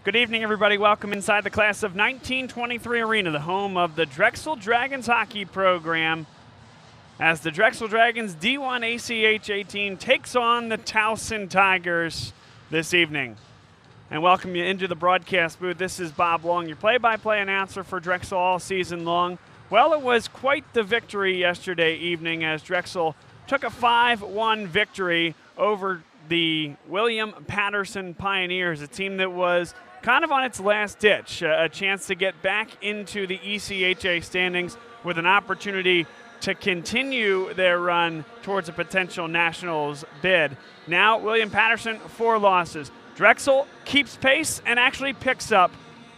Good evening, everybody. Welcome inside the class of 1923 arena, the home of the Drexel Dragons hockey program, as the Drexel Dragons D1 ACH 18 takes on the Towson Tigers this evening. And welcome you into the broadcast booth. This is Bob Long, your play-by-play announcer for Drexel all season long. Well, it was quite the victory yesterday evening as Drexel took a 5-1 victory over the William Patterson Pioneers, a team that was kind of on its last ditch, a chance to get back into the ECHA standings with an opportunity to continue their run towards a potential Nationals bid. Now, William Patterson, 4 losses. Drexel keeps pace and actually picks up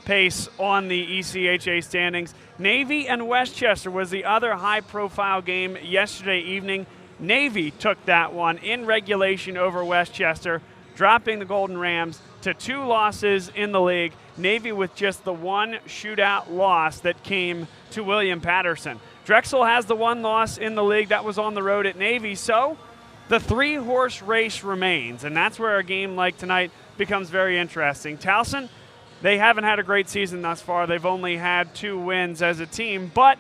pace on the ECHA standings. Navy and Westchester was the other high-profile game yesterday evening. Navy took that one in regulation over Westchester, dropping the Golden Rams to 2 losses in the league. Navy with just the 1 shootout loss that came to William Patterson. Drexel has the 1 loss in the league. That was on the road at Navy. So the 3-horse race remains, and that's where a game like tonight becomes very interesting. Towson, they haven't had a great season thus far. They've only had 2 wins as a team, but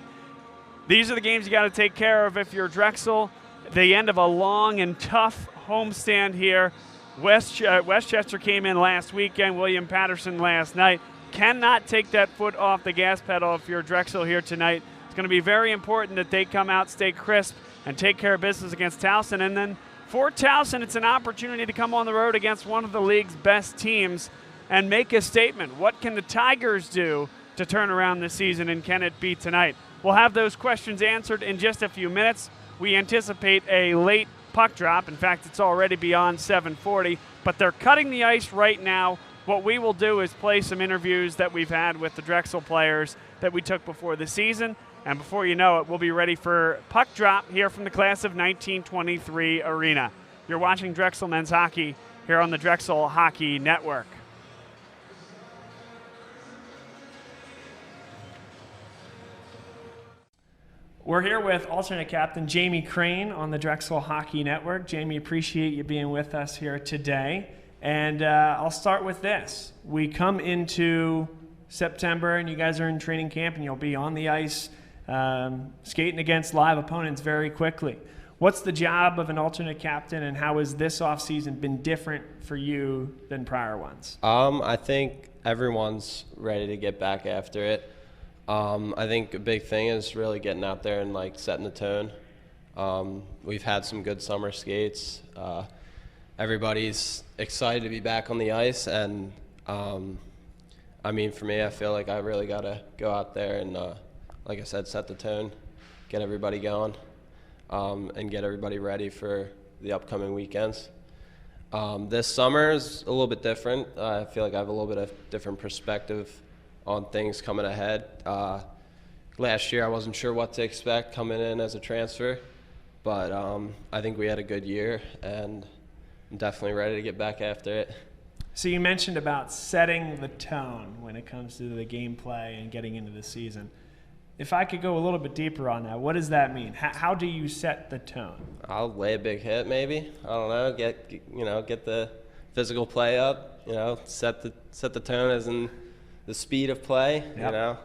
these are the games you got to take care of if you're Drexel. The end of a long and tough homestand here. Westchester came in last weekend, William Patterson last night. Cannot take that foot off the gas pedal if you're Drexel here tonight. It's going to be very important that they come out, stay crisp, and take care of business against Towson. And then for Towson, it's an opportunity to come on the road against one of the league's best teams and make a statement. What can the Tigers do to turn around this season, and can it be tonight? We'll have those questions answered in just a few minutes. We anticipate a late puck drop. In fact, it's already beyond 7:40, but they're cutting the ice right now. What we will do is play some interviews that we've had with the Drexel players that we took before the season, and before you know it, we'll be ready for puck drop here from the class of 1923 arena. You're watching Drexel men's hockey here on the Drexel Hockey Network. We're here with alternate captain Jamie Crane on the Drexel Hockey Network. Jamie, appreciate you being with us here today. And I'll start with this. We come into September and you guys are in training camp and you'll be on the ice skating against live opponents very quickly. What's the job of an alternate captain, and how has this offseason been different for you than prior ones? I think everyone's ready to get back after it. I think a big thing is really getting out there and setting the tone. We've had some good summer skates. Everybody's excited to be back on the ice, and for me, I feel like I really got to go out there and, like I said, set the tone, get everybody going, and get everybody ready for the upcoming weekends. This summer is a little bit different. I feel like I have a little bit of different perspective on things coming ahead. Last year I wasn't sure what to expect coming in as a transfer, but I think we had a good year, and I'm definitely ready to get back after it. So you mentioned about setting the tone when it comes to the gameplay and getting into the season. If I could go a little bit deeper on that, what does that mean? How do you set the tone? I'll lay a big hit, maybe. I don't know. Get the physical play up. Set the tone as in the speed of play. Yep.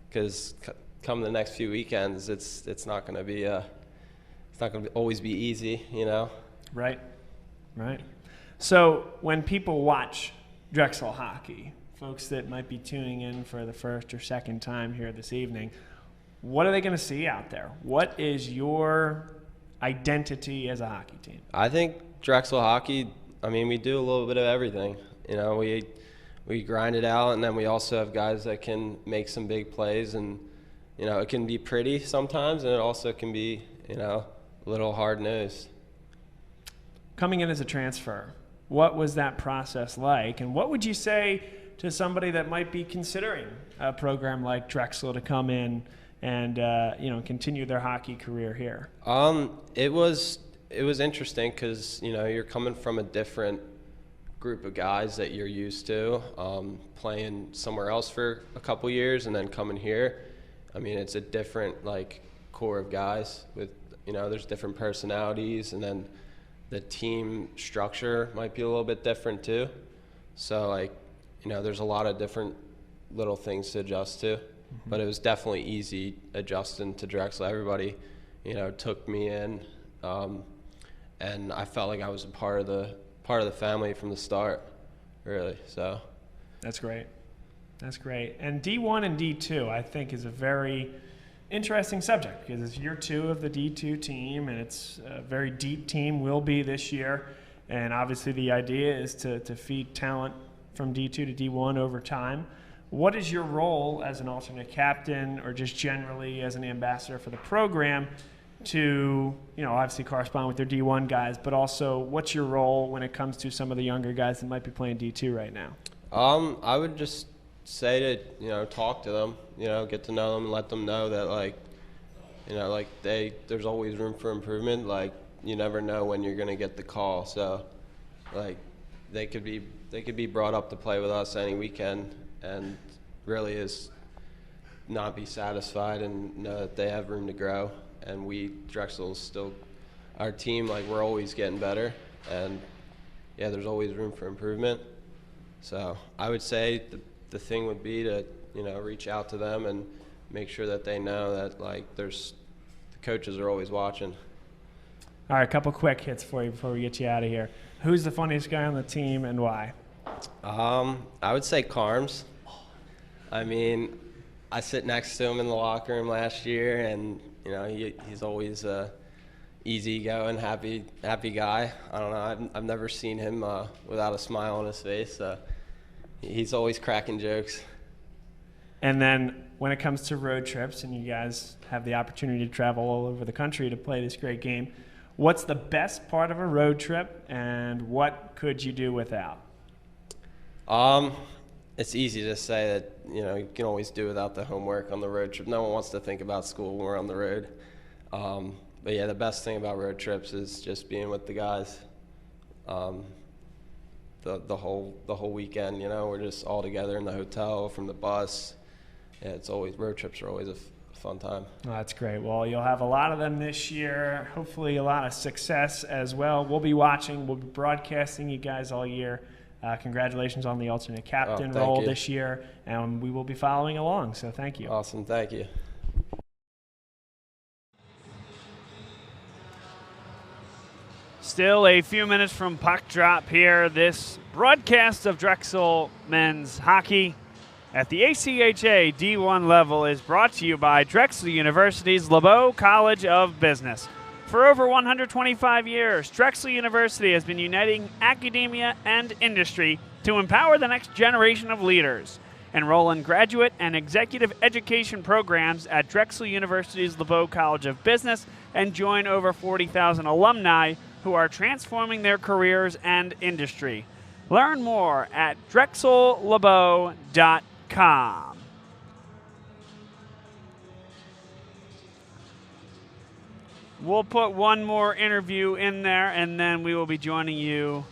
Because come the next few weekends, it's not going to be it's not going to always be easy. Right. So when people watch Drexel hockey, folks that might be tuning in for the first or second time here this evening, what are they going to see out there? What is your identity as a hockey team? I think Drexel hockey, we do a little bit of everything. We grind it out, and then we also have guys that can make some big plays, and it can be pretty sometimes, and it also can be a little hard-nosed. Coming in as a transfer, what was that process like, and what would you say to somebody that might be considering a program like Drexel to come in and continue their hockey career here? It was interesting because you're coming from a different group of guys that you're used to, playing somewhere else for a couple years and then coming here. It's a different core of guys with there's different personalities, and then the team structure might be a little bit different too. So there's a lot of different little things to adjust to, but it was definitely easy adjusting to Drexel. Everybody, took me in, and I felt like I was a part of the family from the start, really. So that's great. That's great. And D1 and D2, I think, is a very interesting subject because it's year 2 of the D2 team, and it's a very deep team, will be this year. And obviously the idea is to feed talent from D2 to D1 over time. What is your role as an alternate captain or just generally as an ambassador for the program to, obviously correspond with their D1 guys, but also what's your role when it comes to some of the younger guys that might be playing D2 right now? I would just say to, talk to them, get to know them and let them know that, there's always room for improvement. Like, you never know when you're going to get the call. So, they could be brought up to play with us any weekend and really is not be satisfied and know that they have room to grow. And Drexel's still our team, we're always getting better. And, yeah, there's always room for improvement. So I would say the thing would be to, reach out to them and make sure that they know that, the coaches are always watching. All right, a couple quick hits for you before we get you out of here. Who's the funniest guy on the team and why? I would say Carms. I sit next to him in the locker room last year, and he's always a easygoing, happy guy. I don't know. I've never seen him without a smile on his face. He's always cracking jokes. And then when it comes to road trips, and you guys have the opportunity to travel all over the country to play this great game, what's the best part of a road trip, and what could you do without? It's easy to say that, you can always do without the homework on the road trip. No one wants to think about school when we're on the road. But yeah, the best thing about road trips is just being with the guys. The whole weekend, we're just all together in the hotel, from the bus. Yeah, road trips are always a fun time. Oh, that's great. Well, you'll have a lot of them this year. Hopefully a lot of success as well. We'll be watching. We'll be broadcasting you guys all year. Congratulations on the alternate captain role this year, and we will be following along, so thank you. Awesome. Thank you. Still a few minutes from puck drop here. This broadcast of Drexel men's hockey at the ACHA D1 level is brought to you by Drexel University's LeBeau College of Business. For over 125 years, Drexel University has been uniting academia and industry to empower the next generation of leaders. Enroll in graduate and executive education programs at Drexel University's LeBeau College of Business and join over 40,000 alumni who are transforming their careers and industry. Learn more at drexellebeau.com. We'll put one more interview in there, and then we will be joining you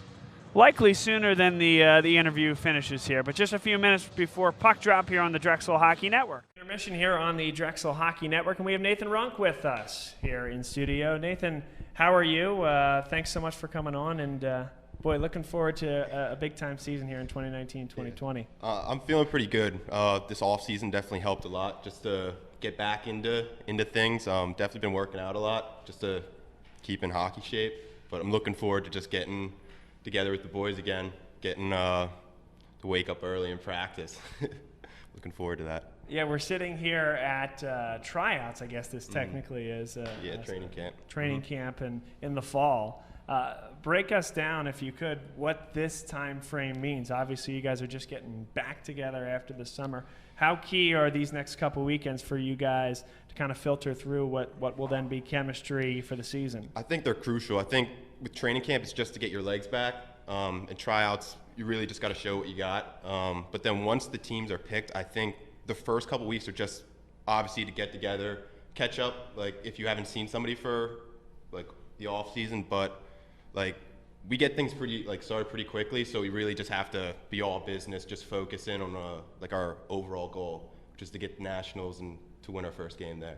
likely sooner than the interview finishes here, but just a few minutes before puck drop here on the Drexel Hockey Network. Intermission here on the Drexel Hockey Network, and we have Nathan Runk with us here in studio. Nathan, how are you? Thanks so much for coming on, and boy, looking forward to a big-time season here in 2019-2020. I'm feeling pretty good. This off-season definitely helped a lot just to get back into things. Definitely been working out a lot just to keep in hockey shape, but I'm looking forward to just getting together with the boys again, getting to wake up early and practice. Looking forward to that. Yeah, we're sitting here at tryouts, I guess this technically is. Training camp. Training camp in the fall. Break us down, if you could, what this time frame means. Obviously, you guys are just getting back together after the summer. How key are these next couple weekends for you guys to kind of filter through what will then be chemistry for the season? I think they're crucial. I think with training camp, it's just to get your legs back. And tryouts, you really just got to show what you got. But then once the teams are picked, I think the first couple weeks are just obviously to get together, catch up, if you haven't seen somebody for the off season, but we get things started pretty quickly, so we really just have to be all business, just focus in on our overall goal, which is to get the nationals and to win our first game there.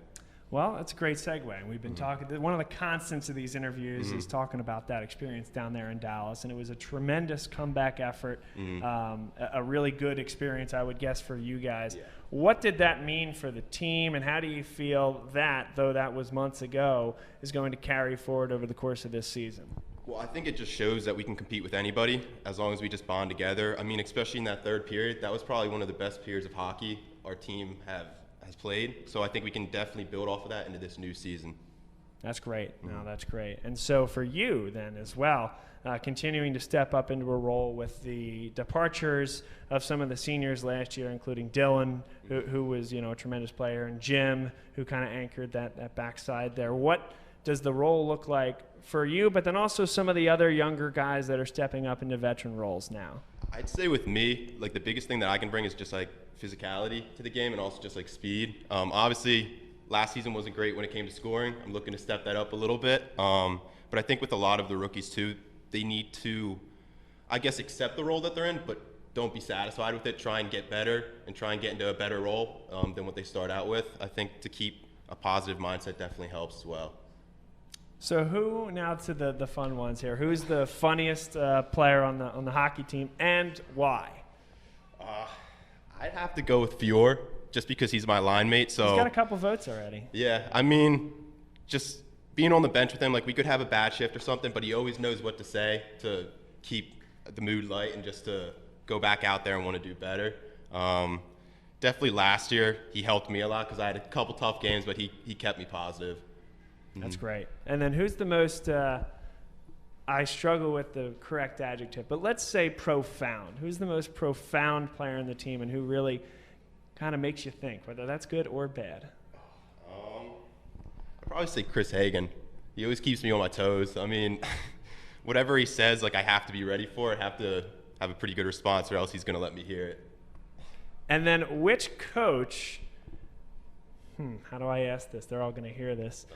Well, that's a great segue. And we've been talking, one of the constants of these interviews is talking about that experience down there in Dallas. And it was a tremendous comeback effort, a really good experience, I would guess, for you guys. Yeah. What did that mean for the team, and how do you feel that, though that was months ago, is going to carry forward over the course of this season? Well, I think it just shows that we can compete with anybody as long as we just bond together. I mean, especially in that third period, that was probably one of the best periods of hockey our team has played. So I think we can definitely build off of that into this new season. That's great. No, that's great. And so for you then as well, continuing to step up into a role with the departures of some of the seniors last year, including Dylan, who was, a tremendous player, and Jim, who kind of anchored that backside there. What does the role look like for you, but then also some of the other younger guys that are stepping up into veteran roles now? I'd say with me, the biggest thing that I can bring is just physicality to the game, and also just speed. Obviously, last season wasn't great when it came to scoring. I'm looking to step that up a little bit. But I think with a lot of the rookies too, they need to, I guess, accept the role that they're in, but don't be satisfied with it. Try and get better and try and get into a better role than what they start out with. I think to keep a positive mindset definitely helps as well. So who, now to the fun ones here, who's the funniest player on the hockey team, and why? I'd have to go with Fior, just because he's my line mate. So he's got a couple votes already. Yeah, I mean, just being on the bench with him, we could have a bad shift or something, but he always knows what to say to keep the mood light and just to go back out there and want to do better. Definitely last year, he helped me a lot because I had a couple tough games, but he kept me positive. That's great. And then who's the most, I struggle with the correct adjective, but let's say profound. Who's the most profound player in the team and who really kind of makes you think, whether that's good or bad? I'd probably say Chris Hagan. He always keeps me on my toes. I mean, whatever he says, I have to be ready for it. I have to have a pretty good response or else he's going to let me hear it. And then which coach... how do I ask this? They're all going to hear this.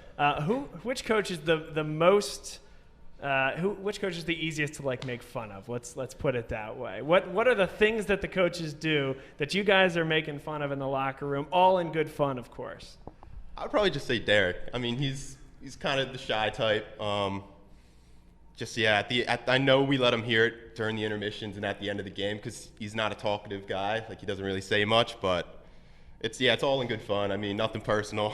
Which coach is the most? Which coach is the easiest to make fun of? Let's put it that way. What are the things that the coaches do that you guys are making fun of in the locker room? All in good fun, of course. I'd probably just say Derek. I mean, he's kind of the shy type. I know we let him hear it during the intermissions and at the end of the game because he's not a talkative guy. He doesn't really say much, but. It's all in good fun. I mean, nothing personal.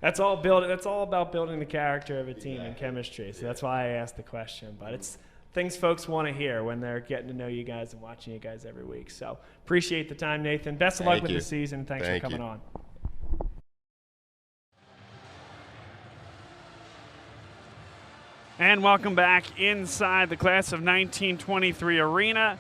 That's all about building the character of a team and chemistry. So that's why I asked the question. But it's things folks want to hear when they're getting to know you guys and watching you guys every week. So appreciate the time, Nathan. Best of luck with the season. Thanks for coming on. And welcome back inside the class of 1923 arena.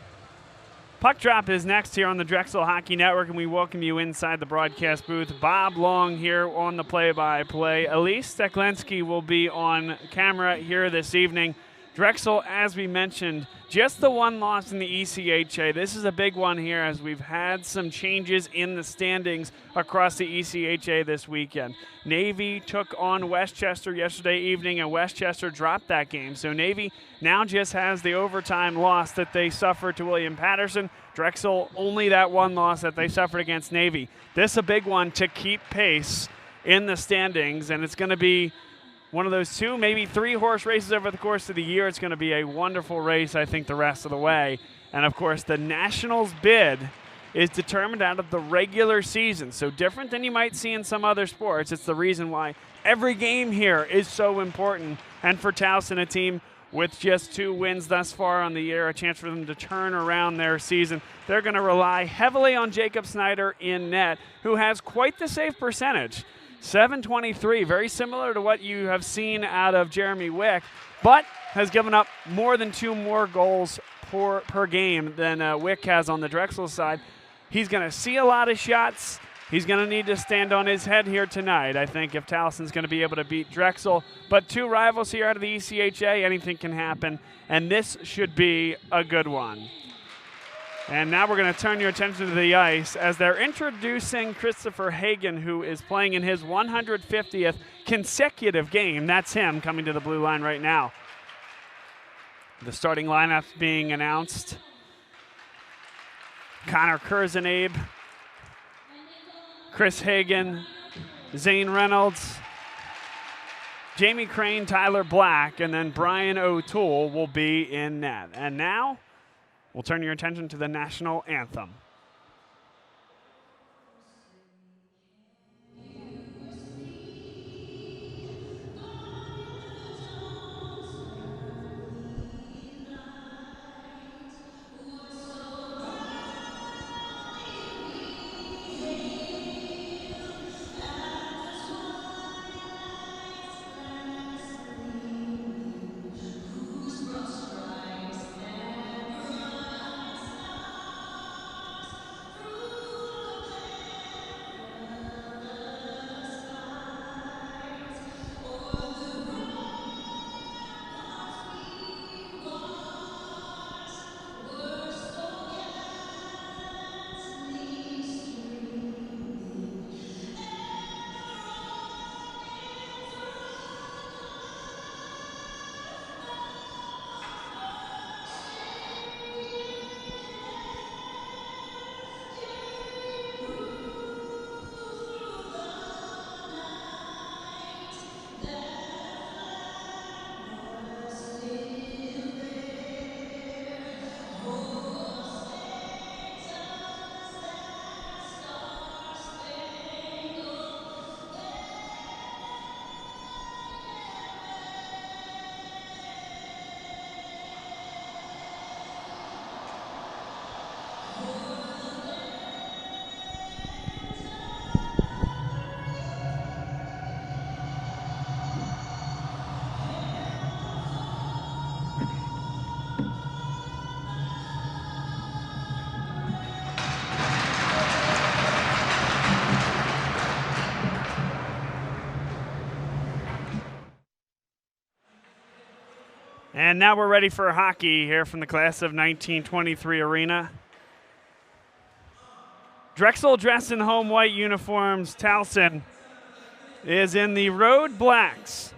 Puck Drop is next here on the Drexel Hockey Network, and we welcome you inside the broadcast booth. Bob Long here on the play-by-play. Elise Steklenski will be on camera here this evening. Drexel, as we mentioned, just the one loss in the ECHA. This is a big one here as we've had some changes in the standings across the ECHA this weekend. Navy took on Westchester yesterday evening, and Westchester dropped that game. So Navy now just has the overtime loss that they suffered to William Patterson. Drexel only that one loss that they suffered against Navy. This is a big one to keep pace in the standings, and it's going to be one of those 2, maybe 3 horse races over the course of the year. It's going to be a wonderful race, I think, the rest of the way. And, of course, the Nationals bid is determined out of the regular season. So different than you might see in some other sports. It's the reason why every game here is so important. And for Towson, a team with just 2 wins thus far on the year, a chance for them to turn around their season. They're going to rely heavily on Jacob Snyder in net, who has quite the save percentage. .723, very similar to what you have seen out of Jeremy Wick, but has given up more than 2 more goals per game than Wick has on the Drexel side. He's going to see a lot of shots. He's going to need to stand on his head here tonight, I think, if Towson's going to be able to beat Drexel. But 2 rivals here out of the ECHA, anything can happen, and this should be a good one. And now we're going to turn your attention to the ice as they're introducing Christopher Hagan, who is playing in his 150th consecutive game. That's him coming to the blue line right now. The starting lineup being announced. Connor Kurzenabe, Chris Hagan, Zane Reynolds, Jamie Crane, Tyler Black, and then Brian O'Toole will be in net. And now we'll turn your attention to the national anthem. And now we're ready for hockey here from the class of 1923 arena. Drexel dressed in home white uniforms. Towson is in the road blacks.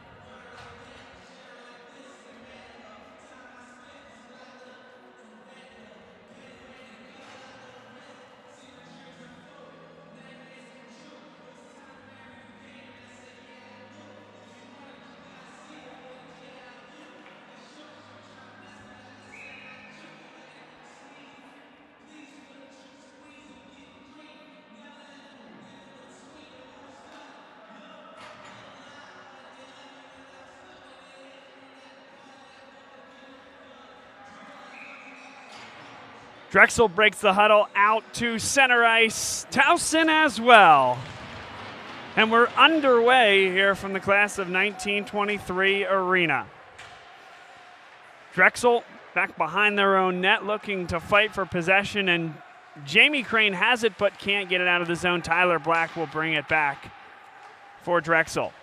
Drexel breaks the huddle out to center ice. Towson as well. And we're underway here from the class of 1923 arena. Drexel back behind their own net looking to fight for possession, and Jamie Crane has it but can't get it out of the zone. Tyler Black will bring it back for Drexel.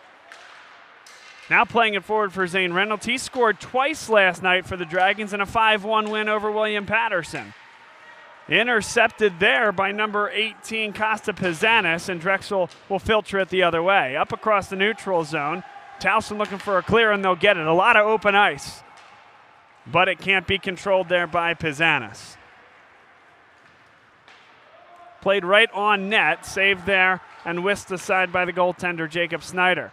Now playing it forward for Zane Reynolds. He scored twice last night for the Dragons in a 5-1 win over William Patterson. Intercepted there by number 18, Costa Pizanis, and Drexel will filter it the other way. Up across the neutral zone, Towson looking for a clear, and they'll get it. A lot of open ice, but it can't be controlled there by Pizanis. Played right on net, saved there, and whisked aside by the goaltender, Jacob Snyder.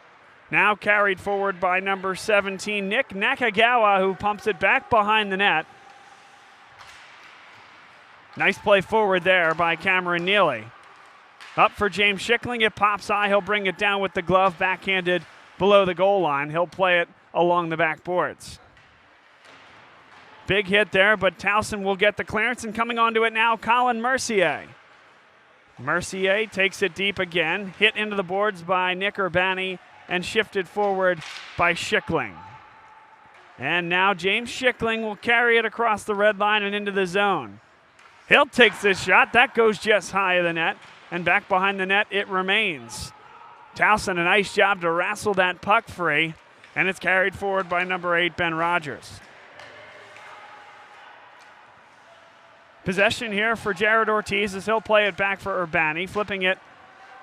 Now carried forward by number 17, Nick Nakagawa, who pumps it back behind the net. Nice play forward there by Cameron Neely. Up for James Schickling. It pops high. He'll bring it down with the glove, backhanded below the goal line. He'll play it along the backboards. Big hit there, but Towson will get the clearance, and coming onto it now, Colin Mercier. Mercier takes it deep again. Hit into the boards by Nick Urbani and shifted forward by Schickling. And now James Schickling will carry it across the red line and into the zone. Hill takes this shot. That goes just high of the net, and back behind the net it remains. Towson, a nice job to wrestle that puck free, and it's carried forward by number 8, Ben Rogers. Possession here for Jared Ortiz as he'll play it back for Urbani, flipping it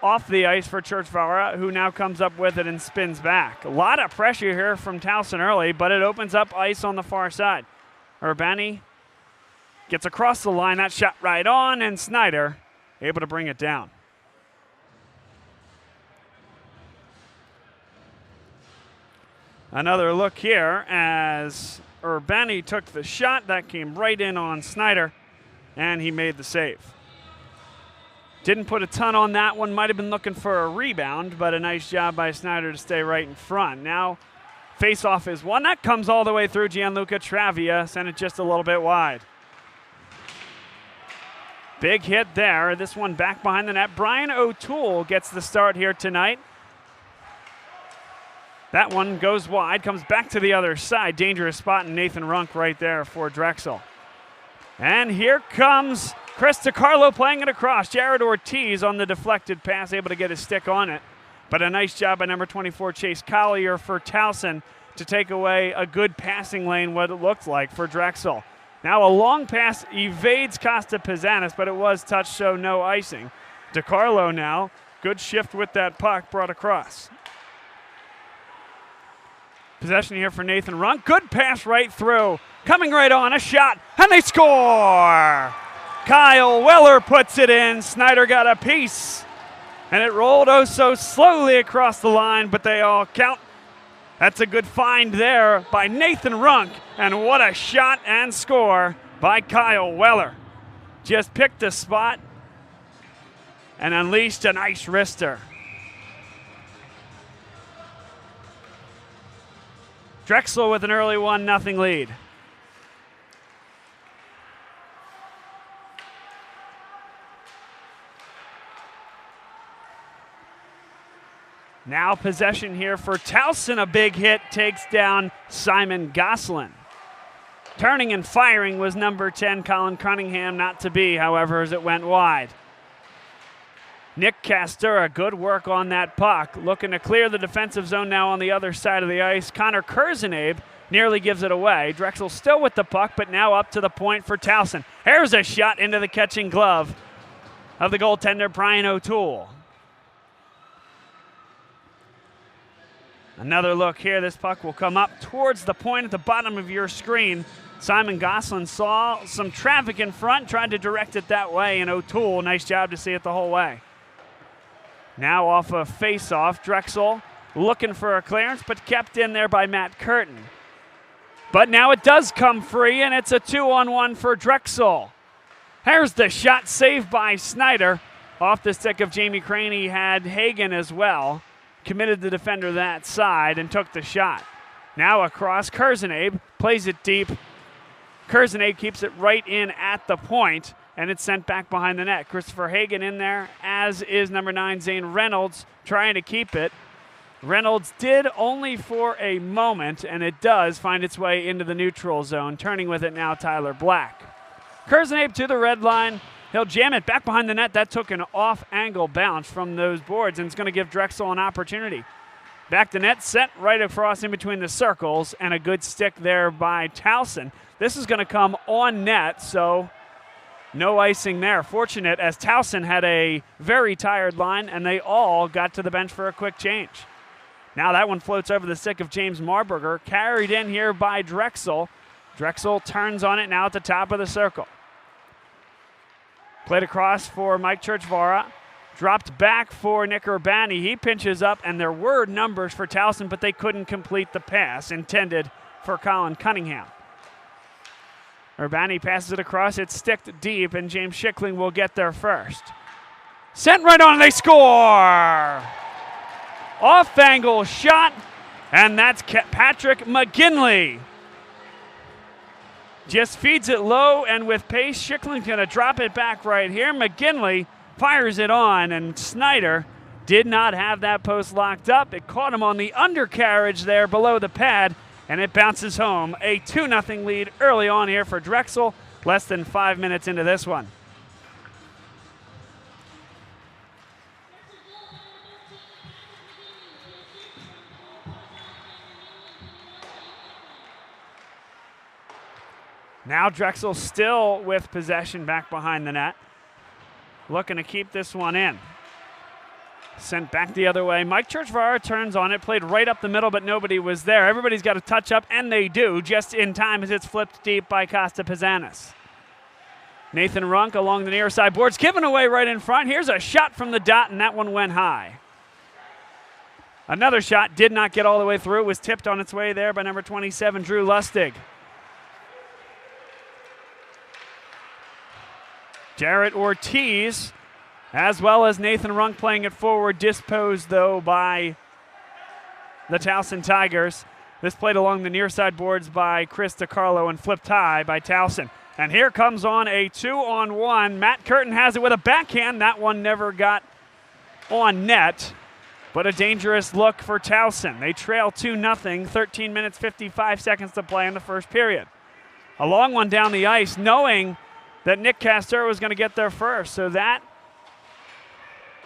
off the ice for Churchvara, who now comes up with it and spins back. A lot of pressure here from Towson early, but it opens up ice on the far side. Urbani gets across the line, that shot right on, and Snyder able to bring it down. Another look here as Urbani took the shot. That came right in on Snyder, and he made the save. Didn't put a ton on that one. Might have been looking for a rebound, but a nice job by Snyder to stay right in front. Now, face-off is one. That comes all the way through Gianluca Travia. Sent it just a little bit wide. Big hit there. This one back behind the net. Brian O'Toole gets the start here tonight. That one goes wide, comes back to the other side. Dangerous spot, and Nathan Runk right there for Drexel. And here comes Chris DiCarlo playing it across. Jared Ortiz on the deflected pass, able to get his stick on it. But a nice job by number 24, Chase Collier for Towson to take away a good passing lane, what it looked like for Drexel. Now a long pass evades Costa Pizzanis, but it was touched, so no icing. DiCarlo now, good shift with that puck, brought across. Possession here for Nathan Runk. Good pass right through. Coming right on, a shot, and they score! Kyle Weller puts it in. Snyder got a piece, and it rolled oh so slowly across the line, but they all count. That's a good find there by Nathan Runk, and what a shot and score by Kyle Weller. Just picked a spot and unleashed a nice wrister. Drexel with an early 1-0 lead. Now possession here for Towson. A big hit takes down Simon Goslin. Turning and firing was number 10, Colin Cunningham. Not to be, however, as it went wide. Nick Castura, good work on that puck. Looking to clear the defensive zone now on the other side of the ice. Connor Kurzenabe nearly gives it away. Drexel still with the puck, but now up to the point for Towson. Here's a shot into the catching glove of the goaltender, Brian O'Toole. Another look here. This puck will come up towards the point at the bottom of your screen. Simon Goslin saw some traffic in front, tried to direct it that way, and O'Toole, nice job to see it the whole way. Now off a face-off, Drexel looking for a clearance, but kept in there by Matt Curtin. But now it does come free, and it's a 2-on-1 for Drexel. Here's the shot, saved by Snyder. Off the stick of Jamie Crane, he had Hagen as well. Committed the defender that side and took the shot. Now across, Kurzenabe plays it deep. Kurzenabe keeps it right in at the point, and it's sent back behind the net. Christopher Hagen in there, as is number 9, Zane Reynolds, trying to keep it. Reynolds did only for a moment, and it does find its way into the neutral zone. Turning with it now, Tyler Black. Kurzenabe to the red line. He'll jam it back behind the net. That took an off-angle bounce from those boards, and it's going to give Drexel an opportunity. Back to net, set right across in between the circles, and a good stick there by Towson. This is going to come on net, so no icing there. Fortunate, as Towson had a very tired line, and they all got to the bench for a quick change. Now that one floats over the stick of James Marburger, carried in here by Drexel. Drexel turns on it now at the top of the circle. Played across for Mike Churchvara. Dropped back for Nick Urbani. He pinches up, and there were numbers for Towson, but they couldn't complete the pass intended for Colin Cunningham. Urbani passes it across. It's sticked deep, and James Schickling will get there first. Sent right on, and they score! Off-angle shot, and that's Patrick McGinley. Just feeds it low, and with pace, Schickling's going to drop it back right here. McGinley fires it on, and Snyder did not have that post locked up. It caught him on the undercarriage there below the pad, and it bounces home. A 2-0 lead early on here for Drexel, less than 5 minutes into this one. Now Drexel still with possession back behind the net. Looking to keep this one in. Sent back the other way. Mike Churchvara turns on it, played right up the middle, but nobody was there. Everybody's got a touch up, and they do, just in time as it's flipped deep by Costa Pizzanis. Nathan Runk along the near side boards, given away right in front. Here's a shot from the dot, and that one went high. Another shot did not get all the way through. It was tipped on its way there by number 27, Drew Lustig. Jarrett Ortiz, as well as Nathan Runk playing it forward, disposed, though, by the Towson Tigers. This played along the near side boards by Chris DiCarlo and flipped high by Towson. And here comes on a 2-on-1. Matt Curtin has it with a backhand. That one never got on net, but a dangerous look for Towson. They trail 2-0, 13 minutes, 55 seconds to play in the first period. A long one down the ice, knowing that Nick Castor was going to get there first. So that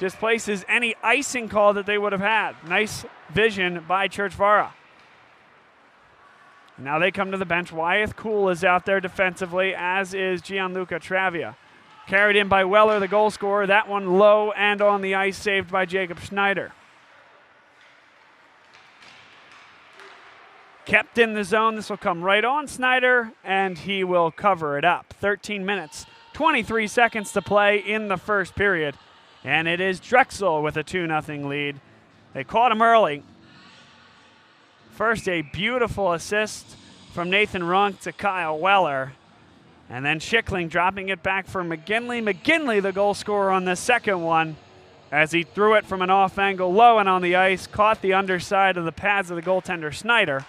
displaces any icing call that they would have had. Nice vision by Churchvara. Now they come to the bench. Wyeth Cool is out there defensively, as is Gianluca Travia. Carried in by Weller, the goal scorer. That one low and on the ice, saved by Jacob Schneider. Kept in the zone. This will come right on Snyder, and he will cover it up. 13 minutes, 23 seconds to play in the first period. And it is Drexel with a 2-0 lead. They caught him early. First, a beautiful assist from Nathan Runk to Kyle Weller. And then Schickling dropping it back for McGinley. McGinley, the goal scorer on the second one, as he threw it from an off angle low and on the ice, caught the underside of the pads of the goaltender Snyder.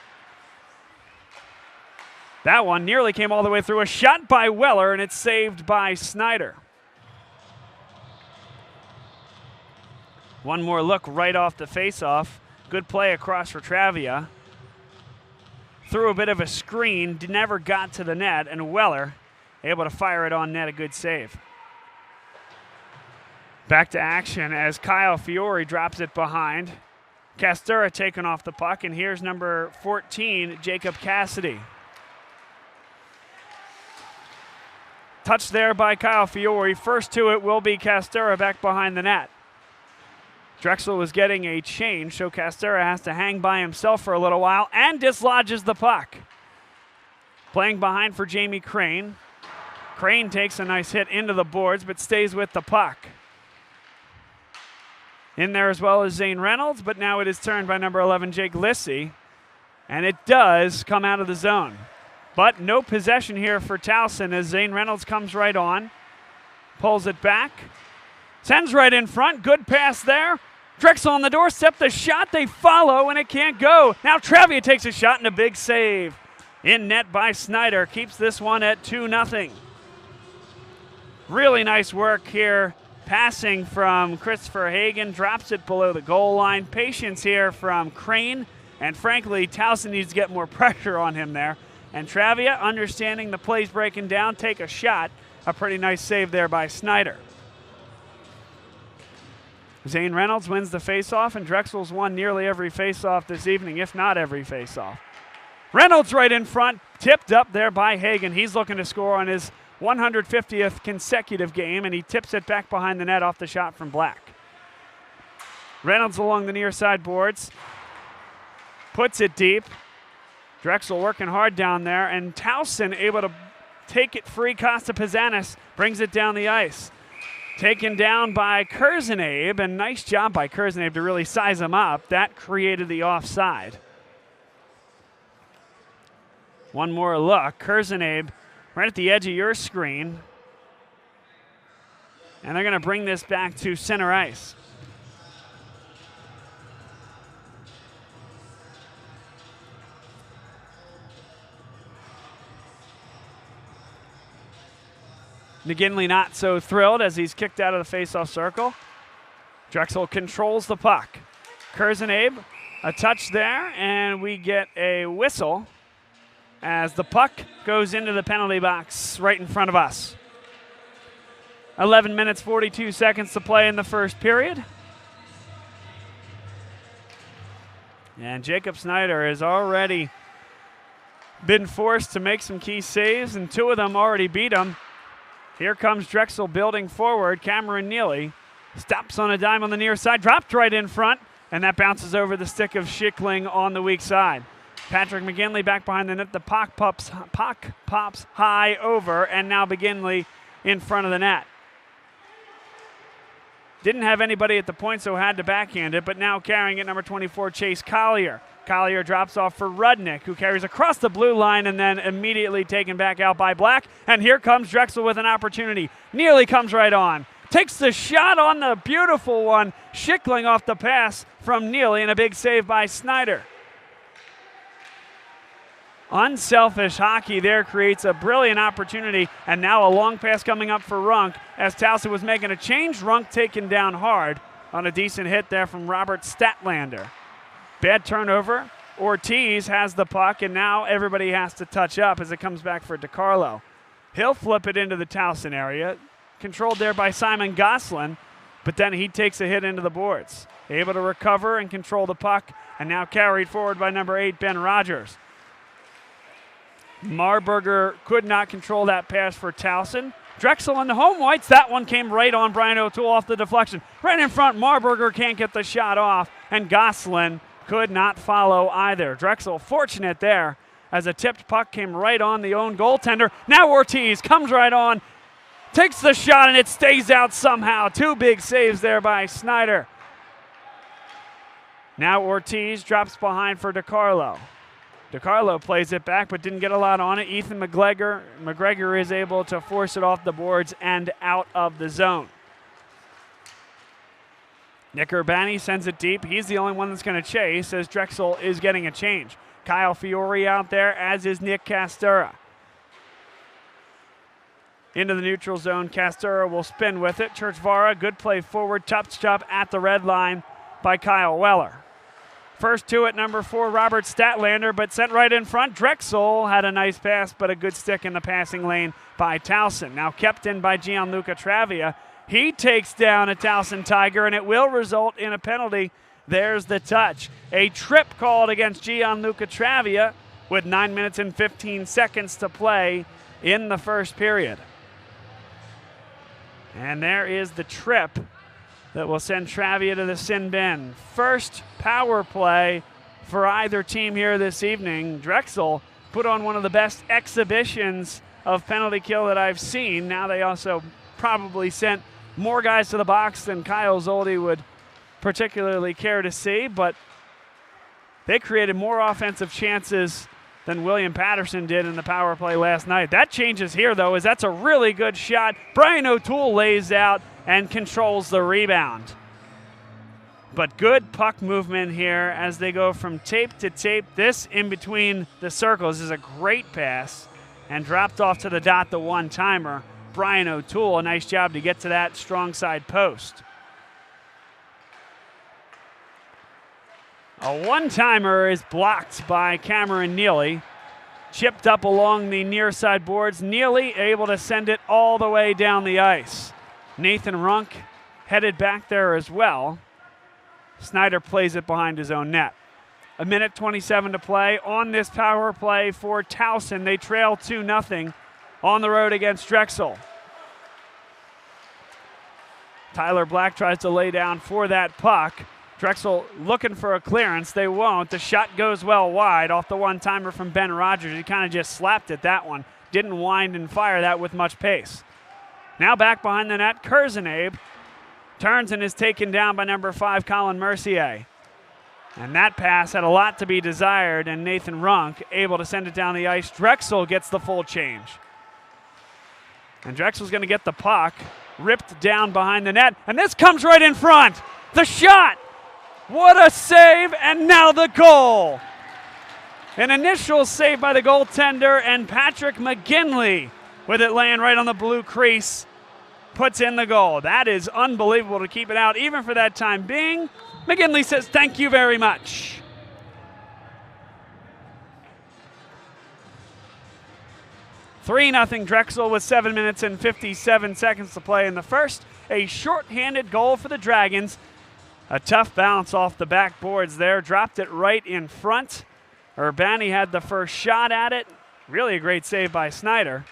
That one nearly came all the way through. A shot by Weller, and it's saved by Snyder. One more look right off the faceoff. Good play across for Travia. Threw a bit of a screen, never got to the net, and Weller able to fire it on net, a good save. Back to action as Kyle Fiore drops it behind. Castura taken off the puck, and here's number 14, Jacob Cassidy. Touch there by Kyle Fiore. First to it will be Castura back behind the net. Drexel was getting a change, so Castura has to hang by himself for a little while and dislodges the puck. Playing behind for Jamie Crane. Crane takes a nice hit into the boards, but stays with the puck. In there as well as Zane Reynolds, but now it is turned by number 11, Jake Lissy, and it does come out of the zone. But no possession here for Towson as Zane Reynolds comes right on, pulls it back, sends right in front. Good pass there. Drexel on the doorstep. The shot, they follow, and it can't go. Now Travia takes a shot and a big save. In net by Snyder. Keeps this one at 2-0. Really nice work here. Passing from Christopher Hagan. Drops it below the goal line. Patience here from Crane. And frankly, Towson needs to get more pressure on him there. And Travia, understanding the play's breaking down, take a shot. A pretty nice save there by Snyder. Zane Reynolds wins the faceoff, and Drexel's won nearly every faceoff this evening, if not every faceoff. Reynolds right in front, tipped up there by Hagan. He's looking to score on his 150th consecutive game, and he tips it back behind the net off the shot from Black. Reynolds along the near side boards, puts it deep. Drexel working hard down there, and Towson able to take it free. Costa Pizanis brings it down the ice. Taken down by Kurzenabe, and nice job by Kurzenabe to really size him up. That created the offside. One more look. Kurzenabe right at the edge of your screen. And they're going to bring this back to center ice. McGinley not so thrilled as he's kicked out of the faceoff circle. Drexel controls the puck. Kurzenabe, a touch there, and we get a whistle as the puck goes into the penalty box right in front of us. 11 minutes, 42 seconds to play in the first period. And Jacob Snyder has already been forced to make some key saves, and two of them already beat him. Here comes Drexel building forward. Cameron Neely stops on a dime on the near side, dropped right in front, and that bounces over the stick of Schickling on the weak side. Patrick McGinley back behind the net. The puck pops high over, and now McGinley in front of the net. Didn't have anybody at the point, so had to backhand it, but now carrying it, number 24, Chase Collier. Collier drops off for Rudnick, who carries across the blue line and then immediately taken back out by Black. And here comes Drexel with an opportunity. Neely comes right on. Takes the shot on the beautiful one, Schickling off the pass from Neely, and a big save by Snyder. Unselfish hockey there creates a brilliant opportunity, and now a long pass coming up for Runk as Towson was making a change. Runk taken down hard on a decent hit there from Robert Statlander. Bad turnover. Ortiz has the puck, and now everybody has to touch up as it comes back for DiCarlo. He'll flip it into the Towson area, controlled there by Simon Goslin, but then he takes a hit into the boards. Able to recover and control the puck, and now carried forward by number 8, Ben Rogers. Marburger could not control that pass for Towson. Drexel on the home whites. That one came right on Brian O'Toole off the deflection. Right in front, Marburger can't get the shot off, and Goslin could not follow either. Drexel fortunate there as a tipped puck came right on the own goaltender. Now Ortiz comes right on, takes the shot, and it stays out somehow. 2 big saves there by Snyder. Now Ortiz drops behind for DiCarlo. DiCarlo plays it back but didn't get a lot on it. Ethan McGregor is able to force it off the boards and out of the zone. Nick Urbani sends it deep. He's the only one that's going to chase as Drexel is getting a change. Kyle Fiore out there, as is Nick Castura. Into the neutral zone, Castura will spin with it. Churchvara, good play forward, touch job at the red line by Kyle Weller. First to it, number 4, Robert Statlander, but sent right in front. Drexel had a nice pass, but a good stick in the passing lane by Towson. Now kept in by Gianluca Travia. He takes down a Towson Tiger, and it will result in a penalty. There's the touch. A trip called against Gianluca Travia with 9 minutes and 15 seconds to play in the first period. And there is the trip that will send Travia to the sin bin. First power play for either team here this evening. Drexel put on one of the best exhibitions of penalty kill that I've seen. Now they also probably sent more guys to the box than Kyle Zoldi would particularly care to see, but they created more offensive chances than William Patterson did in the power play last night. That changes here, though, as that's a really good shot. Brian O'Toole lays out and controls the rebound. But good puck movement here as they go from tape to tape. This in between the circles is a great pass and dropped off to the dot, the one-timer. Brian O'Toole, a nice job to get to that strong side post. A one-timer is blocked by Cameron Neely. Chipped up along the near side boards. Neely able to send it all the way down the ice. Nathan Runk headed back there as well. Snyder plays it behind his own net. 1:27 to play on this power play for Towson. They trail 2-0 on the road against Drexel. Tyler Black tries to lay down for that puck. Drexel looking for a clearance. They won't. The shot goes well wide off the one-timer from Ben Rogers. He kind of just slapped at that one. Didn't wind and fire that with much pace. Now back behind the net, Kurzenabe turns and is taken down by number 5, Colin Mercier. And that pass had a lot to be desired, and Nathan Runk able to send it down the ice. Drexel gets the full change. And Drexel's going to get the puck ripped down behind the net, and this comes right in front. The shot! What a save, and now the goal. An initial save by the goaltender, and Patrick McGinley, with it laying right on the blue crease, puts in the goal. That is unbelievable to keep it out, even for that time being. McGinley says, thank you very much. (3-0) Drexel with 7 minutes and 57 seconds to play in the first. A shorthanded goal for the Dragons. A tough bounce off the backboards there. Dropped it right in front. Urbani had the first shot at it. Really a great save by Snyder.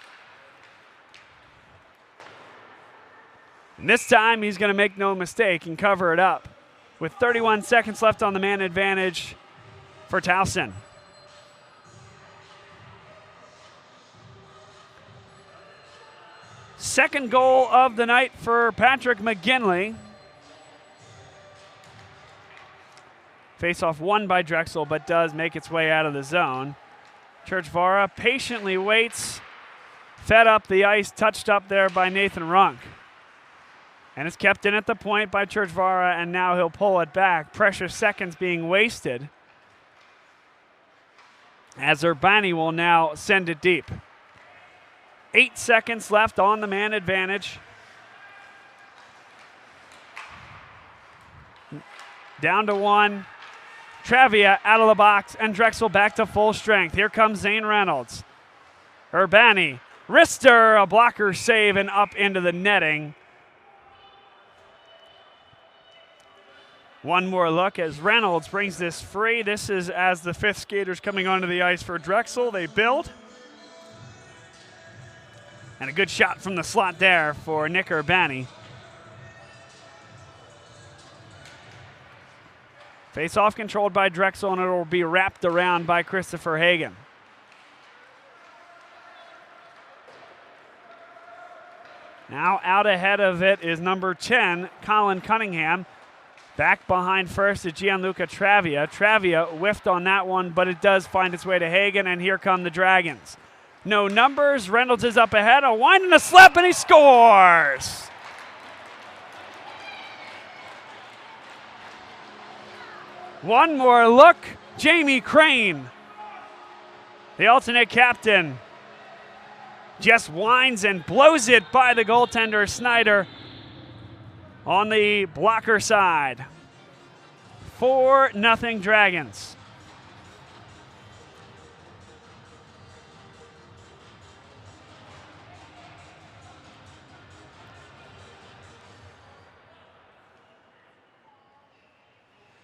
And this time he's going to make no mistake and cover it up with 31 seconds left on the man advantage for Towson. Second goal of the night for Patrick McGinley. Face-off won by Drexel, but does make its way out of the zone. Churchvara patiently waits, fed up the ice, touched up there by Nathan Runk. And it's kept in at the point by Churchvara, and now he'll pull it back. Precious seconds being wasted, as Urbani will now send it deep. 8 seconds left on the man advantage. Down to 1. Travia out of the box, and Drexel back to full strength. Here comes Zane Reynolds. Urbani, wrister, a blocker save, and up into the netting. One more look as Reynolds brings this free. This is as the 5th skater's coming onto the ice for Drexel. They build. And a good shot from the slot there for Nick Urbani. Face-off controlled by Drexel, and it will be wrapped around by Christopher Hagan. Now out ahead of it is number 10, Colin Cunningham. Back behind first is Gianluca Travia. Travia whiffed on that one, but it does find its way to Hagan, and here come the Dragons. No numbers. Reynolds is up ahead. A wind and a slap, and he scores! One more look. Jamie Crane, the alternate captain, just winds and blows it by the goaltender Snyder on the blocker side. 4-0 Dragons.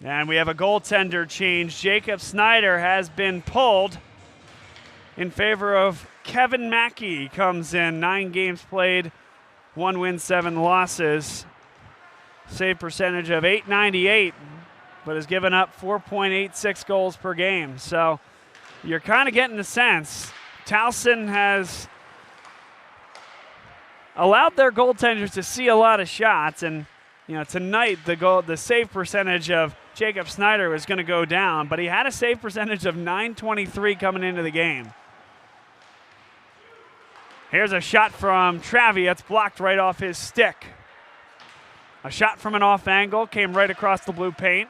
And we have a goaltender change. Jacob Snyder has been pulled in favor of Kevin Mackey. Comes in, 9 games played, 1 win, 7 losses. Save percentage of .898, but has given up 4.86 goals per game. So you're kind of getting the sense Towson has allowed their goaltenders to see a lot of shots, and tonight the save percentage of Jacob Snyder was going to go down, but he had a save percentage of .923 coming into the game. Here's a shot from Travia. It's blocked right off his stick. A shot from an off angle came right across the blue paint.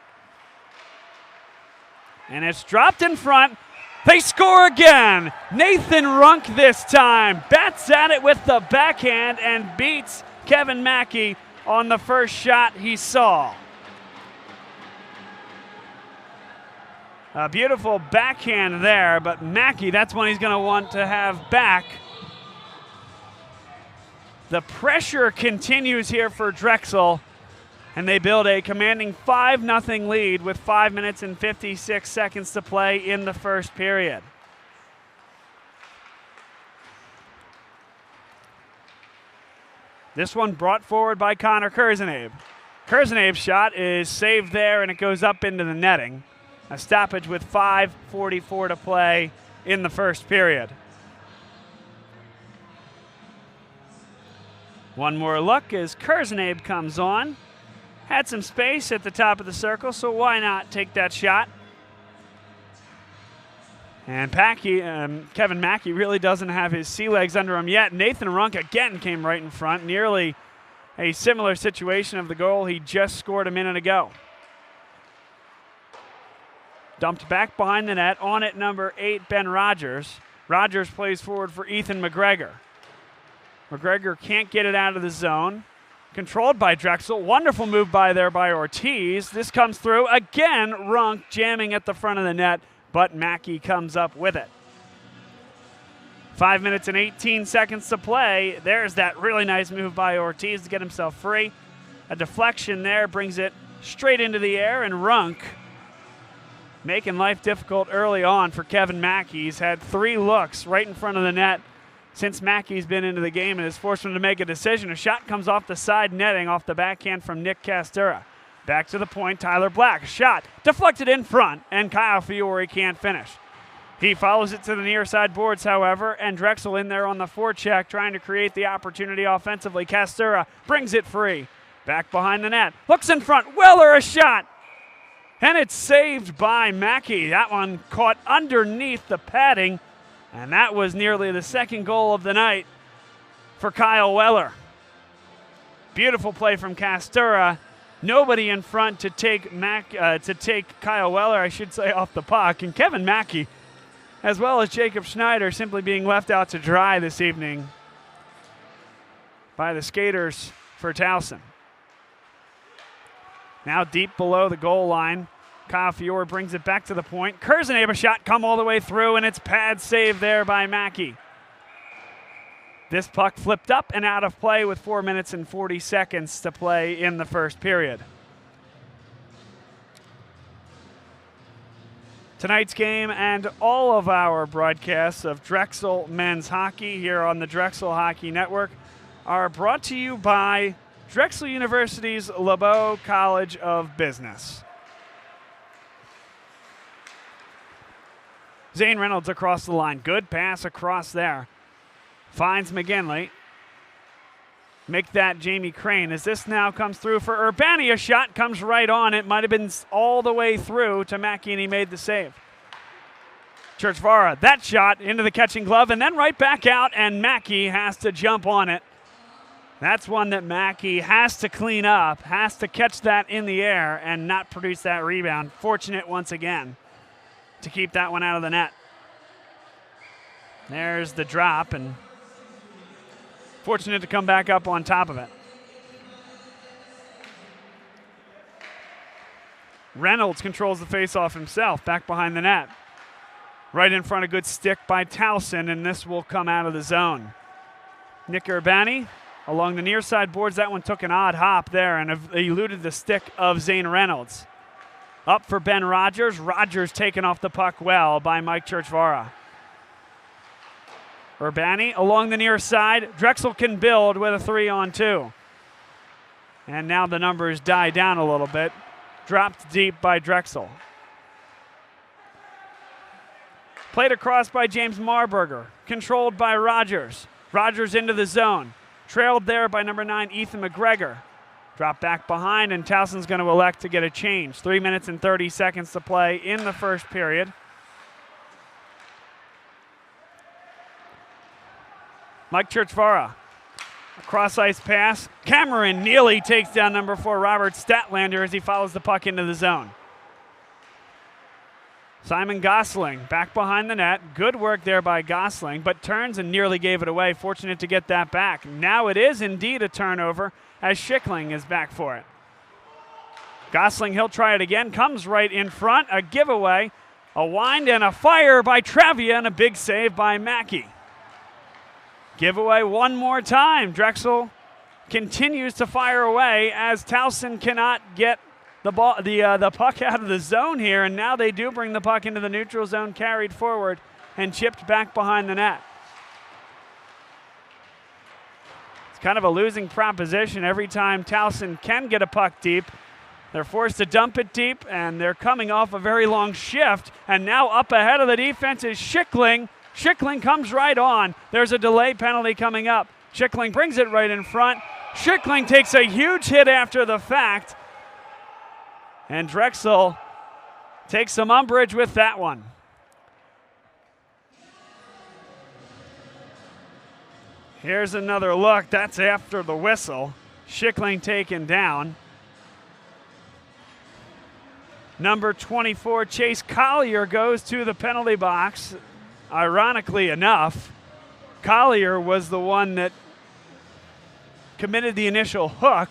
And it's dropped in front. They score again. Nathan Runk this time bats at it with the backhand and beats Kevin Mackey on the first shot he saw. A beautiful backhand there, but Mackey, that's one he's going to want to have back. The pressure continues here for Drexel, and they build a commanding 5-0 lead with 5 minutes and 56 seconds to play in the first period. This one brought forward by Connor Kurzenabe. Kurzenabe's shot is saved there, and it goes up into the netting. A stoppage with 5:44 to play in the first period. One more look as Kurzenabe comes on. Had some space at the top of the circle, so why not take that shot? And Kevin Mackey really doesn't have his sea legs under him yet. Nathan Runk again came right in front, nearly a similar situation of the goal he just scored a minute ago. Dumped back behind the net. On it, number 8, Ben Rogers. Rogers plays forward for Ethan McGregor. McGregor can't get it out of the zone. Controlled by Drexel. Wonderful move by Ortiz. This comes through. Again, Runk jamming at the front of the net, but Mackey comes up with it. 5 minutes and 18 seconds to play. There's that really nice move by Ortiz to get himself free. A deflection there brings it straight into the air, and Runk making life difficult early on for Kevin Mackey. He's had 3 looks right in front of the net since Mackey's been into the game and has forced him to make a decision. A shot comes off the side netting off the backhand from Nick Castura. Back to the point, Tyler Black. Shot deflected in front, and Kyle Fiore can't finish. He follows it to the near side boards, however, and Drexel in there on the forecheck trying to create the opportunity offensively. Castura brings it free. Back behind the net. Looks in front. Weller, a shot. And it's saved by Mackey. That one caught underneath the padding, and that was nearly the second goal of the night for Kyle Weller. Beautiful play from Castura. Nobody in front to take Kyle Weller, I should say, off the puck. And Kevin Mackey, as well as Jacob Schneider, simply being left out to dry this evening by the skaters for Towson. Now deep below the goal line, Kyle Fiore brings it back to the point. Kurzenab shot come all the way through, and it's pad save there by Mackey. This puck flipped up and out of play with 4 minutes and 40 seconds to play in the first period. Tonight's game and all of our broadcasts of Drexel men's hockey here on the Drexel Hockey Network are brought to you by Drexel University's LeBeau College of Business. Zane Reynolds across the line. Good pass across there. Finds McGinley. Make that Jamie Crane as this now comes through for Urbani. A shot comes right on. It might have been all the way through to Mackey, and he made the save. Churchvara, that shot into the catching glove and then right back out, and Mackey has to jump on it. That's one that Mackey has to clean up, has to catch that in the air and not produce that rebound. Fortunate once again to keep that one out of the net. There's the drop, and fortunate to come back up on top of it. Reynolds controls the faceoff himself, back behind the net. Right in front, a good stick by Towson, and this will come out of the zone. Nick Urbani along the near side boards. That one took an odd hop there and eluded the stick of Zane Reynolds. Up for Ben Rogers. Rogers taken off the puck well by Mike Churchvara. Urbani along the near side. Drexel can build with a 3-on-2. And now the numbers die down a little bit. Dropped deep by Drexel. Played across by James Marburger. Controlled by Rogers. Rogers into the zone. Trailed there by number 9, Ethan McGregor. Drop back behind, and Towson's going to elect to get a change. 3 minutes and 30 seconds to play in the first period. Mike Churchvara. A cross-ice pass. Cameron Neely takes down number 4, Robert Statlander, as he follows the puck into the zone. Simon Gosling back behind the net. Good work there by Gosling, but turns and nearly gave it away. Fortunate to get that back. Now it is indeed a turnover as Schickling is back for it. Gosling, he'll try it again. Comes right in front. A giveaway, a wind, and a fire by Travia, and a big save by Mackey. Giveaway one more time. Drexel continues to fire away as Towson cannot get the puck out of the zone here, and now they do bring the puck into the neutral zone, carried forward and chipped back behind the net. It's kind of a losing proposition every time Towson can get a puck deep. They're forced to dump it deep, and they're coming off a very long shift, and now up ahead of the defense is Schickling. Schickling comes right on. There's a delay penalty coming up. Schickling brings it right in front. Schickling takes a huge hit after the fact, and Drexel takes some umbrage with that one. Here's another look. That's after the whistle. Schickling taken down. Number 24, Chase Collier, goes to the penalty box. Ironically enough, Collier was the one that committed the initial hook.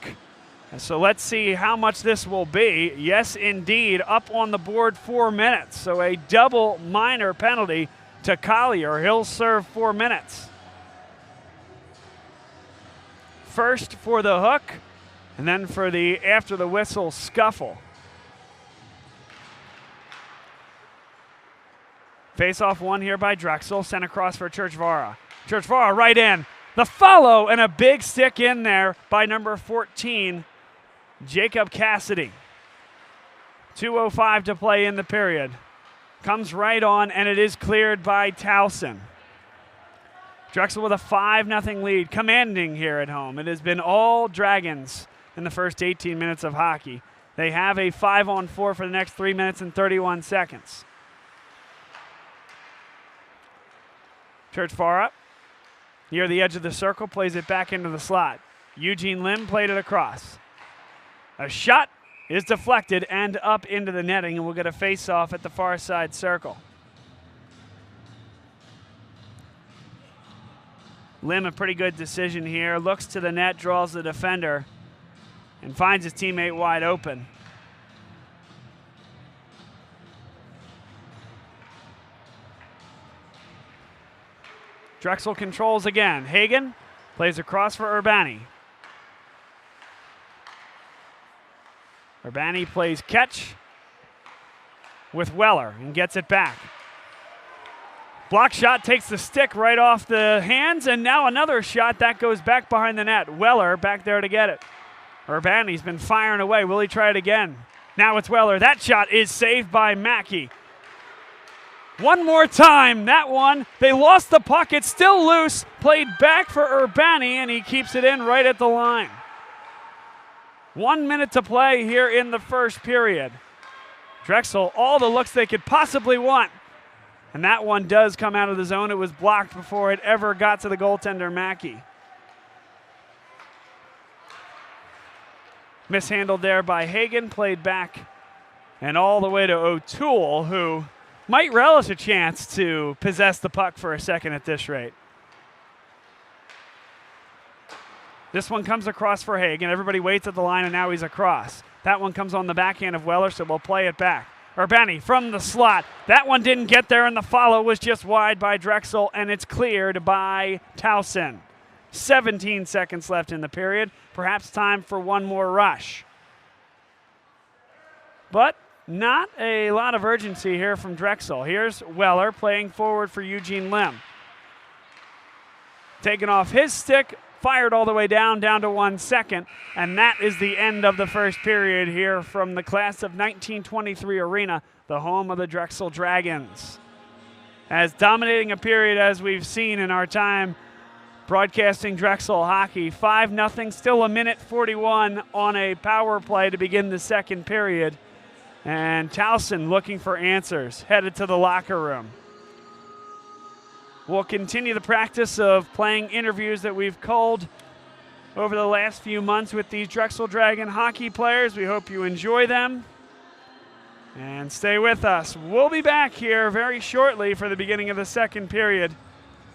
So let's see how much this will be. Yes, indeed, up on the board 4 minutes. So a double minor penalty to Collier. He'll serve 4 minutes. First for the hook, and then for the after the whistle scuffle. Face-off one here by Drexel, sent across for Churchvara. Churchvara right in. The follow, and a big stick in there by number 14, Jacob Cassidy. 2:05 to play in the period. Comes right on, and it is cleared by Towson. Drexel with a 5-0 lead, commanding here at home. It has been all Dragons in the first 18 minutes of hockey. They have a 5-on-4 for the next 3 minutes and 31 seconds. Church far up. Near the edge of the circle, plays it back into the slot. Eugene Lim played it across. A shot is deflected and up into the netting, and we'll get a face-off at the far side circle. Lim, a pretty good decision here. Looks to the net, draws the defender, and finds his teammate wide open. Drexel controls again. Hagan plays across for Urbani. Urbani plays catch with Weller and gets it back. Block shot takes the stick right off the hands, and now another shot that goes back behind the net. Weller back there to get it. Urbani's been firing away. Will he try it again? Now it's Weller. That shot is saved by Mackey. One more time, that one. They lost the puck. It's still loose. Played back for Urbani, and he keeps it in right at the line. 1 minute to play here in the first period. Drexel, all the looks they could possibly want. And that one does come out of the zone. It was blocked before it ever got to the goaltender, Mackey. Mishandled there by Hagan, played back and all the way to O'Toole, who might relish a chance to possess the puck for a second at this rate. This one comes across for Hagan. Everybody waits at the line, and now he's across. That one comes on the backhand of Weller, so we'll play it back. Urbani from the slot. That one didn't get there, and the follow was just wide by Drexel, and it's cleared by Towson. 17 seconds left in the period. Perhaps time for one more rush. But not a lot of urgency here from Drexel. Here's Weller playing forward for Eugene Lim. Taken off his stick, fired all the way down to 1 second, and that is the end of the first period here from the class of 1923 arena, the home of the Drexel Dragons. As dominating a period as we've seen in our time broadcasting Drexel hockey, 5-0, still 1:41 on a power play to begin the second period. And Towson looking for answers, headed to the locker room. We'll continue the practice of playing interviews that we've culled over the last few months with these Drexel Dragon hockey players. We hope you enjoy them. And stay with us. We'll be back here very shortly for the beginning of the second period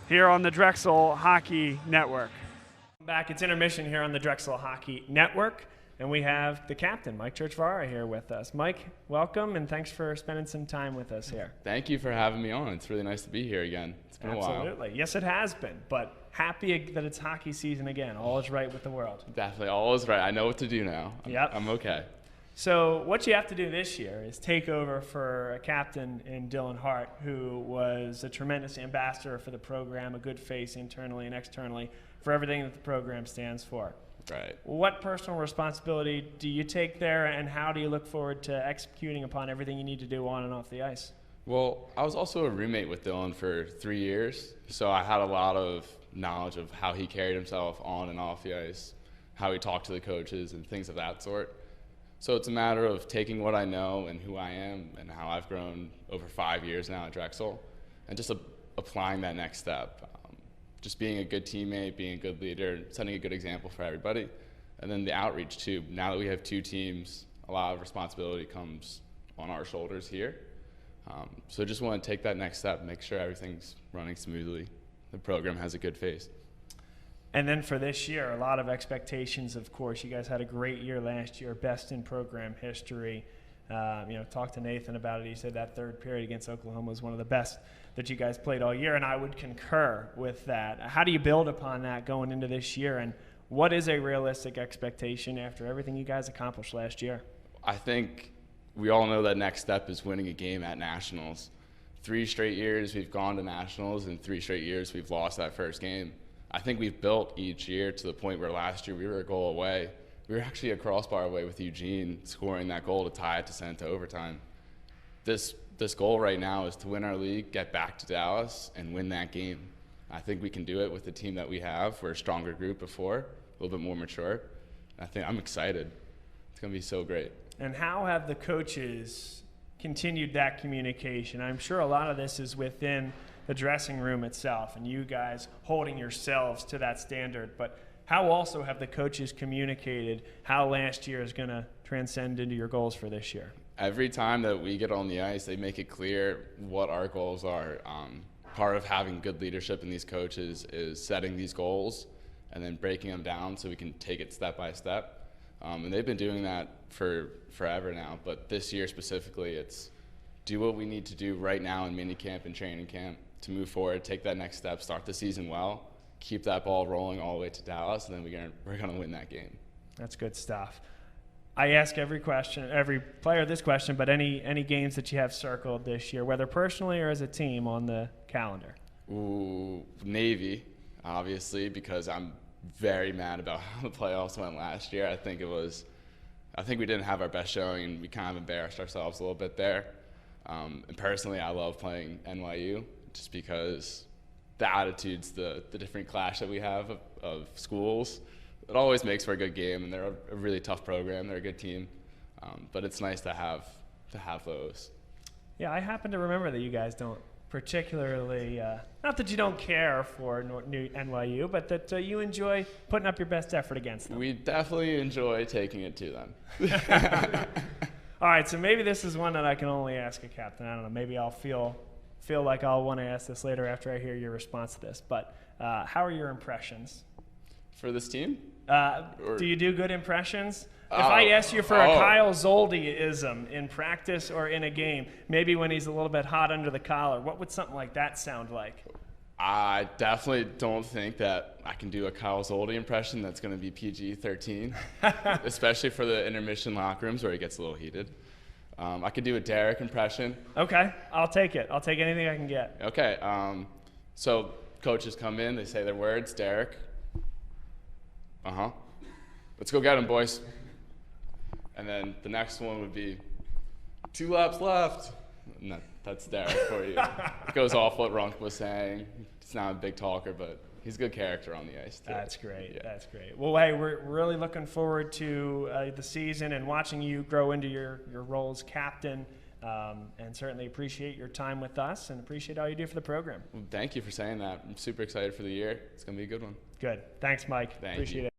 here on the Drexel Hockey Network. Back, it's intermission here on the Drexel Hockey Network. And we have the captain, Mike Churchvara, here with us. Mike, welcome, and thanks for spending some time with us here. Thank you for having me on. It's really nice to be here again. It's been a while. Absolutely. Yes, it has been, but happy that it's hockey season again. All is right with the world. Definitely. All is right. I know what to do now. Yep. I'm okay. So what you have to do this year is take over for a captain in Dylan Hart, who was a tremendous ambassador for the program, a good face internally and externally for everything that the program stands for. Right. What personal responsibility do you take there, and how do you look forward to executing upon everything you need to do on and off the ice? Well, I was also a roommate with Dylan for 3 years, so I had a lot of knowledge of how he carried himself on and off the ice, how he talked to the coaches and things of that sort. So it's a matter of taking what I know and who I am and how I've grown over 5 years now at Drexel and just applying that next step. Just being a good teammate, being a good leader, setting a good example for everybody. And then the outreach too. Now that we have two teams, a lot of responsibility comes on our shoulders here. So just want to take that next step, make sure everything's running smoothly. The program has a good face. And then for this year, a lot of expectations, of course. You guys had a great year last year, best in program history. Talked to Nathan about it. He said that third period against Oklahoma was one of the best that you guys played all year, and I would concur with that. How do you build upon that going into this year, and what is a realistic expectation after everything you guys accomplished last year? I think we all know that next step is winning a game at Nationals. 3 straight years we've gone to Nationals, and 3 straight years we've lost that first game. I think we've built each year to the point where last year we were a goal away. We were actually a crossbar away with Eugene scoring that goal to tie it to send it to overtime. This goal right now is to win our league, get back to Dallas, and win that game. I think we can do it with the team that we have. We're a stronger group before, a little bit more mature. I think I'm excited. It's going to be so great. And how have the coaches continued that communication? I'm sure a lot of this is within the dressing room itself and you guys holding yourselves to that standard. But how also have the coaches communicated how last year is going to transcend into your goals for this year? Every time that we get on the ice, they make it clear what our goals are. Part of having good leadership in these coaches is setting these goals and then breaking them down so we can take it step by step. And they've been doing that for forever now. But this year specifically, it's do what we need to do right now in minicamp and training camp to move forward, take that next step, start the season well, keep that ball rolling all the way to Dallas, and then we're gonna win that game. That's good stuff. I ask every player this question, but any games that you have circled this year, whether personally or as a team, on the calendar? Ooh, Navy, obviously, because I'm very mad about how the playoffs went last year. I think we didn't have our best showing, and we kind of embarrassed ourselves a little bit there. And personally, I love playing NYU just because the attitudes, the different clash that we have of schools, it always makes for a good game, and they're a really tough program. They're a good team, but it's nice to have those. Yeah, I happen to remember that you guys don't particularly, not that you don't care for new NYU, but that you enjoy putting up your best effort against them. We definitely enjoy taking it to them. All right, so maybe this is one that I can only ask a captain. I don't know. Maybe I'll feel like I'll want to ask this later after I hear your response to this. But how are your impressions? For this team? Do you do good impressions? If I ask you for a Kyle Zoldi-ism in practice or in a game, maybe when he's a little bit hot under the collar, what would something like that sound like? I definitely don't think that I can do a Kyle Zoldi impression that's going to be PG-13, especially for the intermission locker rooms where it gets a little heated. I could do a Derek impression. Okay, I'll take it. I'll take anything I can get. Okay, so coaches come in, they say their words, Derek. Let's go get him, boys. And then the next one would be 2 laps left. No, that's Derek for you. It goes off what Runk was saying. He's not a big talker, but he's a good character on the ice, too. That's great. Yeah. That's great. Well, hey, we're really looking forward to the season and watching you grow into your role as captain, and certainly appreciate your time with us and appreciate all you do for the program. Well, thank you for saying that. I'm super excited for the year. It's going to be a good one. Good. Thanks, Mike. Appreciate it.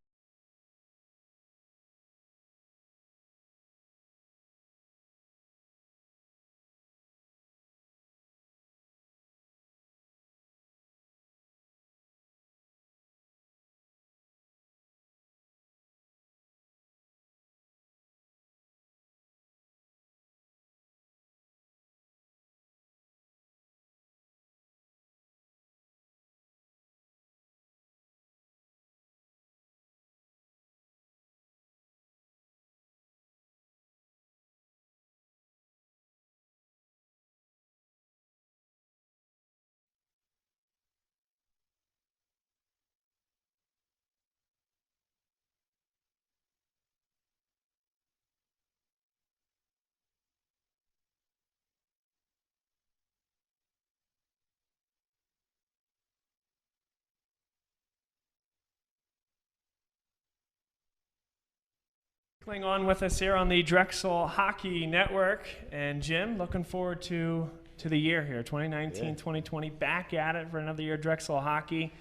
On with us here on the Drexel Hockey Network. And Jim, looking forward to the year here, 2019-2020, back at it for another year of Drexel Hockey.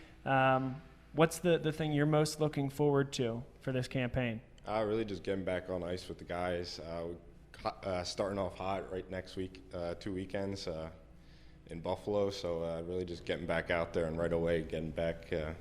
What's the thing you're most looking forward to for this campaign? Really just getting back on ice with the guys. Starting off hot right next week, 2 weekends in Buffalo. So really just getting back out there and right away getting back to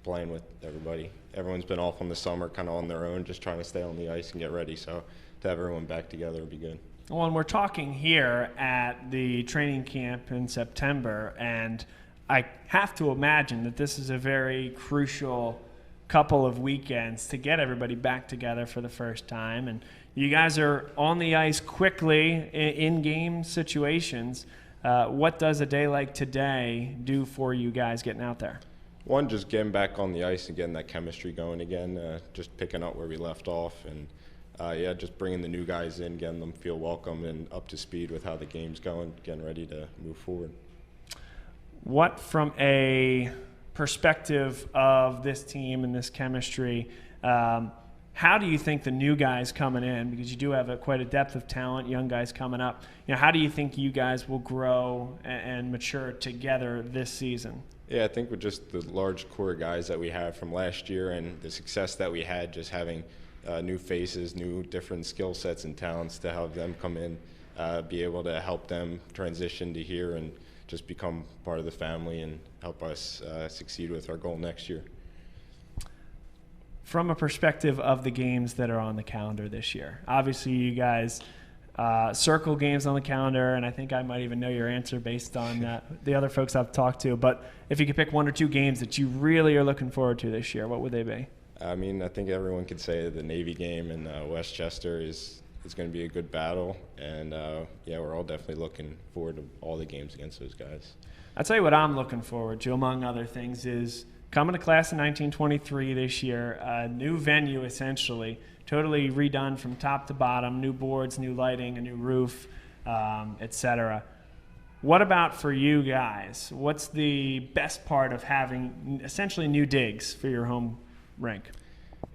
playing with everybody. Everyone's been off on the summer, kind of on their own, just trying to stay on the ice and get ready. So to have everyone back together would be good. Well, and we're talking here at the training camp in September, and I have to imagine that this is a very crucial couple of weekends to get everybody back together for the first time. And you guys are on the ice quickly in game situations. What does a day like today do for you guys getting out there? One, just getting back on the ice and getting that chemistry going again, just picking up where we left off, and just bringing the new guys in, getting them feel welcome and up to speed with how the game's going, getting ready to move forward. What, from a perspective of this team and this chemistry, how do you think the new guys coming in, because you do have quite a depth of talent, young guys coming up, how do you think you guys will grow and mature together this season? Yeah, I think with just the large core guys that we have from last year and the success that we had, just having new faces, new different skill sets and talents to have them come in, be able to help them transition to here and just become part of the family and help us succeed with our goal next year. From a perspective of the games that are on the calendar this year, obviously you guys circle games on the calendar, and I think I might even know your answer based on the other folks I've talked to. But if you could pick 1 or 2 games that you really are looking forward to this year, what would they be? I mean, I think everyone could say the Navy game in Westchester is going to be a good battle, and yeah, we're all definitely looking forward to all the games against those guys. I'll tell you what I'm looking forward to, among other things, is coming to class in 1923 this year, a new venue essentially, totally redone from top to bottom, new boards, new lighting, a new roof, etc. What about for you guys? What's the best part of having essentially new digs for your home rink?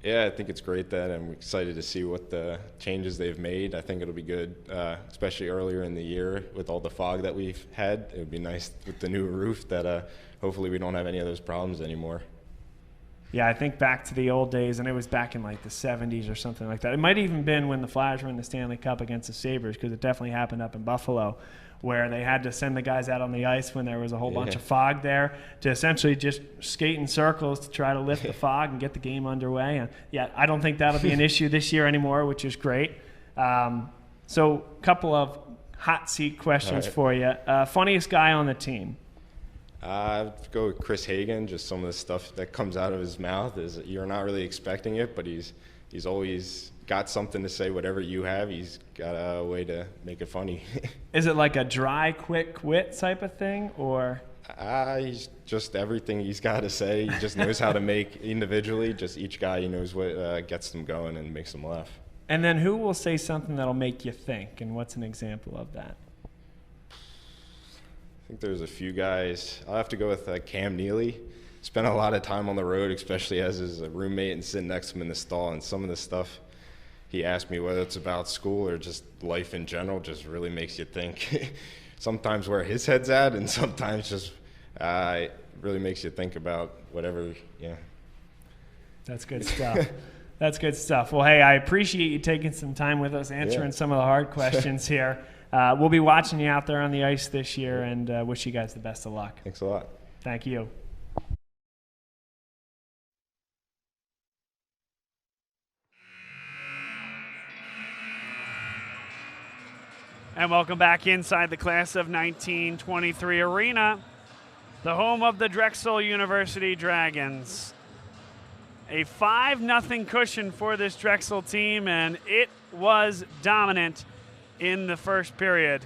Yeah, I think it's great that I'm excited to see what the changes they've made. I think it'll be good, especially earlier in the year with all the fog that we've had. It would be nice with the new roof that hopefully we don't have any of those problems anymore. Yeah, I think back to the old days, and it was back in like the 70s or something like that. It might have even been when the Flyers were in the Stanley Cup against the Sabres, because it definitely happened up in Buffalo, where they had to send the guys out on the ice when there was a whole bunch of fog there to essentially just skate in circles to try to lift the fog and get the game underway. And yeah, I don't think that'll be an issue this year anymore, which is great. So a couple of hot seat questions for you. Funniest guy on the team? I'd go with Chris Hagen. Just some of the stuff that comes out of his mouth is you're not really expecting it, but he's always got something to say. Whatever you have, he's got a way to make it funny. Is it like a dry, quick wit type of thing, or? He's just everything he's got to say. He just knows how to make individually. Just each guy, he knows what gets them going and makes them laugh. And then who will say something that'll make you think, and what's an example of that? I think there's a few guys. I'll have to go with Cam Neely. Spent a lot of time on the road, especially as his roommate and sitting next to him in the stall. And some of the stuff he asked me, whether it's about school or just life in general, just really makes you think. Sometimes where his head's at, and sometimes just it really makes you think about whatever. Yeah. That's good stuff. That's good stuff. Well, hey, I appreciate you taking some time with us, answering some of the hard questions here. We'll be watching you out there on the ice this year, and wish you guys the best of luck. Thanks a lot. Thank you. And welcome back inside the class of 1923 arena, the home of the Drexel University Dragons. A 5-0 cushion for this Drexel team, and it was dominant in the first period.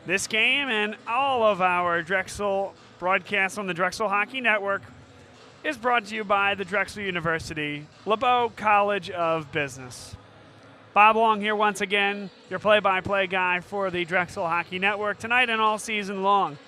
This game and all of our Drexel broadcasts on the Drexel Hockey Network is brought to you by the Drexel University LeBeau College of Business. Bob Long here once again, your play-by-play guy for the Drexel Hockey Network tonight and all season long.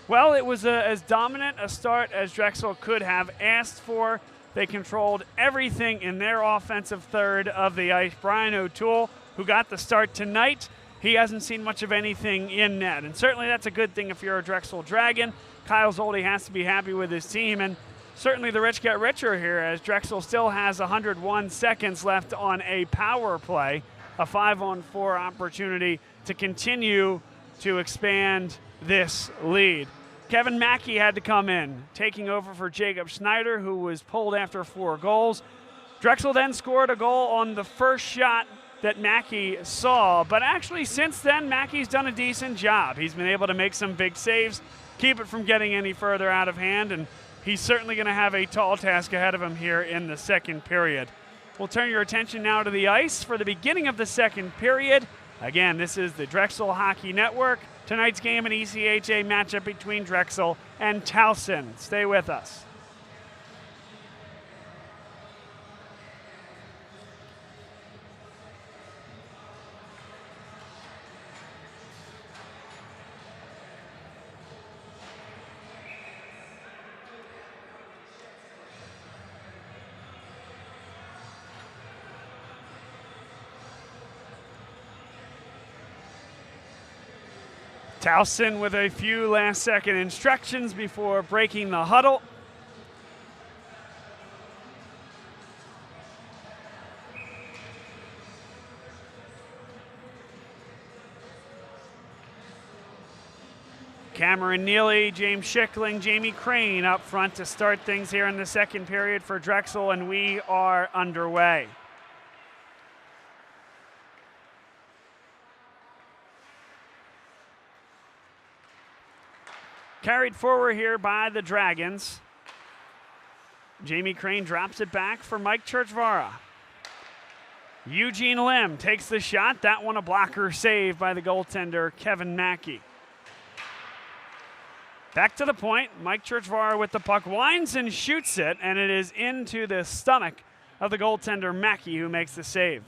Well, it was as dominant a start as Drexel could have asked for. They controlled everything in their offensive third of the ice. Brian O'Toole, who got the start tonight, he hasn't seen much of anything in net. And certainly that's a good thing if you're a Drexel Dragon. Kyle Zoldi has to be happy with his team. And certainly the rich get richer here, as Drexel still has 101 seconds left on a power play, a 5-on-4 opportunity to continue to expand this lead. Kevin Mackey had to come in, taking over for Jacob Schneider, who was pulled after 4 goals. Drexel then scored a goal on the first shot that Mackey saw, but actually since then, Mackey's done a decent job. He's been able to make some big saves, keep it from getting any further out of hand, and he's certainly going to have a tall task ahead of him here in the second period. We'll turn your attention now to the ice for the beginning of the second period. Again, this is the Drexel Hockey Network. Tonight's game, an ECHA matchup between Drexel and Towson. Stay with us. Towson with a few last-second instructions before breaking the huddle. Cameron Neely, James Schickling, Jamie Crane up front to start things here in the second period for Drexel, and we are underway. Carried forward here by the Dragons. Jamie Crane drops it back for Mike Churchvara. Eugene Lim takes the shot. That one a blocker save by the goaltender, Kevin Mackey. Back to the point, Mike Churchvara with the puck, winds and shoots it, and it is into the stomach of the goaltender, Mackey, who makes the save.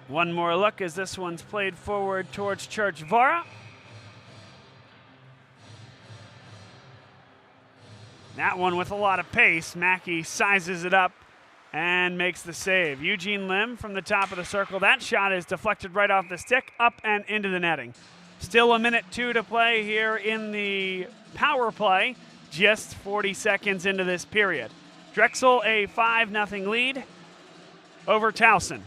One more look as this one's played forward towards Churchvara. That one with a lot of pace, Mackey sizes it up and makes the save. Eugene Lim from the top of the circle. That shot is deflected right off the stick, up and into the netting. Still a minute 2 to play here in the power play, just 40 seconds into this period. Drexel a 5-0 lead over Towson.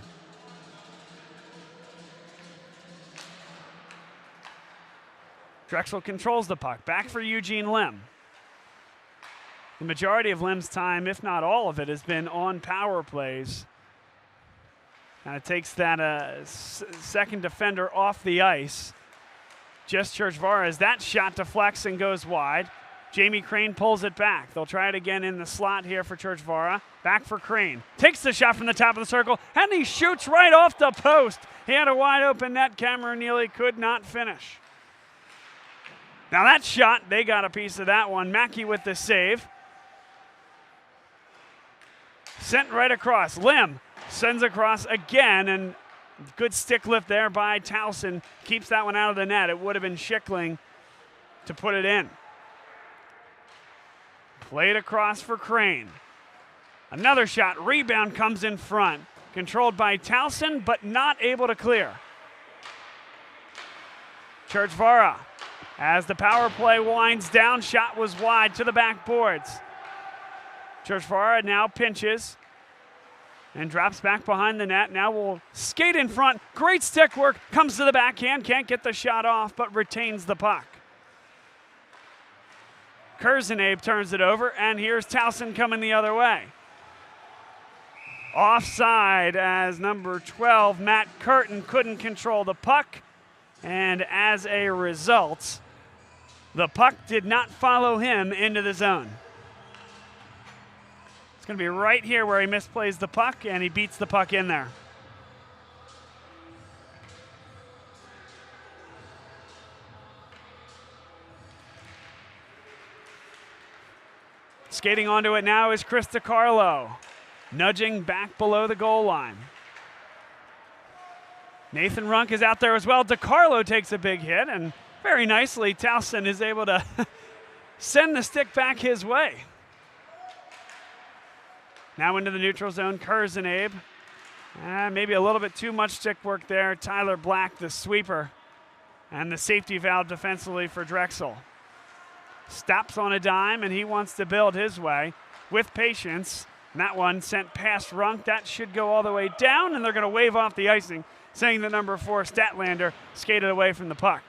Drexel controls the puck. Back for Eugene Lim. The majority of Lim's time, if not all of it, has been on power plays. And it takes that second defender off the ice. Just Churchvara as that shot deflects and goes wide. Jamie Crane pulls it back. They'll try it again in the slot here for Churchvara. Back for Crane. Takes the shot from the top of the circle, and he shoots right off the post. He had a wide open net. Cameron Neely could not finish. Now that shot, they got a piece of that one. Mackey with the save. Sent right across. Lim sends across again, and good stick lift there by Towson. Keeps that one out of the net. It would have been Schickling to put it in. Played across for Crane. Another shot. Rebound comes in front. Controlled by Towson, but not able to clear. Churchvara, as the power play winds down, shot was wide to the backboards. Churchvara now pinches and drops back behind the net. Now will skate in front. Great stick work. Comes to the backhand. Can't get the shot off, but retains the puck. Kurzenabe turns it over, and here's Towson coming the other way. Offside as number 12, Matt Curtin, couldn't control the puck. And as a result, the puck did not follow him into the zone. It's going to be right here where he misplays the puck, and he beats the puck in there. Skating onto it now is Chris DiCarlo, nudging back below the goal line. Nathan Runk is out there as well. DiCarlo takes a big hit, and very nicely, Towson is able to send the stick back his way. Now into the neutral zone, Kurzenabe. Maybe a little bit too much stick work there. Tyler Black, the sweeper, and the safety valve defensively for Drexel. Stops on a dime, and he wants to build his way with patience. And that one sent past Runk. That should go all the way down, and they're going to wave off the icing, saying that number 4, Statlander, skated away from the puck.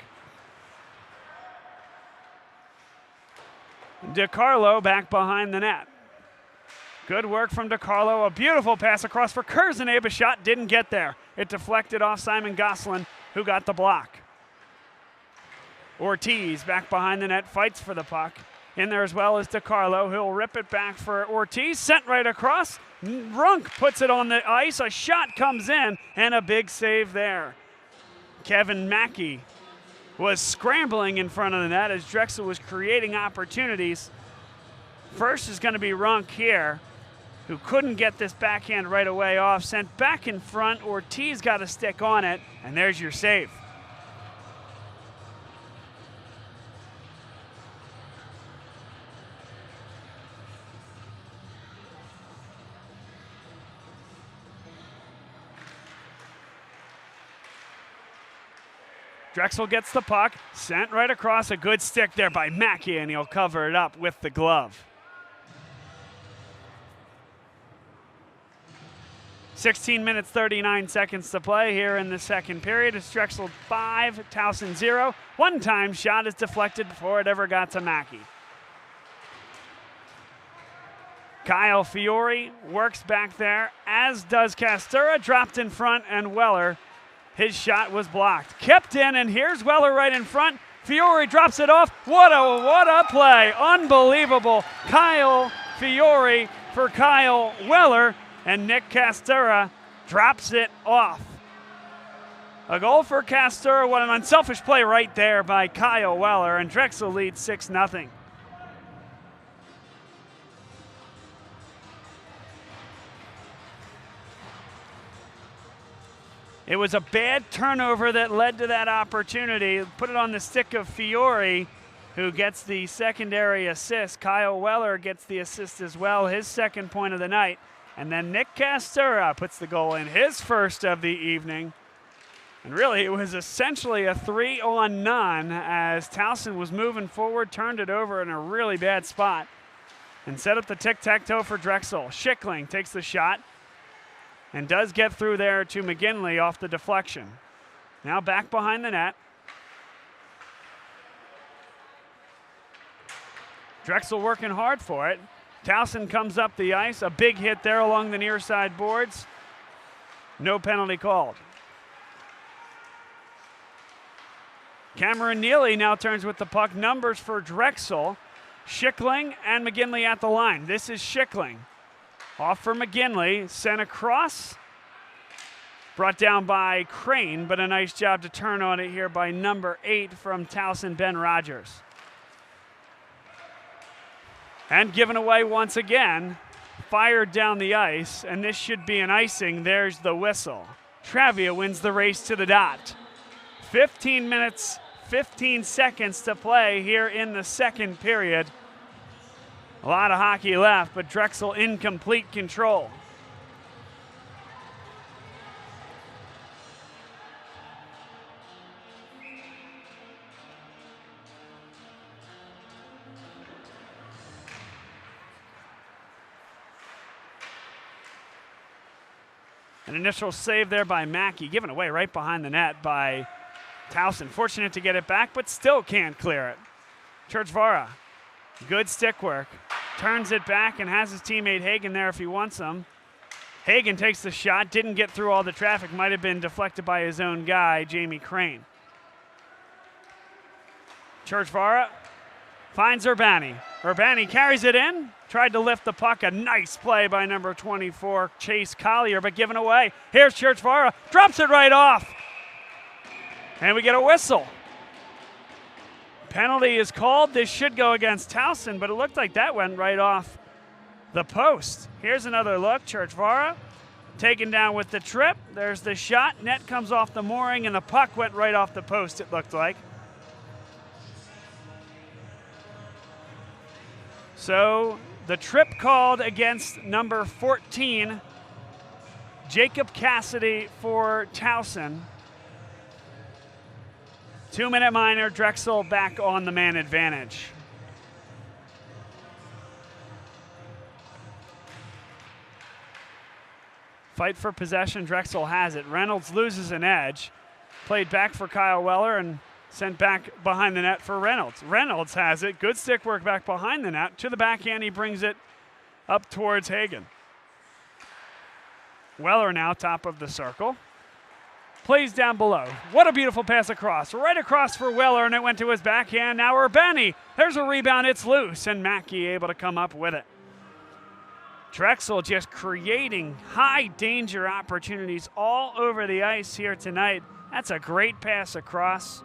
DiCarlo back behind the net. Good work from DiCarlo. A beautiful pass across for Kurzenabe. A shot didn't get there. It deflected off Simon Gosselin, who got the block. Ortiz back behind the net, fights for the puck. In there as well as DiCarlo. He'll rip it back for Ortiz. Sent right across. Runk puts it on the ice. A shot comes in, and a big save there. Kevin Mackey was scrambling in front of the net as Drexel was creating opportunities. First is going to be Runk here, who couldn't get this backhand right away off. Sent back in front. Ortiz got a stick on it, and there's your save. Drexel gets the puck, sent right across. A good stick there by Mackey, and he'll cover it up with the glove. 16 minutes, 39 seconds to play here in the second period. It's Drexel 5, Towson 0. One-time shot is deflected before it ever got to Mackey. Kyle Fiore works back there, as does Castura, dropped in front, and Weller, his shot was blocked. Kept in, and here's Weller right in front. Fiore drops it off. What a play. Unbelievable. Kyle Fiore for Kyle Weller. And Nick Castura drops it off. A goal for Castura. What an unselfish play right there by Kyle Weller. And Drexel leads 6-0. It was a bad turnover that led to that opportunity. Put it on the stick of Fiore, who gets the secondary assist. Kyle Weller gets the assist as well, his second point of the night. And then Nick Castura puts the goal in, his first of the evening. And really, it was essentially a 3-on-none as Towson was moving forward, turned it over in a really bad spot, and set up the tic-tac-toe for Drexel. Schickling takes the shot and does get through there to McGinley off the deflection. Now back behind the net. Drexel working hard for it. Towson comes up the ice. A big hit there along the near side boards. No penalty called. Cameron Neely now turns with the puck. Numbers for Drexel. Schickling and McGinley at the line. This is Schickling. Off for McGinley. Sent across. Brought down by Crane, but a nice job to turn on it here by number 8 from Towson, Ben Rogers. And given away once again, fired down the ice, and this should be an icing. There's the whistle. Travia wins the race to the dot. 15 minutes, 15 seconds to play here in the second period. A lot of hockey left, but Drexel in complete control. An initial save there by Mackey, given away right behind the net by Towson. Fortunate to get it back, but still can't clear it. Churchvara, good stick work. Turns it back and has his teammate Hagen there if he wants him. Hagen takes the shot, didn't get through all the traffic, might have been deflected by his own guy, Jamie Crane. Churchvara finds Urbani. Urbani carries it in. Tried to lift the puck. A nice play by number 24, Chase Collier, but given away. Here's Churchvara. Drops it right off. And we get a whistle. Penalty is called. This should go against Towson, but it looked like that went right off the post. Here's another look. Churchvara taken down with the trip. There's the shot. Net comes off the mooring, and the puck went right off the post, it looked like. So the trip called against number 14, Jacob Cassidy for Towson. 2-minute minor, Drexel back on the man advantage. Fight for possession, Drexel has it. Reynolds loses an edge. Played back for Kyle Weller and sent back behind the net for Reynolds. Reynolds has it. Good stick work back behind the net. To the backhand, he brings it up towards Hagen. Weller now top of the circle. Plays down below. What a beautiful pass across. Right across for Weller, and it went to his backhand. Now Urbani. There's a rebound. It's loose, and Mackey able to come up with it. Drexel just creating high danger opportunities all over the ice here tonight. That's a great pass across.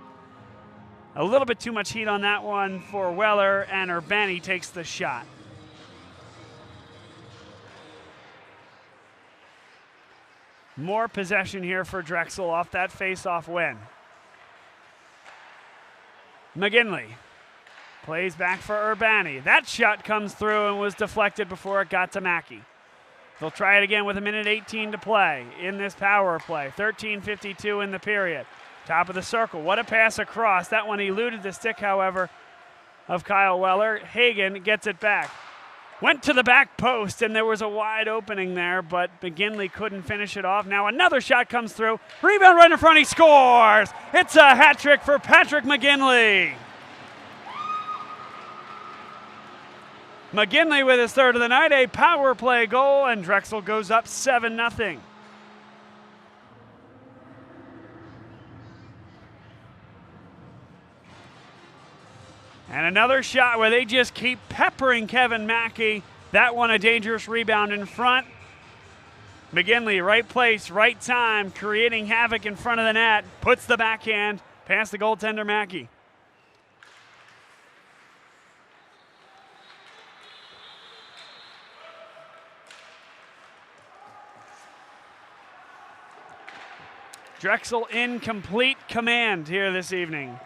A little bit too much heat on that one for Weller, and Urbani takes the shot. More possession here for Drexel off that face-off win. McGinley plays back for Urbani. That shot comes through and was deflected before it got to Mackey. They'll try it again with 1:18 to play in this power play. 13:52 in the period. Top of the circle. What a pass across. That one eluded the stick, however, of Kyle Weller. Hagan gets it back. Went to the back post, and there was a wide opening there, but McGinley couldn't finish it off. Now another shot comes through. Rebound right in front. He scores. It's a hat trick for Patrick McGinley. McGinley with his third of the night, a power play goal, and Drexel goes up 7-0. And another shot where they just keep peppering Kevin Mackey. That one a dangerous rebound in front. McGinley, right place, right time, creating havoc in front of the net. Puts the backhand past the goaltender Mackey. Drexel in complete command here this evening.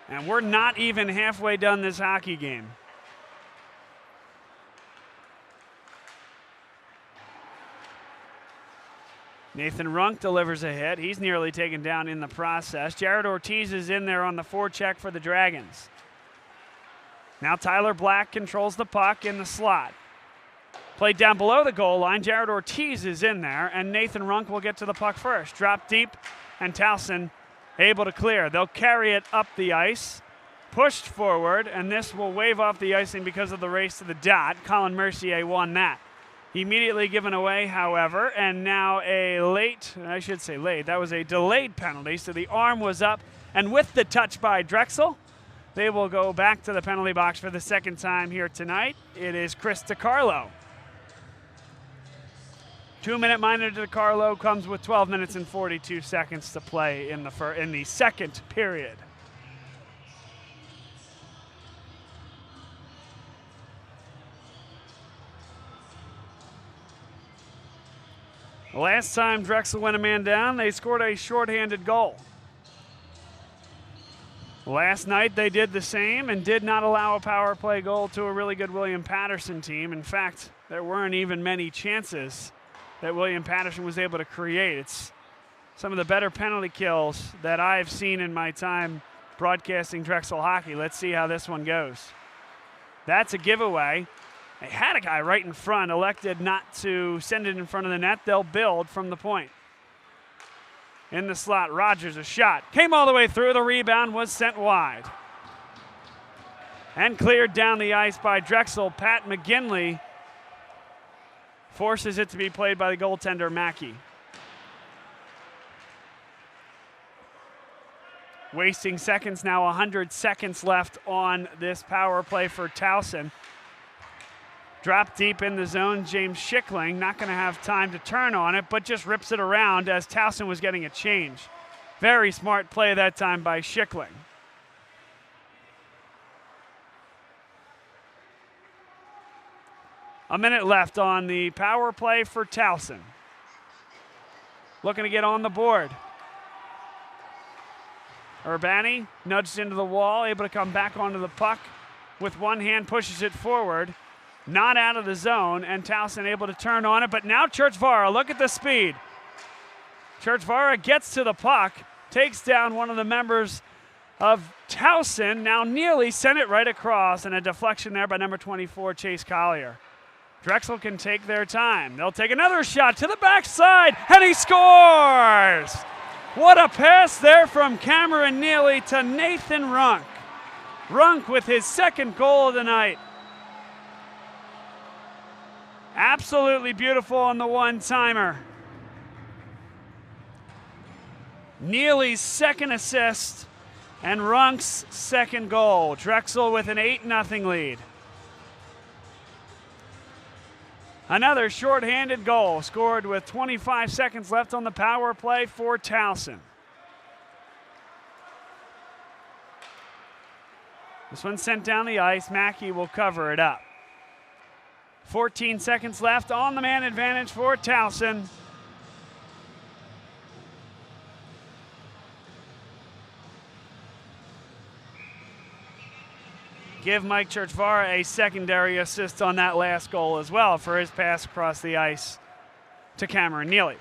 And we're not even halfway done this hockey game. Nathan Runk delivers a hit. He's nearly taken down in the process. Jared Ortiz is in there on the forecheck for the Dragons. Now Tyler Black controls the puck in the slot. Played down below the goal line. Jared Ortiz is in there, and Nathan Runk will get to the puck first. Drop deep, and Towson able to clear. They'll carry it up the ice, pushed forward, and this will wave off the icing because of the race to the dot. Colin Mercier won that. Immediately given away, however, and now a that was a delayed penalty, so the arm was up, and with the touch by Drexel, they will go back to the penalty box for the second time here tonight. It is Chris DiCarlo. 2-minute minor to DiCarlo comes with 12 minutes and 42 seconds to play in the second period. The last time Drexel went a man down, they scored a shorthanded goal. Last night they did the same and did not allow a power play goal to a really good William Patterson team. In fact, there weren't even many chances that William Patterson was able to create. It's some of the better penalty kills that I've seen in my time broadcasting Drexel hockey. Let's see how this one goes. That's a giveaway. They had a guy right in front, elected not to send it in front of the net. They'll build from the point. In the slot, Rogers, a shot. Came all the way through. The rebound was sent wide. And cleared down the ice by Drexel. Pat McGinley forces it to be played by the goaltender, Mackey. Wasting seconds now, 100 seconds left on this power play for Towson. Drop deep in the zone, James Schickling, not going to have time to turn on it, but just rips it around as Towson was getting a change. Very smart play that time by Schickling. A minute left on the power play for Towson. Looking to get on the board. Urbani nudged into the wall, able to come back onto the puck. With one hand, pushes it forward. Not out of the zone, and Towson able to turn on it. But now Churchvara, look at the speed. Churchvara gets to the puck, takes down one of the members of Towson, now nearly sent it right across, and a deflection there by number 24, Chase Collier. Drexel can take their time. They'll take another shot to the backside, and he scores! What a pass there from Cameron Neely to Nathan Runk. Runk with his second goal of the night. Absolutely beautiful on the one-timer. Neely's second assist and Runk's second goal. Drexel with an 8-0 lead. Another shorthanded goal scored with 25 seconds left on the power play for Towson. This one sent down the ice. Mackey will cover it up. 14 seconds left on the man advantage for Towson. Give Mike Churchvara a secondary assist on that last goal as well for his pass across the ice to Cameron Neely.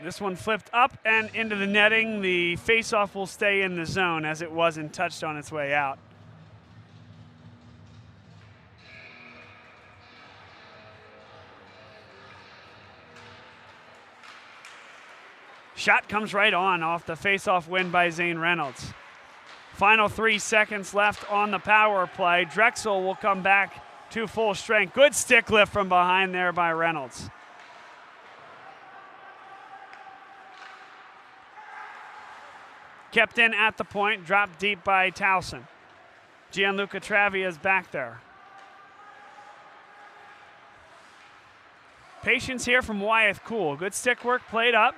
This one flipped up and into the netting. The faceoff will stay in the zone as it wasn't touched on its way out. Shot comes right on off the faceoff win by Zane Reynolds. Final 3 seconds left on the power play. Drexel will come back to full strength. Good stick lift from behind there by Reynolds. Kept in at the point, dropped deep by Towson. Gianluca Travi is back there. Patience here from Wyeth Cool. Good stick work played up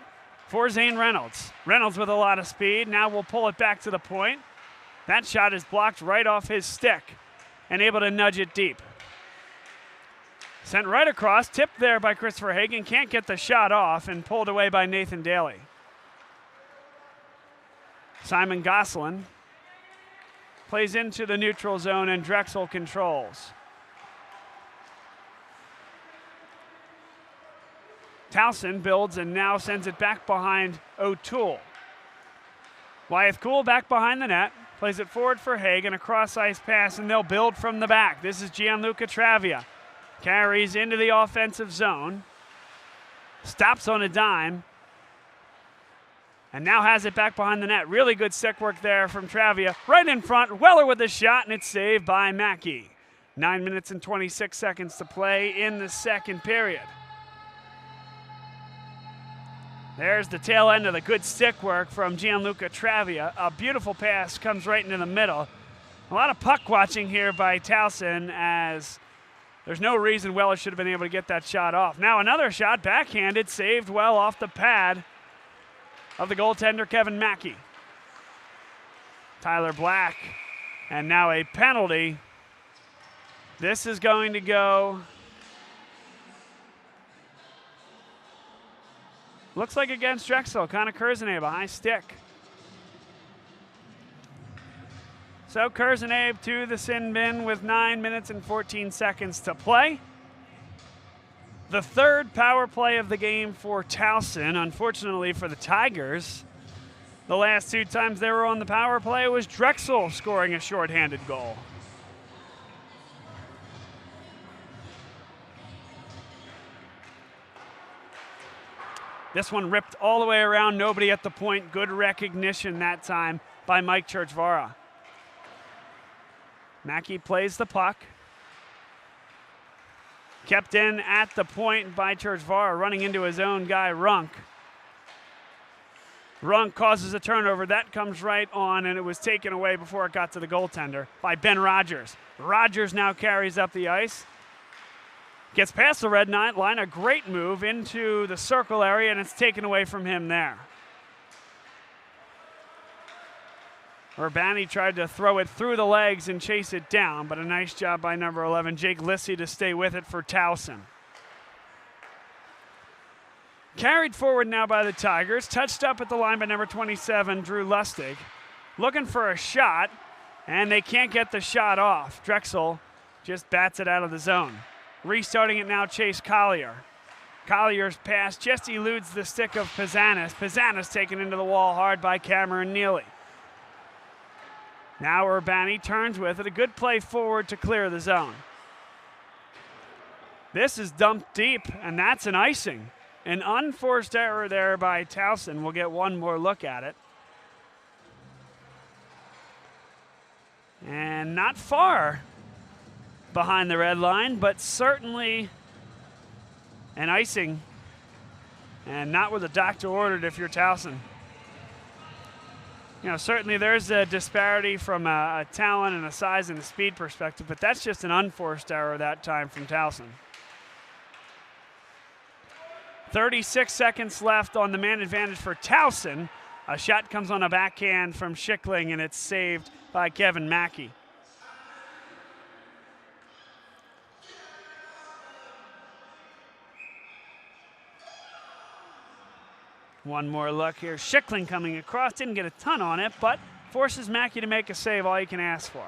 for Zane Reynolds. Reynolds with a lot of speed. Now we'll pull it back to the point. That shot is blocked right off his stick and able to nudge it deep. Sent right across, tipped there by Christopher Hagan. Can't get the shot off and pulled away by Nathan Daly. Simon Gosselin plays into the neutral zone and Drexel controls. Towson builds and now sends it back behind O'Toole. Wyeth Cool back behind the net, plays it forward for Hagan, a cross-ice pass, and they'll build from the back. This is Gianluca Travia. Carries into the offensive zone, stops on a dime, and now has it back behind the net. Really good stick work there from Travia. Right in front, Weller with the shot, and it's saved by Mackey. 9 minutes and 26 seconds to play in the second period. There's the tail end of the good stick work from Gianluca Travia. A beautiful pass comes right into the middle. A lot of puck watching here by Towson, as there's no reason Weller should have been able to get that shot off. Now another shot, backhanded, saved well off the pad of the goaltender, Kevin Mackey. Tyler Black, and now a penalty. This is going to go, looks like against Drexel. Connor Kurzenabe, a high stick. So Kurzenabe to the sin bin with 9 minutes and 14 seconds to play. The third power play of the game for Towson. Unfortunately for the Tigers, the last 2 times they were on the power play was Drexel scoring a shorthanded goal. This one ripped all the way around, nobody at the point. Good recognition that time by Mike Churchvara. Mackey plays the puck. Kept in at the point by Churchvara, running into his own guy, Runk. Runk causes a turnover. That comes right on, and it was taken away before it got to the goaltender by Ben Rogers. Rogers now carries up the ice. Gets past the red line, a great move into the circle area, and it's taken away from him there. Urbani tried to throw it through the legs and chase it down, but a nice job by number 11, Jake Lissy, to stay with it for Towson. Carried forward now by the Tigers, touched up at the line by number 27, Drew Lustig. Looking for a shot, and they can't get the shot off. Drexel just bats it out of the zone. Restarting it now, Chase Collier. Collier's pass just eludes the stick of Pizzanis. Pizzanis taken into the wall hard by Cameron Neely. Now Urbani turns with it. A good play forward to clear the zone. This is dumped deep, and that's an icing. An unforced error there by Towson. We'll get one more look at it. And not far behind the red line, but certainly an icing, and not what the doctor ordered if you're Towson. You know, certainly there's a disparity from a talent and a size and a speed perspective, but that's just an unforced error that time from Towson. 36 seconds left on the man advantage for Towson. A shot comes on a backhand from Schickling, and it's saved by Kevin Mackey. One more look here. Schickling coming across, didn't get a ton on it, but forces Mackey to make a save, all you can ask for.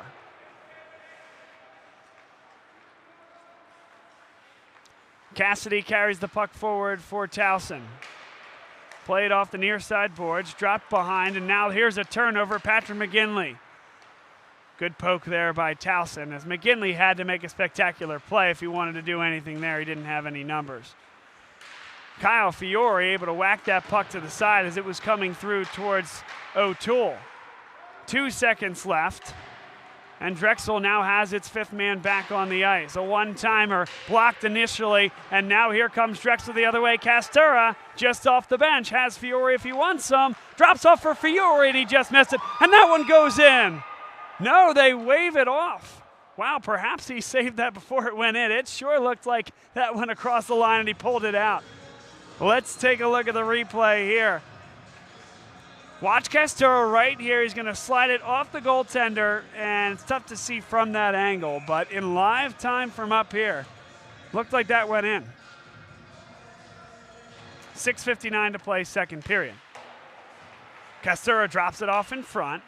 Cassidy carries the puck forward for Towson. Played off the near side boards, dropped behind, and now here's a turnover. Patrick McGinley. Good poke there by Towson, as McGinley had to make a spectacular play if he wanted to do anything there. He didn't have any numbers. Kyle Fiore able to whack that puck to the side as it was coming through towards O'Toole. 2 seconds left, and Drexel now has its fifth man back on the ice. A one-timer blocked initially, and now here comes Drexel the other way. Castura just off the bench, has Fiore if he wants some, drops off for Fiore, and he just missed it, and that one goes in. No, they wave it off. Wow, perhaps he saved that before it went in. It sure looked like that went across the line and he pulled it out. Let's take a look at the replay here. Watch Castura right here. He's going to slide it off the goaltender, and it's tough to see from that angle, but in live time from up here, looked like that went in. 6:59 to play, second period. Castura drops it off in front.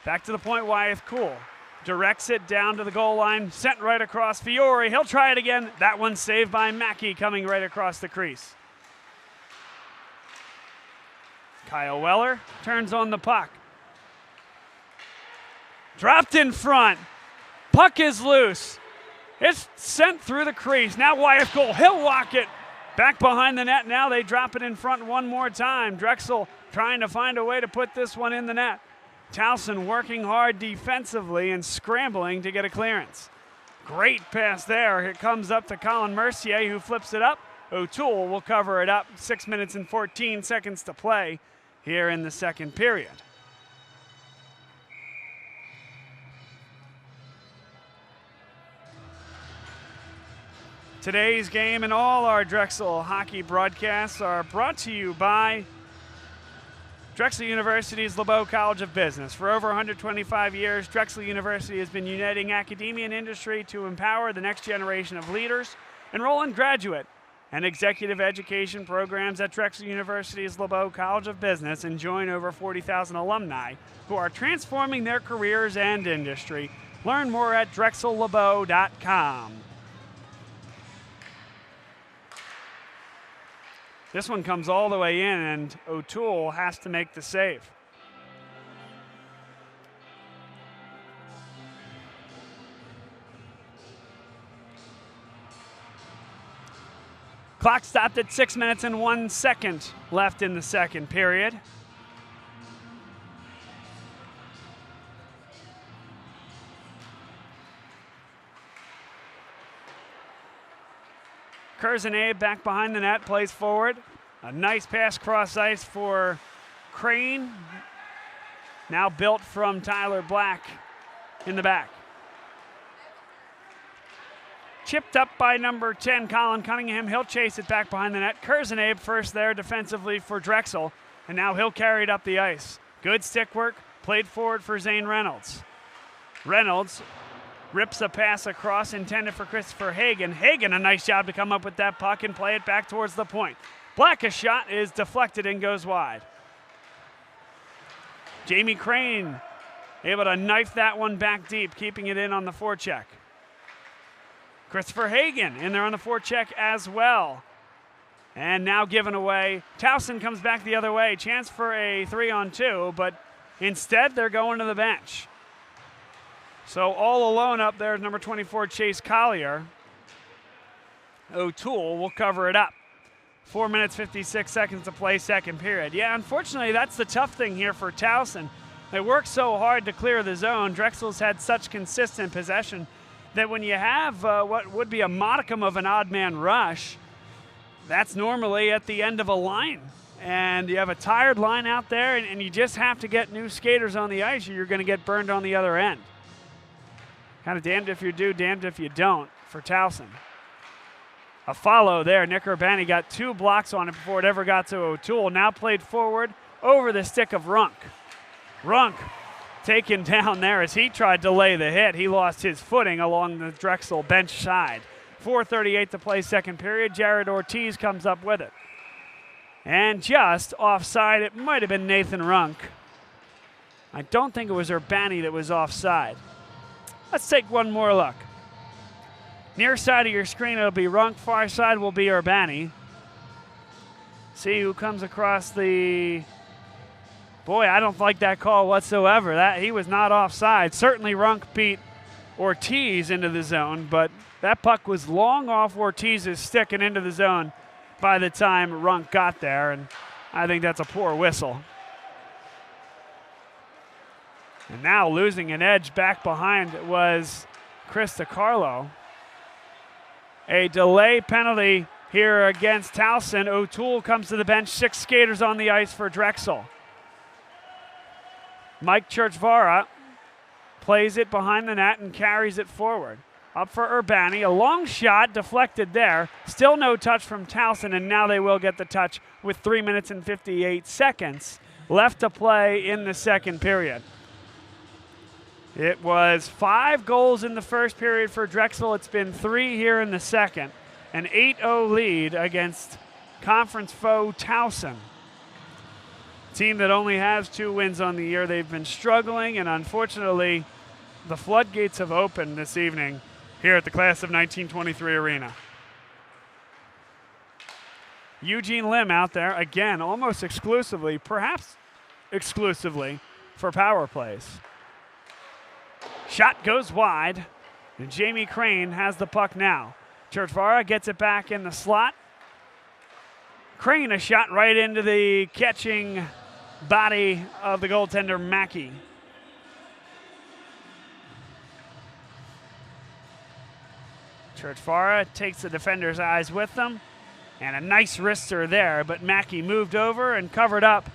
Back to the point, Wyeth Cool. Directs it down to the goal line, sent right across Fiore. He'll try it again. That one saved by Mackey coming right across the crease. Kyle Weller turns on the puck. Dropped in front. Puck is loose. It's sent through the crease. Now Wyeth Cool. He'll walk it back behind the net. Now they drop it in front one more time. Drexel trying to find a way to put this one in the net. Towson working hard defensively and scrambling to get a clearance. Great pass there. It comes up to Colin Mercier, who flips it up. O'Toole will cover it up. 6 minutes and 14 seconds to play here in the second period. Today's game and all our Drexel hockey broadcasts are brought to you by Drexel University's LeBeau College of Business. For over 125 years, Drexel University has been uniting academia and industry to empower the next generation of leaders. Enroll in graduate and executive education programs at Drexel University's LeBeau College of Business and join over 40,000 alumni who are transforming their careers and industry. Learn more at drexellebeau.com. This one comes all the way in, and O'Toole has to make the save. Clock stopped at 6 minutes and 1 second left in the second period. Curzanabe back behind the net, plays forward. A nice pass cross ice for Crane. Now built from Tyler Black in the back. Chipped up by number 10, Colin Cunningham. He'll chase it back behind the net. Curzanabe first there defensively for Drexel, and now he'll carry it up the ice. Good stick work, played forward for Zane Reynolds. Reynolds rips a pass across intended for Christopher Hagan. Hagan, a nice job to come up with that puck and play it back towards the point. Black's shot is deflected and goes wide. Jamie Crane able to knife that one back deep, keeping it in on the forecheck. Christopher Hagan in there on the forecheck as well. And now given away. Towson comes back the other way. Chance for a 3-on-2, but instead they're going to the bench. So all alone up there is number 24, Chase Collier. O'Toole will cover it up. 4 minutes, 56 seconds to play, second period. Yeah, unfortunately, that's the tough thing here for Towson. They work so hard to clear the zone. Drexel's had such consistent possession that when you have what would be a modicum of an odd man rush, that's normally at the end of a line. And you have a tired line out there, and you just have to get new skaters on the ice, or you're going to get burned on the other end. Kind of damned if you do, damned if you don't for Towson. A follow there. Nick Urbani got 2 blocks on it before it ever got to O'Toole. Now played forward over the stick of Runk. Runk taken down there as he tried to lay the hit. He lost his footing along the Drexel bench side. 4:38 to play, second period. Jared Ortiz comes up with it. And just offside, it might have been Nathan Runk. I don't think it was Urbani that was offside. Let's take one more look. Near side of your screen, it'll be Runk. Far side will be Urbani. See who comes across the... Boy, I don't like that call whatsoever. That he was not offside. Certainly Runk beat Ortiz into the zone, but that puck was long off Ortiz's stick and into the zone by the time Runk got there, and I think that's a poor whistle. And now losing an edge back behind was Chris DiCarlo. A delay penalty here against Towson. O'Toole comes to the bench. 6 skaters on the ice for Drexel. Mike Churchvara plays it behind the net and carries it forward. Up for Urbani. A long shot deflected there. Still no touch from Towson, and now they will get the touch with 3 minutes and 58 seconds left to play in the second period. It was 5 goals in the first period for Drexel. It's been 3 here in the second. An 8-0 lead against conference foe Towson. Team that only has 2 wins on the year. They've been struggling, and unfortunately, the floodgates have opened this evening here at the Class of 1923 Arena. Eugene Lim out there, again, almost exclusively, perhaps exclusively, for power plays. Shot goes wide, and Jamie Crane has the puck now. Churchvara gets it back in the slot. Crane, a shot right into the catching body of the goaltender, Mackey. Churchvara takes the defender's eyes with them, and a nice wrister there, but Mackey moved over and covered up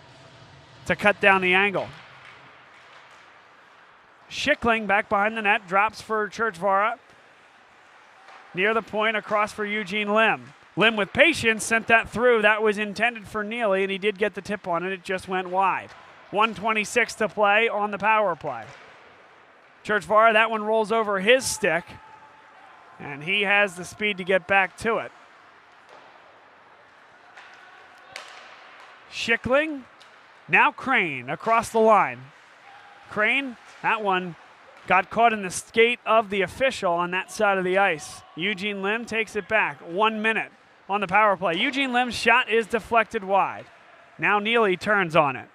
to cut down the angle. Schickling back behind the net, drops for Churchvara. Near the point, across for Eugene Lim. Lim with patience sent that through. That was intended for Neely, and he did get the tip on it. It just went wide. 1:26 to play on the power play. Churchvara, that one rolls over his stick, and he has the speed to get back to it. Schickling, now Crane across the line. Crane, that one got caught in the skate of the official on that side of the ice. Eugene Lim takes it back. 1 minute on the power play. Eugene Lim's shot is deflected wide. Now Neely turns on it.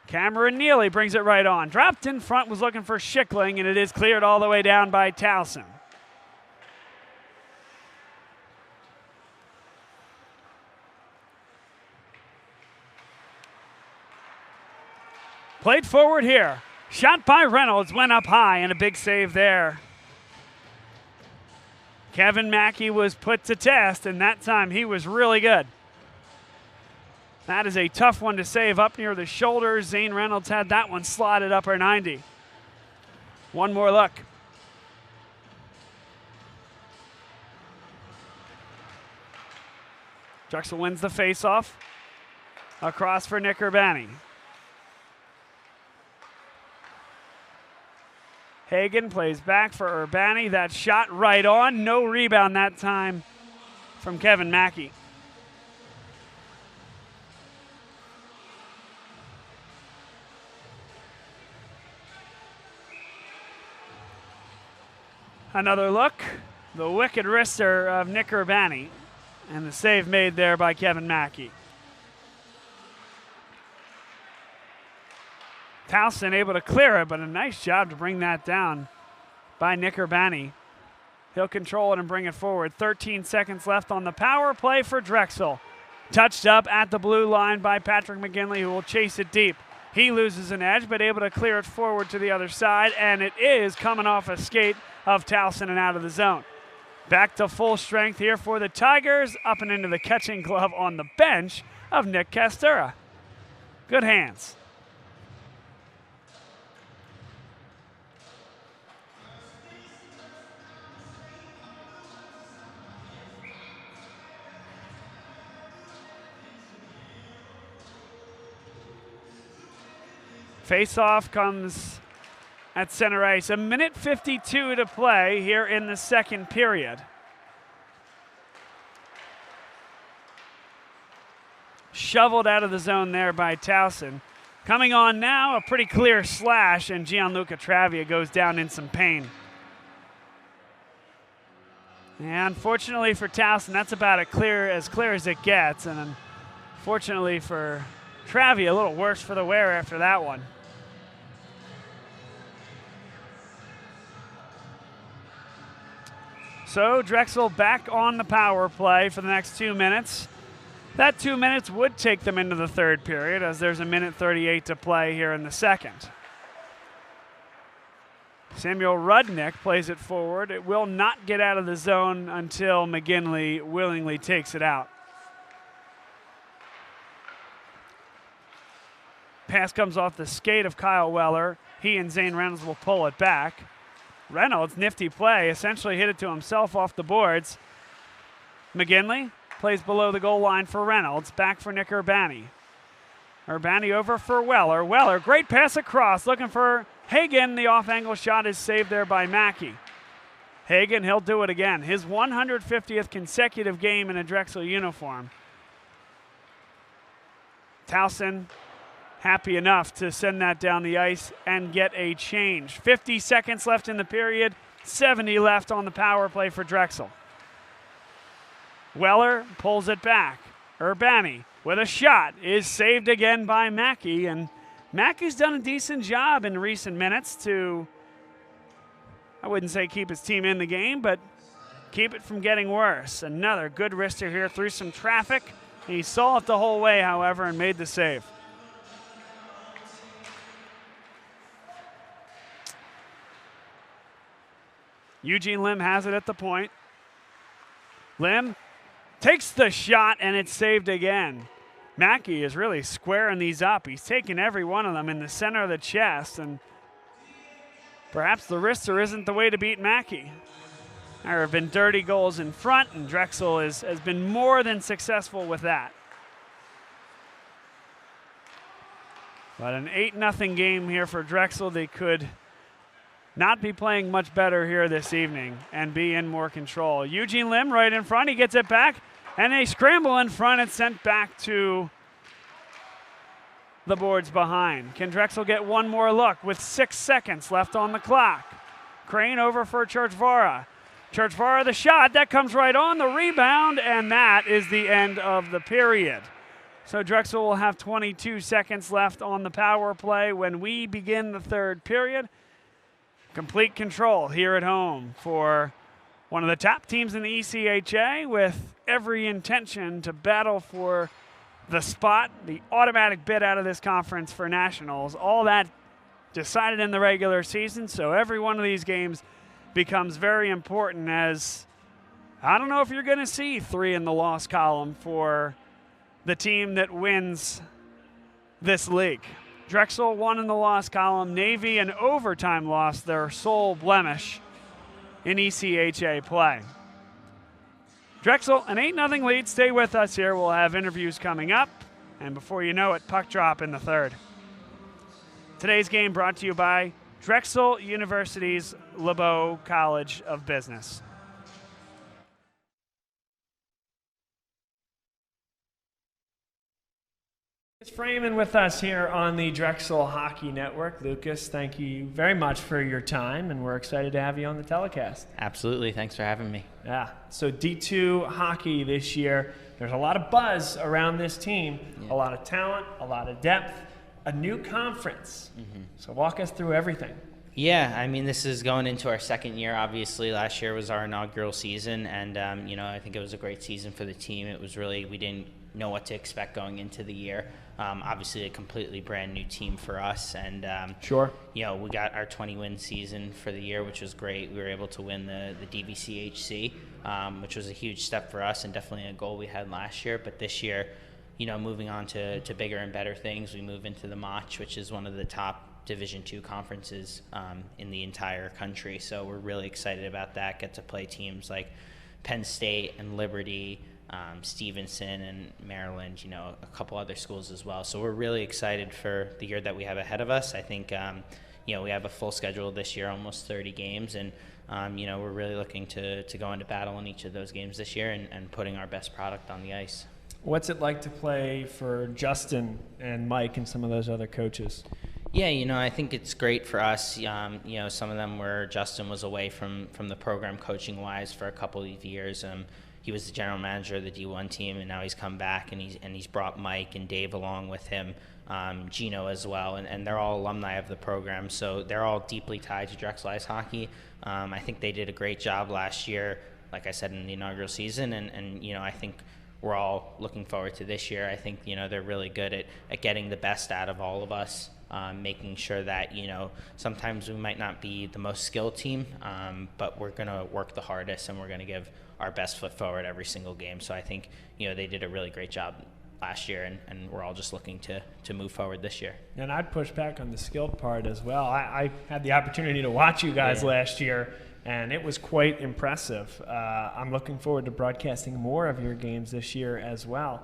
Cameron Neely brings it right on. Dropped in front, was looking for Schickling, and it is cleared all the way down by Towson. Played forward here. Shot by Reynolds, went up high, and a big save there. Kevin Mackey was put to test, and that time he was really good. That is a tough one to save up near the shoulders. Zane Reynolds had that one slotted upper 90. One more look. Drexel wins the faceoff. Across for Nick Urbani. Hagen plays back for Urbani. That shot right on. No rebound that time from Kevin Mackey. Another look. The wicked wrister of Nick Urbani. And the save made there by Kevin Mackey. Towson able to clear it, but a nice job to bring that down by Nick Urbani. He'll control it and bring it forward. 13 seconds left on the power play for Drexel. Touched up at the blue line by Patrick McGinley, who will chase it deep. He loses an edge, but able to clear it forward to the other side, and it is coming off a skate of Towson and out of the zone. Back to full strength here for the Tigers, up and into the catching glove on the bench of Nick Castura. Good hands. Face-off comes at center ice. 1:52 to play here in the second period. Shoveled out of the zone there by Towson. Coming on now, a pretty clear slash, and Gianluca Travia goes down in some pain. And unfortunately for Towson, that's about as clear as it gets. And Fortunately for Travie, a little worse for the wear after that one. So Drexel back on the power play for the next 2 minutes. That 2 minutes would take them into the third period, as there's a minute 38 to play here in the second. Samuel Rudnick plays it forward. It will not get out of the zone until McGinley willingly takes it out. Pass comes off the skate of Kyle Weller. He and Zane Reynolds will pull it back. Reynolds, nifty play, essentially hit it to himself off the boards. McGinley plays below the goal line for Reynolds. Back for Nick Urbani. Urbani over for Weller. Weller, great pass across, looking for Hagan. The off-angle shot is saved there by Mackey. Hagan, he'll do it again. His 150th consecutive game in a Drexel uniform. Towson happy enough to send that down the ice and get a change. 50 seconds left in the period, 70 left on the power play for Drexel. Weller pulls it back. Urbani with a shot is saved again by Mackey, and Mackey's done a decent job in recent minutes to, I wouldn't say keep his team in the game, but keep it from getting worse. Another good wrister here through some traffic. He saw it the whole way, however, and made the save. Eugene Lim has it at the point. Lim takes the shot, and it's saved again. Mackey is really squaring these up. He's taking every one of them in the center of the chest, and perhaps the wrister isn't the way to beat Mackey. There have been dirty goals in front, and Drexel has been more than successful with that. But an 8-0 game here for Drexel. They could not be playing much better here this evening and be in more control. Eugene Lim right in front. He gets it back, and they scramble in front and sent back to the boards behind. Can Drexel get one more look with 6 seconds left on the clock? Crane over for Churchvara. Churchvara the shot. That comes right on the rebound, and that is the end of the period. So Drexel will have 22 seconds left on the power play when we begin the third period. Complete control here at home for one of the top teams in the ECHA, with every intention to battle for the spot, the automatic bid out of this conference for nationals. All that decided in the regular season, so every one of these games becomes very important, as I don't know if you're going to see 3 in the loss column for the team that wins this league. Drexel 1 in the loss column. Navy an overtime loss, their sole blemish in ECHA play. Drexel, an 8-0 lead. Stay with us here. We'll have interviews coming up. And before you know it, puck drop in the third. Today's game brought to you by Drexel University's LeBeau College of Business. Lucas Freeman with us here on the Drexel Hockey Network. Lucas, thank you very much for your time, and we're excited to have you on the telecast. Absolutely. Thanks for having me. Yeah. So D2 hockey this year, there's a lot of buzz around this team, a lot of talent, a lot of depth, a new conference. So walk us through everything. Yeah, I mean, this is going into our second year. Obviously, last year was our inaugural season, and, I think it was a great season for the team. It was really, we didn't know what to expect going into the year. Obviously, a completely brand new team for us, and we got our 20-win season for the year, which was great. We were able to win the DVCHC, which was a huge step for us and definitely a goal we had last year. But this year, moving on to bigger and better things, we move into the MACH, which is one of the top Division II conferences in the entire country. So we're really excited about that. Get to play teams like Penn State and Liberty, Stevenson and Maryland, a couple other schools as well. So we're really excited for the year that we have ahead of us. I think, we have a full schedule this year, almost 30 games, and, we're really looking to go into battle in each of those games this year and putting our best product on the ice. What's it like to play for Justin and Mike and some of those other coaches? Yeah, I think it's great for us. Some of them where Justin was away from the program coaching-wise for a couple of years. he was the general manager of the D1 team, and now he's come back and he's brought Mike and Dave along with him, Gino as well, and they're all alumni of the program, so they're all deeply tied to Drexel Ice Hockey. I think they did a great job last year, like I said, in the inaugural season, and I think we're all looking forward to this year. I think they're really good at getting the best out of all of us. Making sure that sometimes we might not be the most skilled team, but we're going to work the hardest and we're going to give our best foot forward every single game. So I think they did a really great job last year, and we're all just looking to move forward this year. And I'd push back on the skilled part as well. I had the opportunity to watch you guys last year, and it was quite impressive. I'm looking forward to broadcasting more of your games this year as well.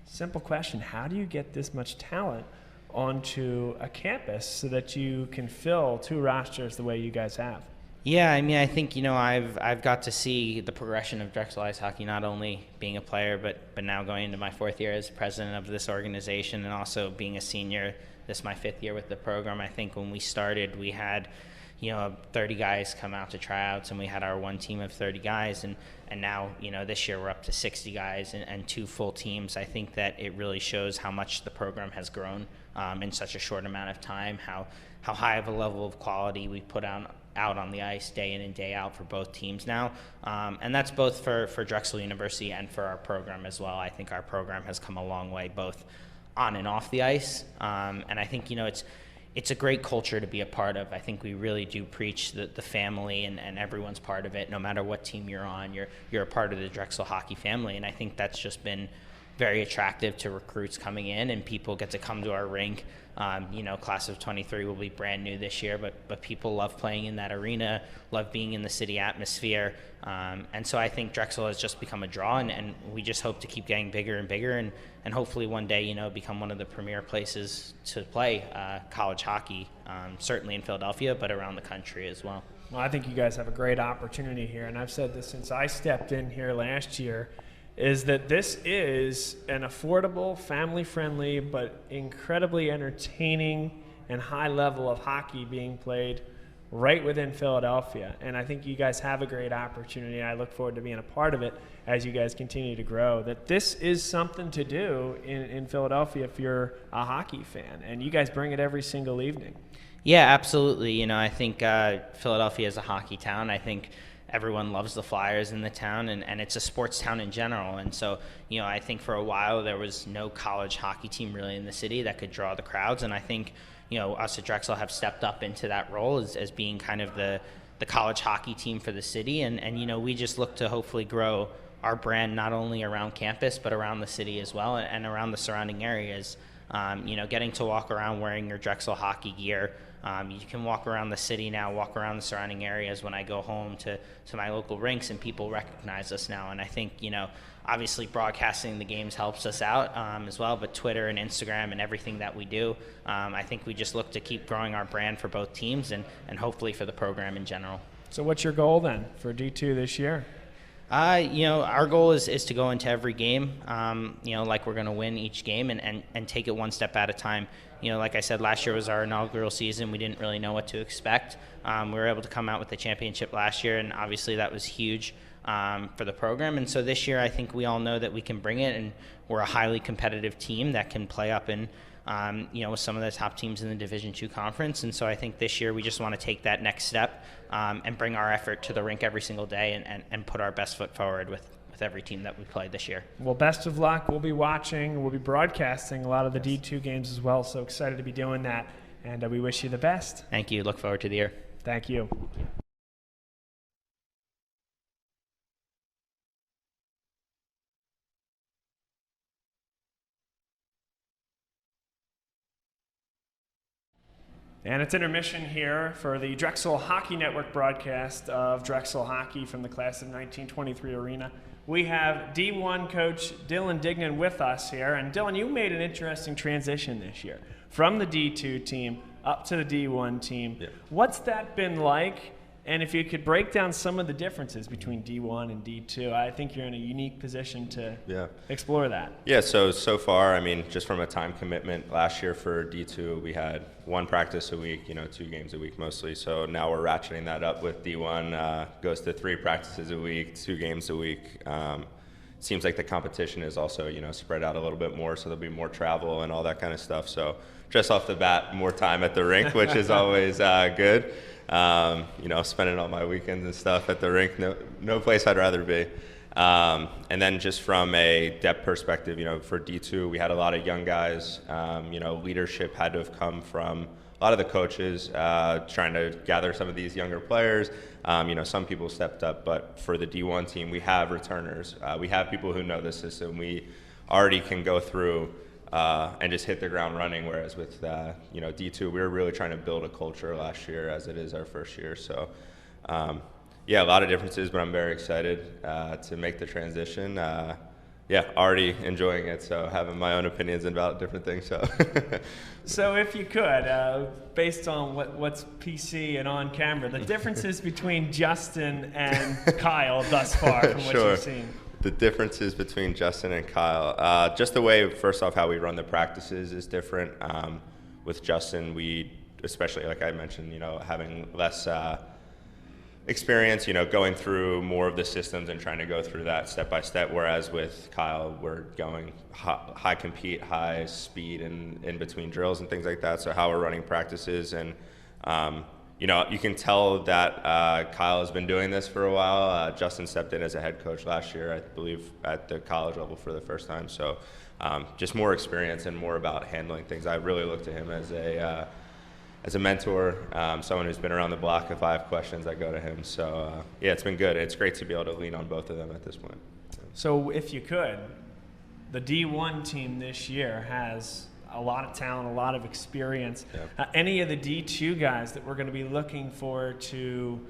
Simple question: how do you get this much talent onto a campus so that you can fill 2 rosters the way you guys have? Yeah, I mean, I think I've got to see the progression of Drexel Ice Hockey, not only being a player, but now going into my 4th year as president of this organization, and also being a senior. This is my 5th year with the program. I think when we started, we had 30 guys come out to tryouts, and we had our 1 team of 30 guys, and now this year we're up to 60 guys and 2 full teams. I think that it really shows how much the program has grown in such a short amount of time, how high of a level of quality we put out on the ice day in and day out for both teams now, and that's both for Drexel University and for our program as well. I think our program has come a long way both on and off the ice, and I think it's a great culture to be a part of. I think we really do preach the family, and everyone's part of it. No matter what team you're on, you're a part of the Drexel hockey family, and I think that's just been very attractive to recruits coming in, and people get to come to our rink. Class of 23 will be brand new this year, but people love playing in that arena, love being in the city atmosphere, and so I think Drexel has just become a draw, and we just hope to keep getting bigger and bigger, and hopefully one day become one of the premier places to play college hockey, certainly in Philadelphia, but around the country as well. Well, I think you guys have a great opportunity here, and I've said this since I stepped in here last year, is that this is an affordable, family-friendly, but incredibly entertaining and high level of hockey being played right within Philadelphia. And I think you guys have a great opportunity. I look forward to being a part of it as you guys continue to grow. That this is something to do in Philadelphia if you're a hockey fan, and you guys bring it every single evening. Yeah, absolutely. I think Philadelphia is a hockey town. I think everyone loves the Flyers in the town, and it's a sports town in general. And so, I think for a while there was no college hockey team really in the city that could draw the crowds. And I think, us at Drexel have stepped up into that role as being kind of the college hockey team for the city. And we just look to hopefully grow our brand not only around campus, but around the city as well, and around the surrounding areas. Getting to walk around wearing your Drexel hockey gear. You can walk around the city now, walk around the surrounding areas when I go home to my local rinks, and people recognize us now. And I think, obviously broadcasting the games helps us out as well, but Twitter and Instagram and everything that we do, I think we just look to keep growing our brand for both teams and hopefully for the program in general. So what's your goal then for D2 this year? Our goal is to go into every game, like we're going to win each game and take it one step at a time. Like I said, last year was our inaugural season. We didn't really know what to expect. We were able to come out with the championship last year, and obviously that was huge for the program. And so this year I think we all know that we can bring it, and we're a highly competitive team that can play up in with some of the top teams in the Division II conference. And so I think this year we just want to take that next step and bring our effort to the rink every single day and put our best foot forward with every team that we played this year. Well, best of luck. We'll be watching, we'll be broadcasting a lot of the D2 games as well, so excited to be doing that, and we wish you the best. Thank you. Look forward to the year. Thank you. And it's intermission here for the Drexel Hockey Network broadcast of Drexel Hockey from the class of 1923 arena. We have D1 coach Dylan Dignan with us here. And Dylan, you made an interesting transition this year from the D2 team up to the D1 team. Yeah. What's that been like? And if you could break down some of the differences between D1 and D2, I think you're in a unique position to explore that. Yeah, so far, I mean, just from a time commitment, last year for D2, we had 1 practice a week, 2 games a week mostly. So now we're ratcheting that up with D1, goes to 3 practices a week, 2 games a week. Seems like the competition is also, spread out a little bit more, so there'll be more travel and all that kind of stuff. So just off the bat, more time at the rink, which is always good. Spending all my weekends and stuff at the rink, no place I'd rather be. And then just from a depth perspective, for D2, we had a lot of young guys. Leadership had to have come from a lot of the coaches trying to gather some of these younger players. Some people stepped up, but for the D1 team, we have returners. We have people who know the system. We already can go through and just hit the ground running, whereas with D2, we were really trying to build a culture last year as it is our first year. So a lot of differences, but I'm very excited to make the transition. Already enjoying it, so having my own opinions about different things. So if you could, based on what's PC and on camera, the differences between Justin and Kyle thus far from what you've seen. The differences between Justin and Kyle, just the way, first off, how we run the practices is different. With Justin, we, especially like I mentioned, having less experience, going through more of the systems and trying to go through that step by step. Whereas with Kyle, we're going high compete, high speed, and in between drills and things like that. So how we're running practices, and you can tell that Kyle has been doing this for a while. Justin stepped in as a head coach last year, I believe, at the college level for the first time. So just more experience and more about handling things. I really look to him as a mentor, someone who's been around the block. If I have questions, I go to him. So it's been good. It's great to be able to lean on both of them at this point. So if you could, the D1 team this year has a lot of talent, a lot of experience. Any of the D2 guys that we're going to be looking for to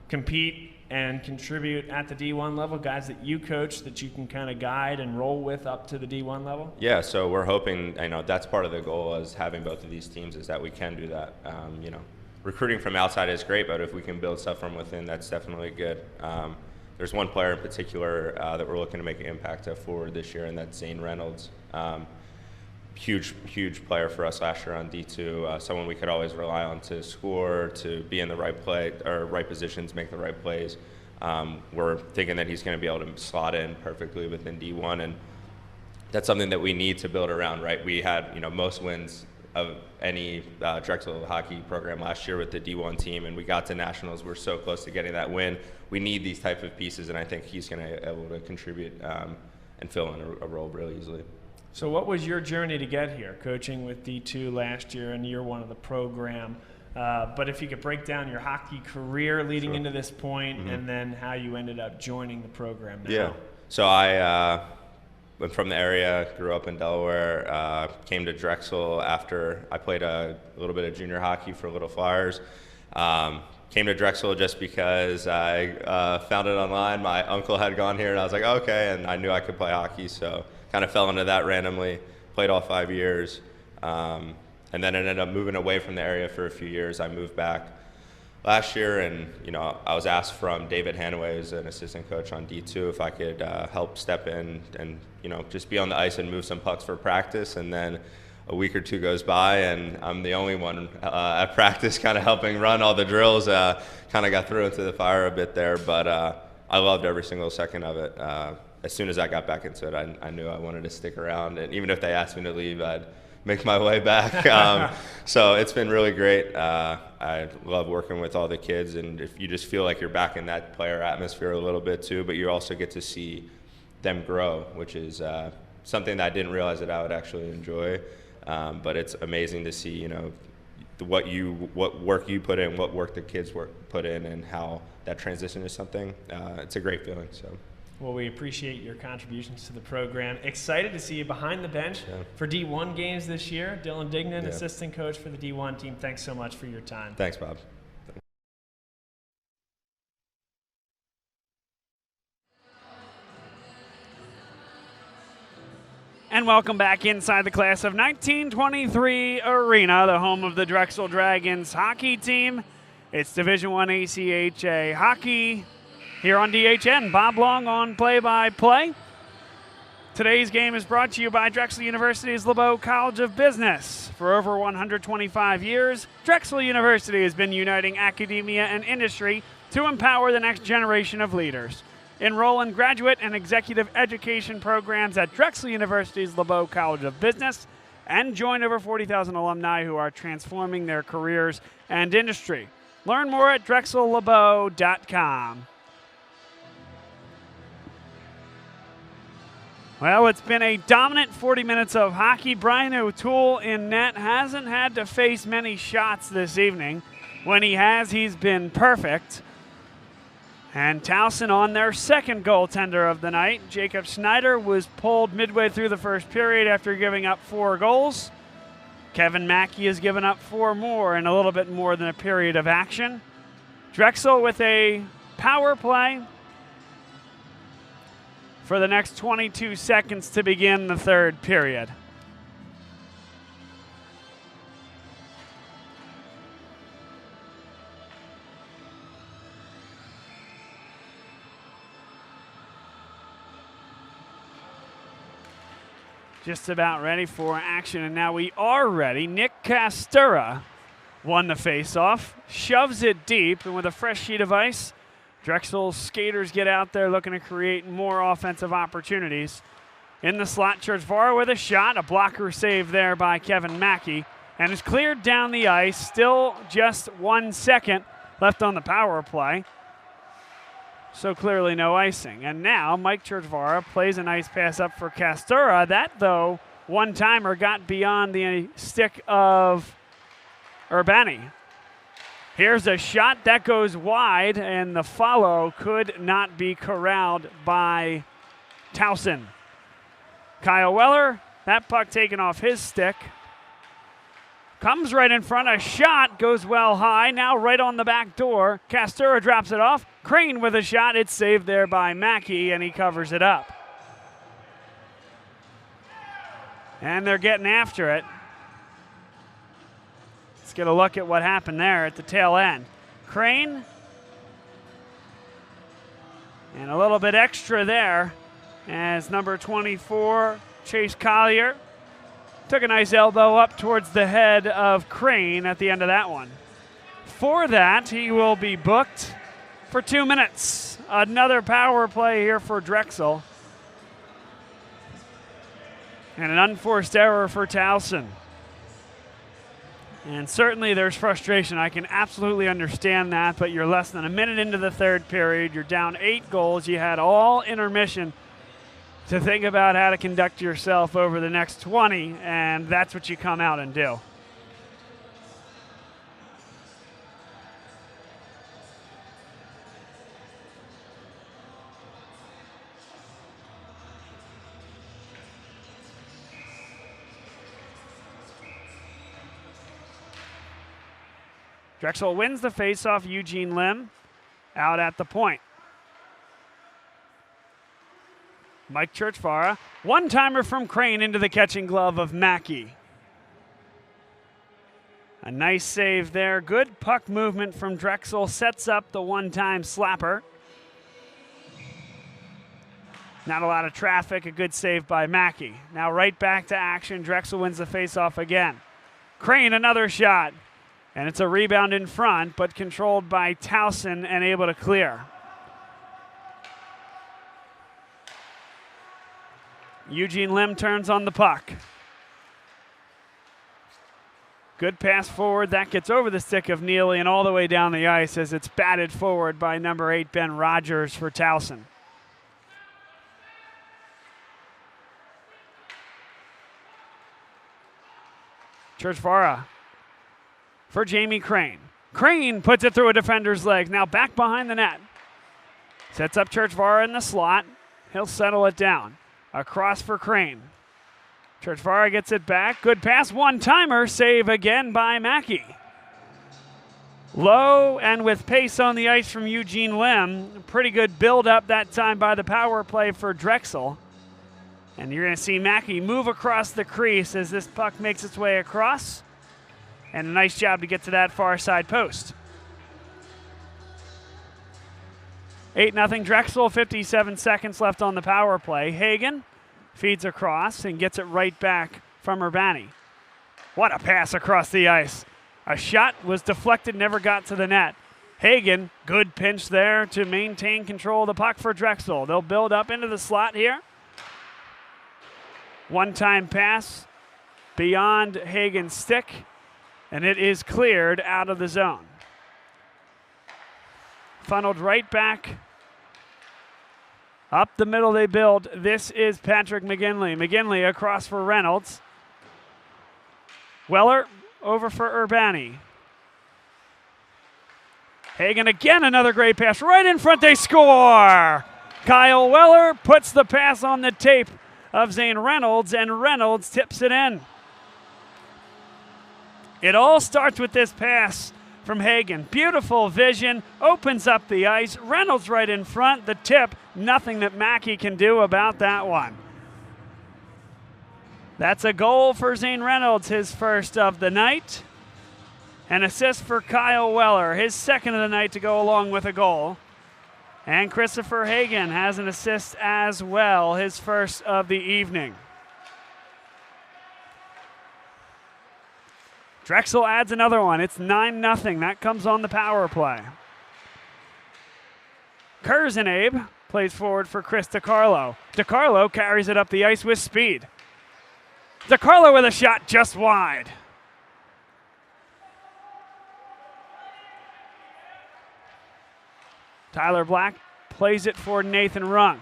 compete and contribute at the D1 level, guys that you coach that you can kind of guide and roll with up to the D1 level? Yeah, so we're hoping, that's part of the goal is having both of these teams, is that we can do that. Recruiting from outside is great, but if we can build stuff from within, that's definitely good. There's one player in particular that we're looking to make an impact forward this year, and that's Zane Reynolds. Huge player for us last year on D2, someone we could always rely on to score, to be in the right play or right positions, make the right plays. We're thinking that he's going to be able to slot in perfectly within D1, and that's something that we need to build around, right? We had most wins of any Drexel hockey program last year with the D1 team, and we got to nationals. We're so close to getting that win. We need these type of pieces, and I think he's going to be able to contribute and fill in a role really easily. So what was your journey to get here, coaching with D2 last year in year 1 of the program? But if you could break down your hockey career leading into this point, and then how you ended up joining the program now. Yeah. So I went from the area, grew up in Delaware, came to Drexel after I played a little bit of junior hockey for Little Flyers. Came to Drexel just because I found it online. My uncle had gone here, and I was like, okay, and I knew I could play hockey, so kind of fell into that randomly, played all 5 years, and then ended up moving away from the area for a few years. I moved back last year, and I was asked from David Hanaway, who's an assistant coach on D2, if I could help step in and just be on the ice and move some pucks for practice. And then a week or two goes by, and I'm the only one at practice kind of helping run all the drills. Kind of got thrown into the fire a bit there, but I loved every single second of it. As soon as I got back into it, I knew I wanted to stick around, and even if they asked me to leave, I'd make my way back. So it's been really great. I love working with all the kids, and if you just feel like you're back in that player atmosphere a little bit too, but you also get to see them grow, which is something that I didn't realize that I would actually enjoy. But it's amazing to see, what work you put in, what work the kids put in, and how that transition is something. It's a great feeling. So. Well, we appreciate your contributions to the program. Excited to see you behind the bench for D1 games this year. Dylan Dignan, assistant coach for the D1 team. Thanks so much for your time. Thanks, Bob. And welcome back inside the class of 1923 arena, the home of the Drexel Dragons hockey team. It's Division I ACHA hockey here on DHN. Bob Long on play-by-play. Today's game is brought to you by Drexel University's LeBeau College of Business. For over 125 years, Drexel University has been uniting academia and industry to empower the next generation of leaders. Enroll in graduate and executive education programs at Drexel University's LeBeau College of Business and join over 40,000 alumni who are transforming their careers and industry. Learn more at drexellebeau.com. Well, it's been a dominant 40 minutes of hockey. Brian O'Toole in net hasn't had to face many shots this evening. When he has, he's been perfect. And Towson on their second goaltender of the night. Jacob Schneider was pulled midway through the first period after giving up 4 goals. Kevin Mackey has given up 4 more in a little bit more than a period of action. Drexel with a power play for the next 22 seconds to begin the third period. Just about ready for action, and now we are ready. Nick Castura won the faceoff, shoves it deep, and with a fresh sheet of ice, Drexel's skaters get out there looking to create more offensive opportunities. In the slot, Churchvara with a shot, a blocker save there by Kevin Mackey, and is cleared down the ice. Still just 1 second left on the power play. So clearly no icing. And now Mike Churchvara plays a nice pass up for Castura. That, though, one-timer got beyond the stick of Urbani. Here's a shot that goes wide, and the follow could not be corralled by Towson. Kyle Weller, that puck taken off his stick. Comes right in front, a shot goes well high, now right on the back door. Castura drops it off. Crane with a shot, it's saved there by Mackey, and he covers it up. And they're getting after it. Let's get a look at what happened there at the tail end. Crane. And a little bit extra there as number 24, Chase Collier, took a nice elbow up towards the head of Crane at the end of that one. For that, he will be booked for 2 minutes. Another power play here for Drexel. And an unforced error for Towson. And certainly there's frustration. I can absolutely understand that, but you're less than a minute into the third period. You're down 8 goals. You had all intermission to think about how to conduct yourself over the next 20, and that's what you come out and do. Drexel wins the faceoff. Eugene Lim out at the point. Mike Churchvara, one-timer from Crane into the catching glove of Mackey. A nice save there. Good puck movement from Drexel. Sets up the one-time slapper. Not a lot of traffic. A good save by Mackey. Now right back to action. Drexel wins the faceoff again. Crane, another shot. And it's a rebound in front, but controlled by Towson and able to clear. Eugene Lim turns on the puck. Good pass forward. That gets over the stick of Neely and all the way down the ice as it's batted forward by number 8, Ben Rogers, for Towson. Churchvara for Jamie Crane. Crane puts it through a defender's legs. Now back behind the net. Sets up Churchvara in the slot. He'll settle it down. Across for Crane. Churchvara gets it back. Good pass. One-timer. Save again by Mackey. Low and with pace on the ice from Eugene Lim. Pretty good build-up that time by the power play for Drexel. And you're going to see Mackey move across the crease as this puck makes its way across. And a nice job to get to that far side post. 8-0 Drexel, 57 seconds left on the power play. Hagan feeds across and gets it right back from Urbani. What a pass across the ice. A shot was deflected, never got to the net. Hagan, good pinch there to maintain control of the puck for Drexel. They'll build up into the slot here. One-time pass beyond Hagan's stick, and it is cleared out of the zone. Funneled right back. Up the middle they build. This is Patrick McGinley. McGinley across for Reynolds. Weller over for Urbani. Hagan again, another great pass. Right in front, they score! Kyle Weller puts the pass on the tape of Zane Reynolds, and Reynolds tips it in. It all starts with this pass from Hagan. Beautiful vision, opens up the ice. Reynolds right in front, the tip. Nothing that Mackey can do about that one. That's a goal for Zane Reynolds, his first of the night. An assist for Kyle Weller, his second of the night to go along with a goal. And Christopher Hagan has an assist as well, his first of the evening. Drexel adds another one. It's 9-0. That comes on the power play. Kurzenabe plays forward for Chris DiCarlo. DiCarlo carries it up the ice with speed. DiCarlo with a shot just wide. Tyler Black plays it for Nathan Runk.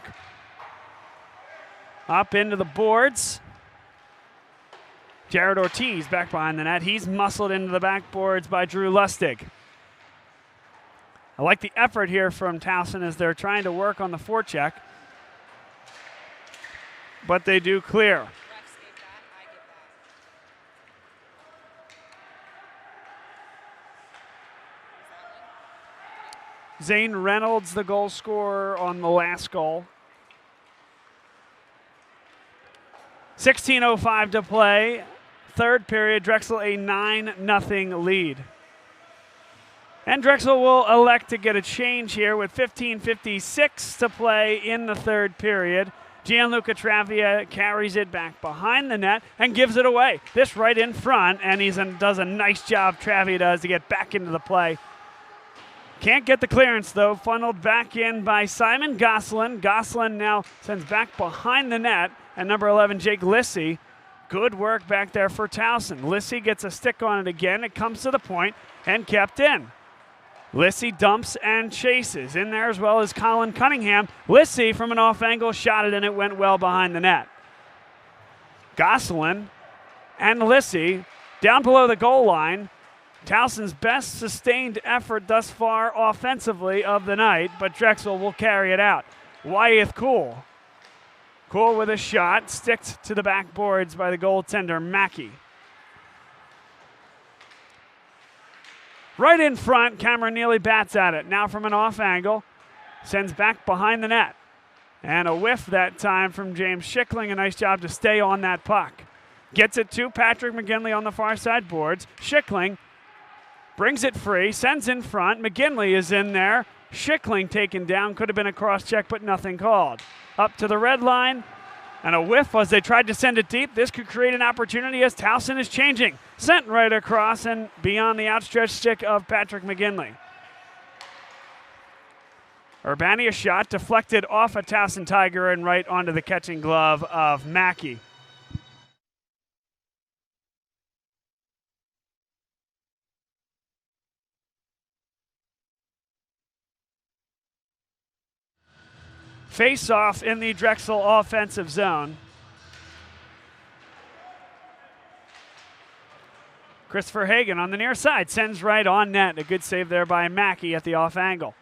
Up into the boards. Jared Ortiz back behind the net. He's muscled into the backboards by Drew Lustig. I like the effort here from Towson as they're trying to work on the forecheck. But they do clear. Zane Reynolds, the goal scorer on the last goal. 16:05 to play. Third period, Drexel a 9-0 lead. And Drexel will elect to get a change here with 15:56 to play in the third period. Gianluca Travia carries it back behind the net and gives it away. This right in front, and he does a nice job, Travia does, to get back into the play. Can't get the clearance, though. Funneled back in by Simon Gosselin. Gosselin now sends back behind the net. And number 11, Jake Lissy. Good work back there for Towson. Lissy gets a stick on it again. It comes to the point and kept in. Lissy dumps and chases. In there as well as Colin Cunningham. Lissy from an off angle shot it, and it went well behind the net. Gosselin and Lissy down below the goal line. Towson's best sustained effort thus far offensively of the night, but Drexel will carry it out. Wyeth Cool. Cool with a shot, sticked to the backboards by the goaltender, Mackey. Right in front, Cameron Neely bats at it. Now from an off angle, sends back behind the net. And a whiff that time from James Schickling. A nice job to stay on that puck. Gets it to Patrick McGinley on the far side boards. Schickling brings it free, sends in front. McGinley is in there. Schickling taken down. Could have been a cross check, but nothing called. Up to the red line. And a whiff as they tried to send it deep. This could create an opportunity as Towson is changing. Sent right across and beyond the outstretched stick of Patrick McGinley. Urbani a shot deflected off a Towson Tiger and right onto the catching glove of Mackey. Face-off in the Drexel offensive zone. Christopher Hagan on the near side sends right on net. A good save there by Mackey at the off angle.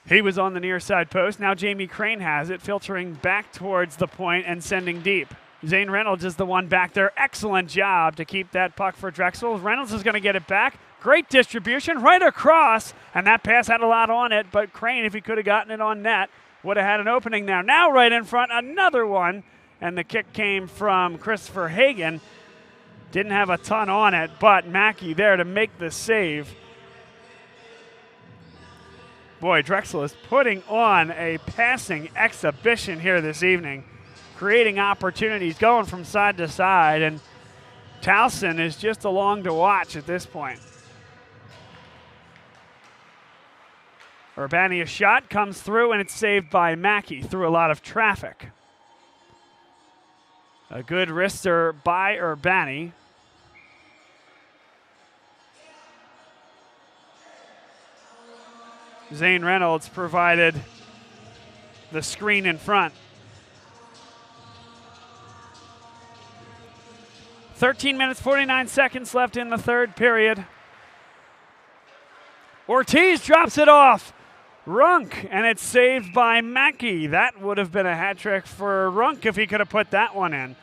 He was on the near side post. Now Jamie Crane has it, filtering back towards the point and sending deep. Zane Reynolds is the one back there. Excellent job to keep that puck for Drexel. Reynolds is going to get it back. Great distribution right across, and that pass had a lot on it, but Crane, if he could have gotten it on net, would have had an opening there. Now right in front, another one, and the kick came from Christopher Hagan. Didn't have a ton on it, but Mackey there to make the save. Boy, Drexel is putting on a passing exhibition here this evening, creating opportunities, going from side to side, and Towson is just along to watch at this point. Urbania's shot comes through, and it's saved by Mackey through a lot of traffic. A good wrister by Urbani. Zane Reynolds provided the screen in front. 13 minutes, 49 seconds left in the third period. Ortiz drops it off. Runk, and it's saved by Mackey. That would have been a hat trick for Runk if he could have put that one in.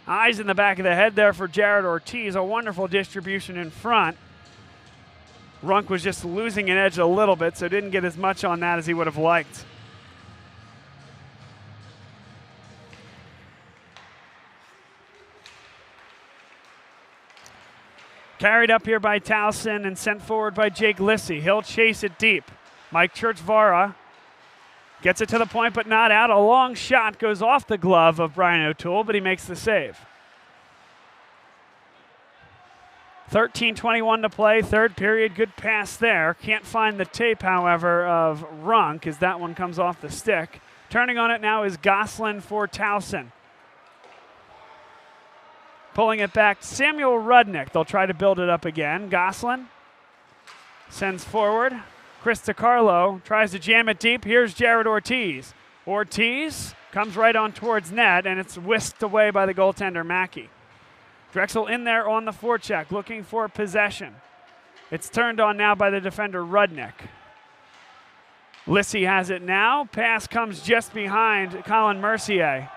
Eyes in the back of the head there for Jared Ortiz. A wonderful distribution in front. Runk was just losing an edge a little bit, so didn't get as much on that as he would have liked. Carried up here by Towson and sent forward by Jake Lissy. He'll chase it deep. Mike Churchvara gets it to the point, but not out. A long shot goes off the glove of Brian O'Toole, but he makes the save. 13:21 to play, third period. Good pass there. Can't find the tape, however, of Runk as that one comes off the stick. Turning on it now is Goslin for Towson. Pulling it back, Samuel Rudnick. They'll try to build it up again. Goslin sends forward. Chris DiCarlo tries to jam it deep. Here's Jared Ortiz. Ortiz comes right on towards net, and it's whisked away by the goaltender, Mackey. Drexel in there on the forecheck, looking for possession. It's turned on now by the defender, Rudnick. Lissy has it now. Pass comes just behind Colin Mercier.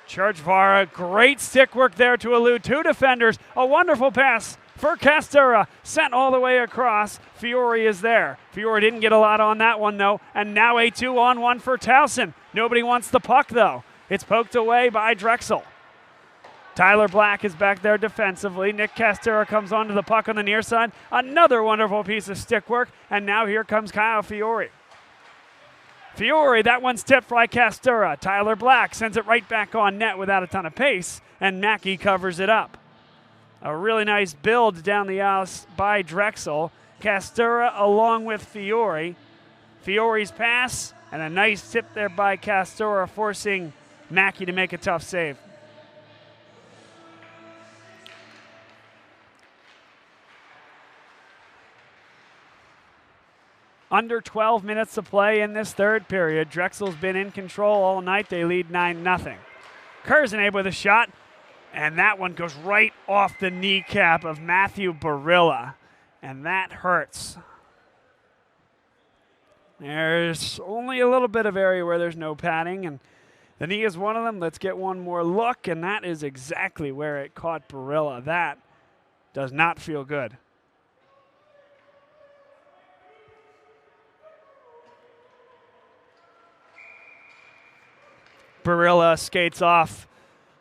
Churchvara, great stick work there to elude two defenders. A wonderful pass for Castura, sent all the way across. Fiore is there. Fiore didn't get a lot on that one, though. And now a 2-on-1 for Towson. Nobody wants the puck, though. It's poked away by Drexel. Tyler Black is back there defensively. Nick Castura comes onto the puck on the near side. Another wonderful piece of stick work. And now here comes Kyle Fiore. Fiore, that one's tipped by Castura. Tyler Black sends it right back on net without a ton of pace, and Mackey covers it up. A really nice build down the ice by Drexel. Castura along with Fiore. Fiore's pass, and a nice tip there by Castura, forcing Mackey to make a tough save. Under 12 minutes to play in this third period. Drexel's been in control all night. They lead 9-0. Kurzanev with a shot, and that one goes right off the kneecap of Matthew Barilla, and that hurts. There's only a little bit of area where there's no padding, and the knee is one of them. Let's get one more look, and that is exactly where it caught Barilla. That does not feel good. Barilla skates off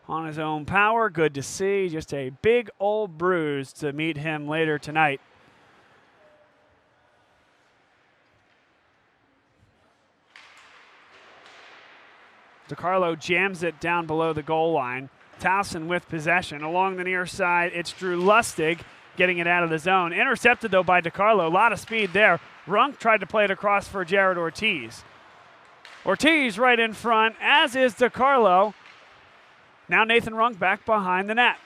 on his own power. Good to see. Just a big old bruise to meet him later tonight. DiCarlo jams it down below the goal line. Towson with possession. Along the near side, it's Drew Lustig getting it out of the zone. Intercepted, though, by DiCarlo. A lot of speed there. Runk tried to play it across for Jared Ortiz. Ortiz right in front, as is DiCarlo. Now Nathan Runk back behind the net.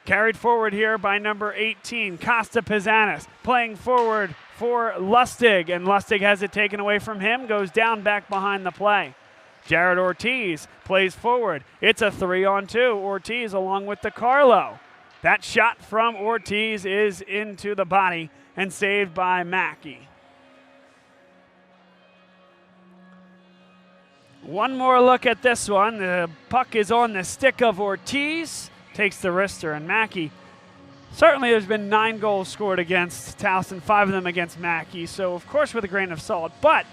Carried forward here by number 18, Costa Pizzanis, playing forward for Lustig, and Lustig has it taken away from him, goes down back behind the play. Jared Ortiz plays forward. It's a 3-on-2. Ortiz along with DiCarlo. That shot from Ortiz is into the body and saved by Mackey. One more look at this one. The puck is on the stick of Ortiz. Takes the wrister, and Mackey. Certainly there's been 9 goals scored against Towson, 5 of them against Mackey. So, of course, with a grain of salt. But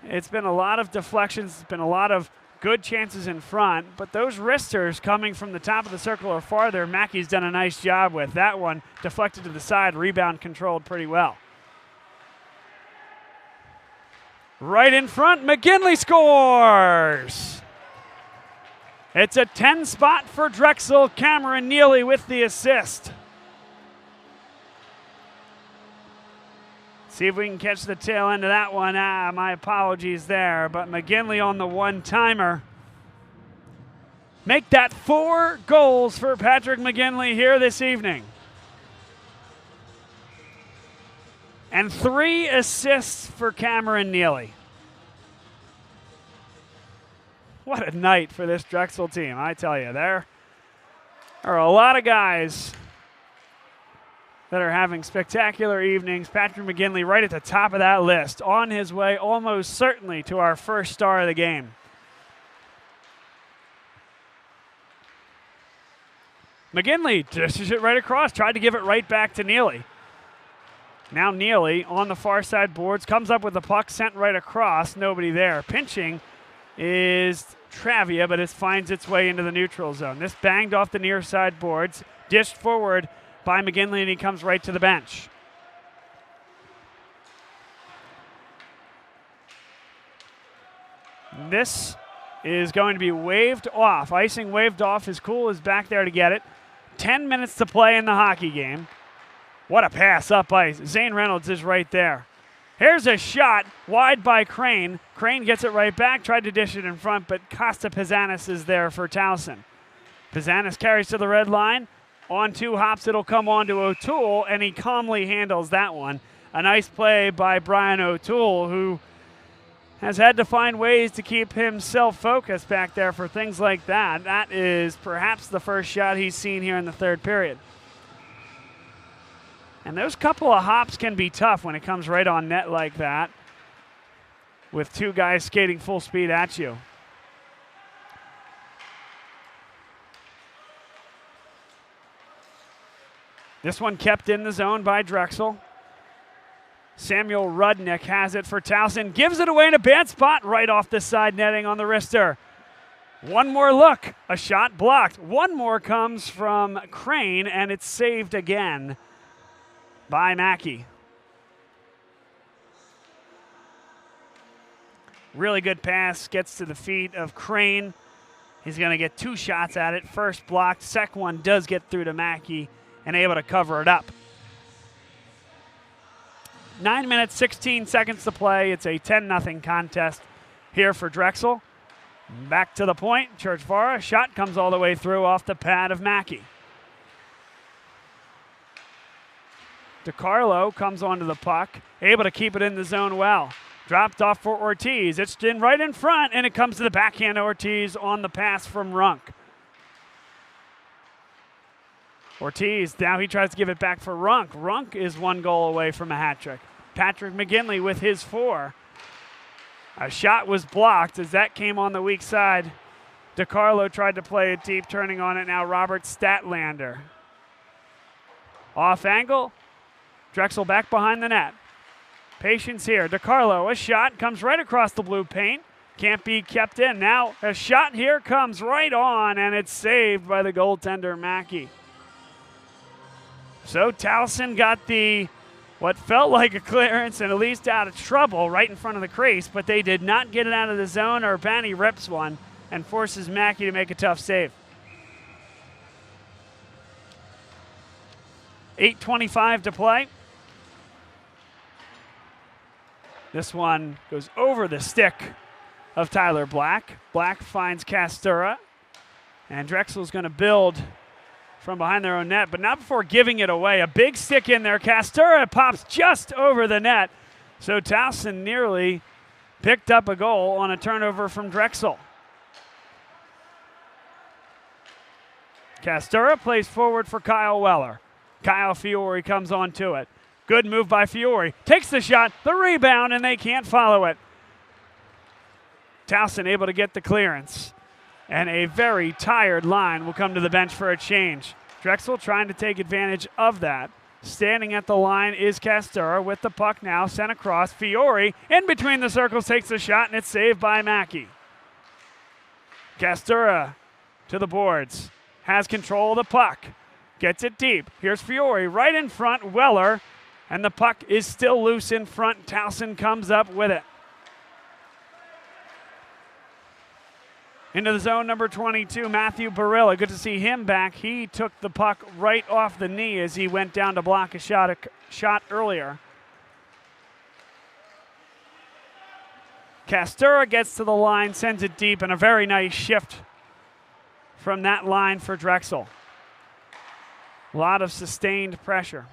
it's been a lot of deflections. It's been a lot of good chances in front, but those wristers coming from the top of the circle or farther, Mackey's done a nice job with. That one deflected to the side, rebound controlled pretty well. Right in front, McGinley scores! It's a 10 spot for Drexel. Cameron Neely with the assist. See if we can catch the tail end of that one. My apologies there, but McGinley on the one-timer. Make that 4 goals for Patrick McGinley here this evening. And 3 assists for Cameron Neely. What a night for this Drexel team, I tell you. There are a lot of guys that are having spectacular evenings. Patrick McGinley right at the top of that list, on his way almost certainly to our first star of the game. McGinley dishes it right across, tried to give it right back to Neely. Now Neely on the far side boards, comes up with the puck, sent right across, nobody there. Pinching is Travia, but it finds its way into the neutral zone. This banged off the near side boards, dished forward by McGinley, and he comes right to the bench. This is going to be waved off. Icing waved off. His cool is back there to get it. 10 minutes to play in the hockey game. What a pass up ice. Zane Reynolds is right there. Here's a shot wide by Crane. Crane gets it right back, tried to dish it in front, but Costa Pizanis is there for Towson. Pizanis carries to the red line. On 2 hops, it'll come on to O'Toole, and he calmly handles that one. A nice play by Brian O'Toole, who has had to find ways to keep himself focused back there for things like that. That is perhaps the first shot he's seen here in the third period. And those couple of hops can be tough when it comes right on net like that, with 2 guys skating full speed at you. This one kept in the zone by Drexel. Samuel Rudnick has it for Towson. Gives it away in a bad spot right off the side netting on the wrister. One more look. A shot blocked. One more comes from Crane, and it's saved again by Mackey. Really good pass. Gets to the feet of Crane. He's going to get 2 shots at it. First blocked. Second one does get through to Mackey and able to cover it up. 9 minutes, 16 seconds to play. It's a 10-0 contest here for Drexel. Back to the point. Churchvara. Shot comes all the way through off the pad of Mackey. DiCarlo comes onto the puck, able to keep it in the zone well. Dropped off for Ortiz. It's in right in front, and it comes to the backhand of Ortiz on the pass from Runk. Ortiz, now he tries to give it back for Runk. Runk is 1 goal away from a hat trick. Patrick McGinley with his 4. A shot was blocked as that came on the weak side. DiCarlo tried to play it deep, turning on it now Robert Statlander. Off angle. Drexel back behind the net. Patience here. DiCarlo, a shot, comes right across the blue paint. Can't be kept in. Now a shot here comes right on, and it's saved by the goaltender, Mackey. So Towson got what felt like a clearance and at least out of trouble right in front of the crease, but they did not get it out of the zone. Urbani rips one and forces Mackey to make a tough save. 8:25 to play. This one goes over the stick of Tyler Black. Black finds Castura, and Drexel's going to build from behind their own net, but not before giving it away. A big stick in there. Castura pops just over the net. So Towson nearly picked up a goal on a turnover from Drexel. Castura plays forward for Kyle Weller. Kyle Fiore comes on to it. Good move by Fiore. Takes the shot, the rebound, and they can't follow it. Towson able to get the clearance. And a very tired line will come to the bench for a change. Drexel trying to take advantage of that. Standing at the line is Castura with the puck now sent across. Fiore in between the circles takes the shot, and it's saved by Mackey. Castura to the boards. Has control of the puck. Gets it deep. Here's Fiore right in front. Weller. And the puck is still loose in front. Towson comes up with it. Into the zone, number 22, Matthew Barilla. Good to see him back. He took the puck right off the knee as he went down to block a shot earlier. Castura gets to the line, sends it deep, and a very nice shift from that line for Drexel. A lot of sustained pressure.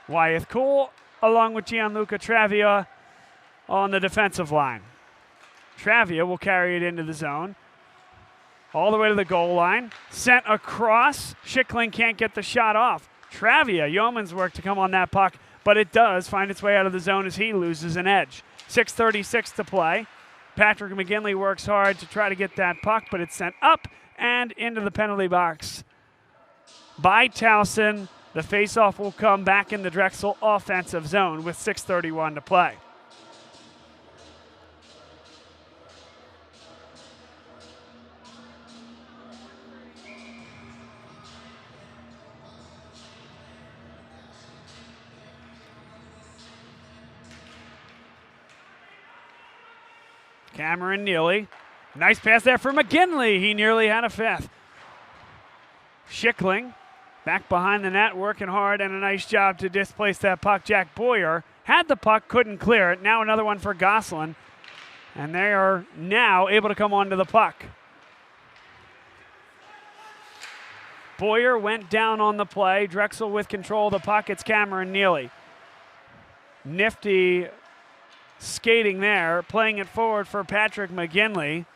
Wyeth Cool along with Gianluca Travia on the defensive line. Travia will carry it into the zone. All the way to the goal line. Sent across. Schickling can't get the shot off. Travia, yeoman's work to come on that puck, but it does find its way out of the zone as he loses an edge. 6:36 to play. Patrick McGinley works hard to try to get that puck, but it's sent up and into the penalty box by Towson. The faceoff will come back in the Drexel offensive zone with 6:31 to play. Cameron Neely. Nice pass there for McGinley. He nearly had a fifth. Schickling back behind the net, working hard, and a nice job to displace that puck. Jack Boyer had the puck, couldn't clear it. Now another one for Gosselin. And they are now able to come onto the puck. Boyer went down on the play. Drexel with control of the puck. It's Cameron Neely. Nifty skating there, playing it forward for Patrick McGinley.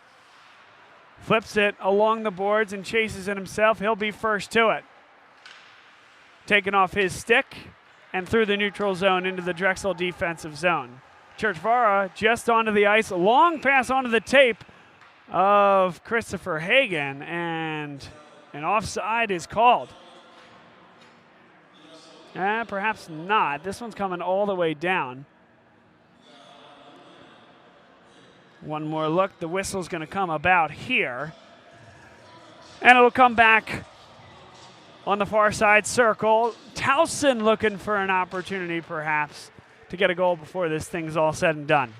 Flips it along the boards and chases it himself. He'll be first to it. Taken off his stick and through the neutral zone into the Drexel defensive zone. Churchvara just onto the ice. Long pass onto the tape of Christopher Hagan, and an offside is called. Perhaps not. This one's coming all the way down. One more look. The whistle's going to come about here. And it'll come back on the far side circle. Towson looking for an opportunity, perhaps, to get a goal before this thing's all said and done.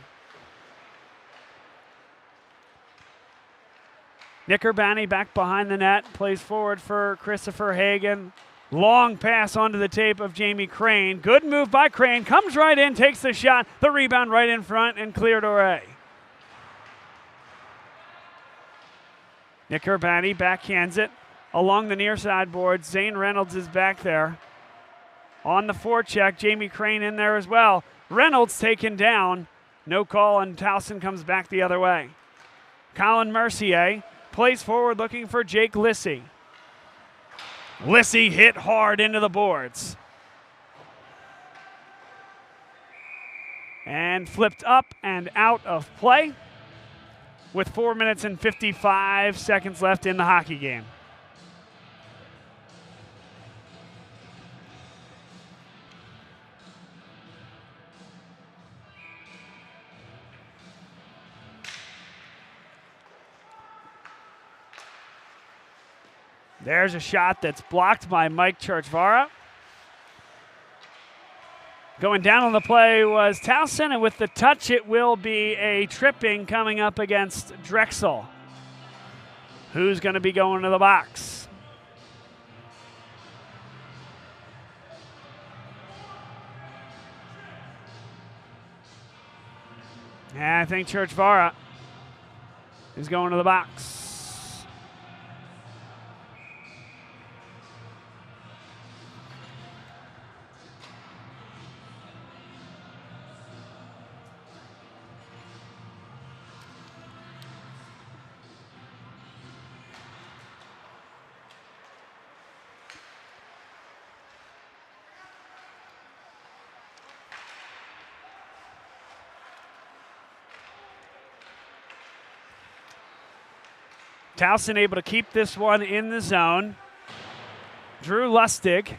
Nick Urbani back behind the net. Plays forward for Christopher Hagan. Long pass onto the tape of Jamie Crane. Good move by Crane. Comes right in, takes the shot. The rebound right in front and cleared away. Nick Urbani backhands it along the near side boards. Zane Reynolds is back there. On the forecheck, Jamie Crane in there as well. Reynolds taken down. No call, and Towson comes back the other way. Colin Mercier plays forward looking for Jake Lissy. Lissy hit hard into the boards. And flipped up and out of play with 4 minutes and 55 seconds left in the hockey game. There's a shot that's blocked by Mike Churchvara. Going down on the play was Towson, and with the touch, it will be a tripping coming up against Drexel. Who's going to be going to the box? And I think Churchvara is going to the box. Towson able to keep this one in the zone. Drew Lustig.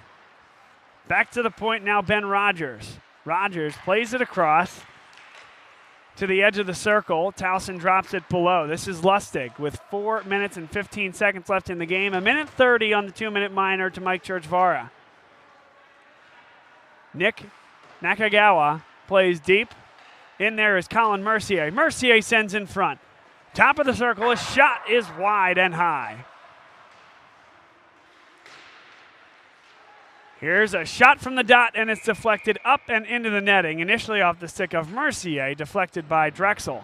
Back to the point now, Ben Rogers. Rogers plays it across. to the edge of the circle. Towson drops it below. This is Lustig with 4 minutes and 15 seconds left in the game. 1:30 on the 2-minute minor to Mike Churchvara. Nick Nakagawa plays deep. In there is Colin Mercier. Mercier sends in front. Top of the circle, a shot is wide and high. Here's a shot from the dot, and it's deflected up and into the netting. Initially off the stick of Mercier, deflected by Drexel.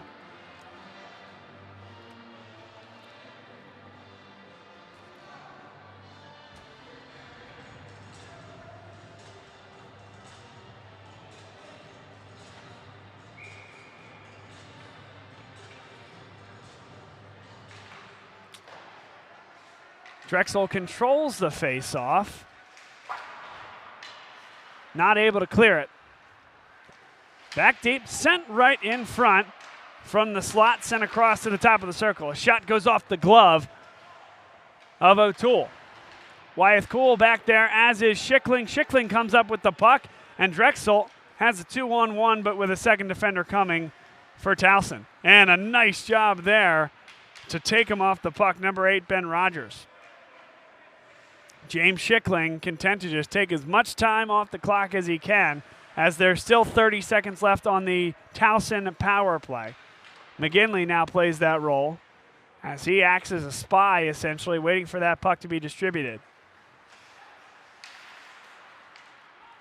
Drexel controls the face-off. Not able to clear it. Back deep, sent right in front from the slot, sent across to the top of the circle. A shot goes off the glove of O'Toole. Wyeth Cool back there, as is Schickling. Schickling comes up with the puck, and Drexel has a 2-on-1, but with a second defender coming for Towson. And a nice job there to take him off the puck, number 8, Ben Rogers. James Schickling content to just take as much time off the clock as he can, as there's still 30 seconds left on the Towson power play. McGinley now plays that role as he acts as a spy, essentially, waiting for that puck to be distributed.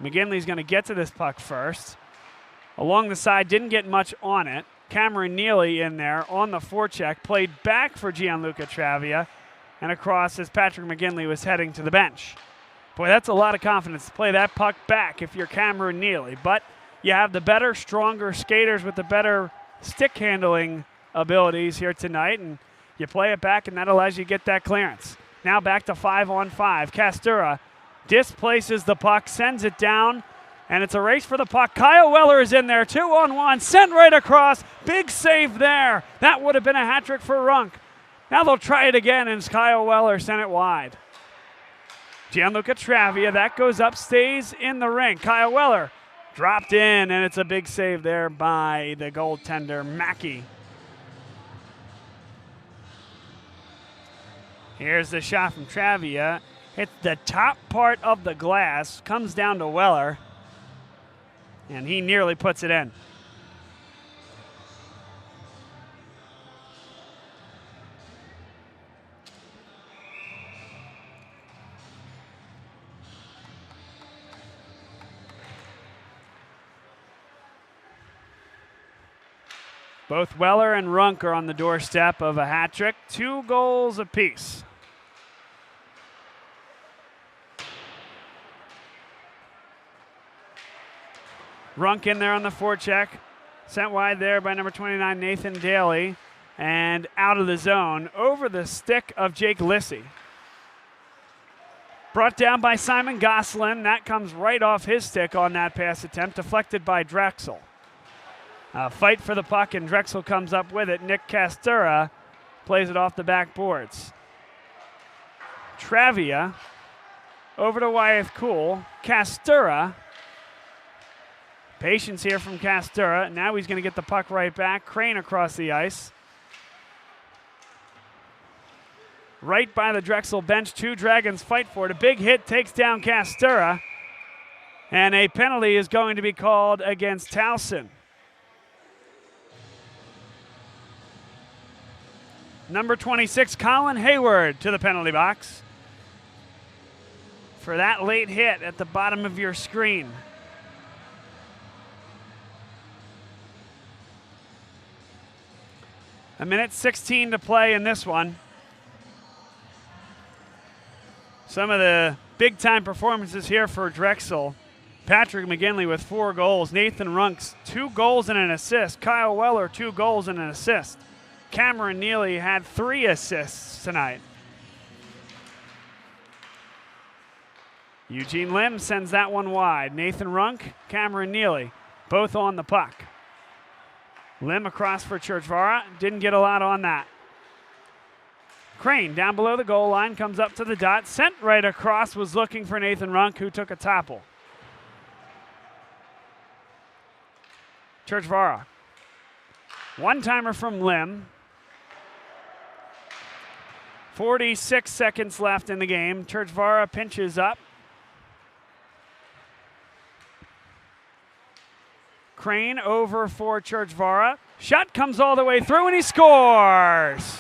McGinley's going to get to this puck first. Along the side, didn't get much on it. Cameron Neely in there on the forecheck, played back for Gianluca Travia, and across as Patrick McGinley was heading to the bench. Boy, that's a lot of confidence to play that puck back if you're Cameron Neely. But you have the better, stronger skaters with the better stick handling abilities here tonight, and you play it back, and that allows you to get that clearance. Now back to 5-on-5. Castura displaces the puck, sends it down, and it's a race for the puck. Kyle Weller is in there, 2-on-1, sent right across. Big save there. That would have been a hat trick for Runk. Now they'll try it again, and Kyle Weller sent it wide. Gianluca Travia, that goes up, stays in the ring. Kyle Weller dropped in, and it's a big save there by the goaltender, Mackey. Here's the shot from Travia. Hits the top part of the glass, comes down to Weller, and he nearly puts it in. Both Weller and Runk are on the doorstep of a hat trick, 2 goals apiece. Runk in there on the forecheck, sent wide there by number 29, Nathan Daly, and out of the zone, over the stick of Jake Lissy. Brought down by Simon Goslin, that comes right off his stick on that pass attempt, deflected by Drexel. Fight for the puck, and Drexel comes up with it. Nick Castura plays it off the backboards. Travia over to Wyeth Cool. Castura. Patience here from Castura. Now he's going to get the puck right back. Crane across the ice. Right by the Drexel bench. 2 Dragons fight for it. A big hit takes down Castura. And a penalty is going to be called against Towson. Number 26, Colin Hayward, to the penalty box for that late hit at the bottom of your screen. A minute 16 to play in this one. Some of the big-time performances here for Drexel. Patrick McGinley with 4 goals. Nathan Runks, 2 goals and an assist. Kyle Weller, 2 goals and an assist. Cameron Neely had 3 assists tonight. Eugene Lim sends that one wide. Nathan Runk, Cameron Neely, both on the puck. Lim across for Churchvara, didn't get a lot on that. Crane down below the goal line, comes up to the dot, sent right across, was looking for Nathan Runk, who took a topple. One-timer from Lim. 46 seconds left in the game. Churchvara pinches up. Crane over for Churchvara. Shot comes all the way through, and he scores.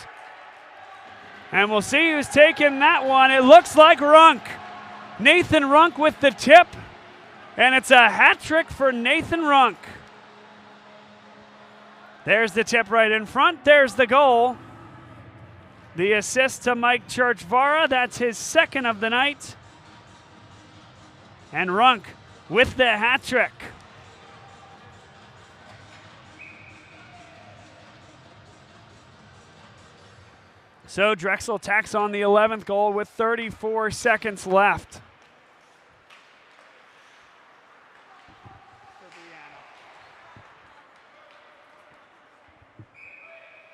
And we'll see who's taking that one. It looks like Runk. Nathan Runk with the tip. And it's a hat trick for Nathan Runk. There's the tip right in front. There's the goal. The assist to Mike Churchvara. That's his second of the night. And Runk with the hat trick. So Drexel tacks on the 11th goal with 34 seconds left.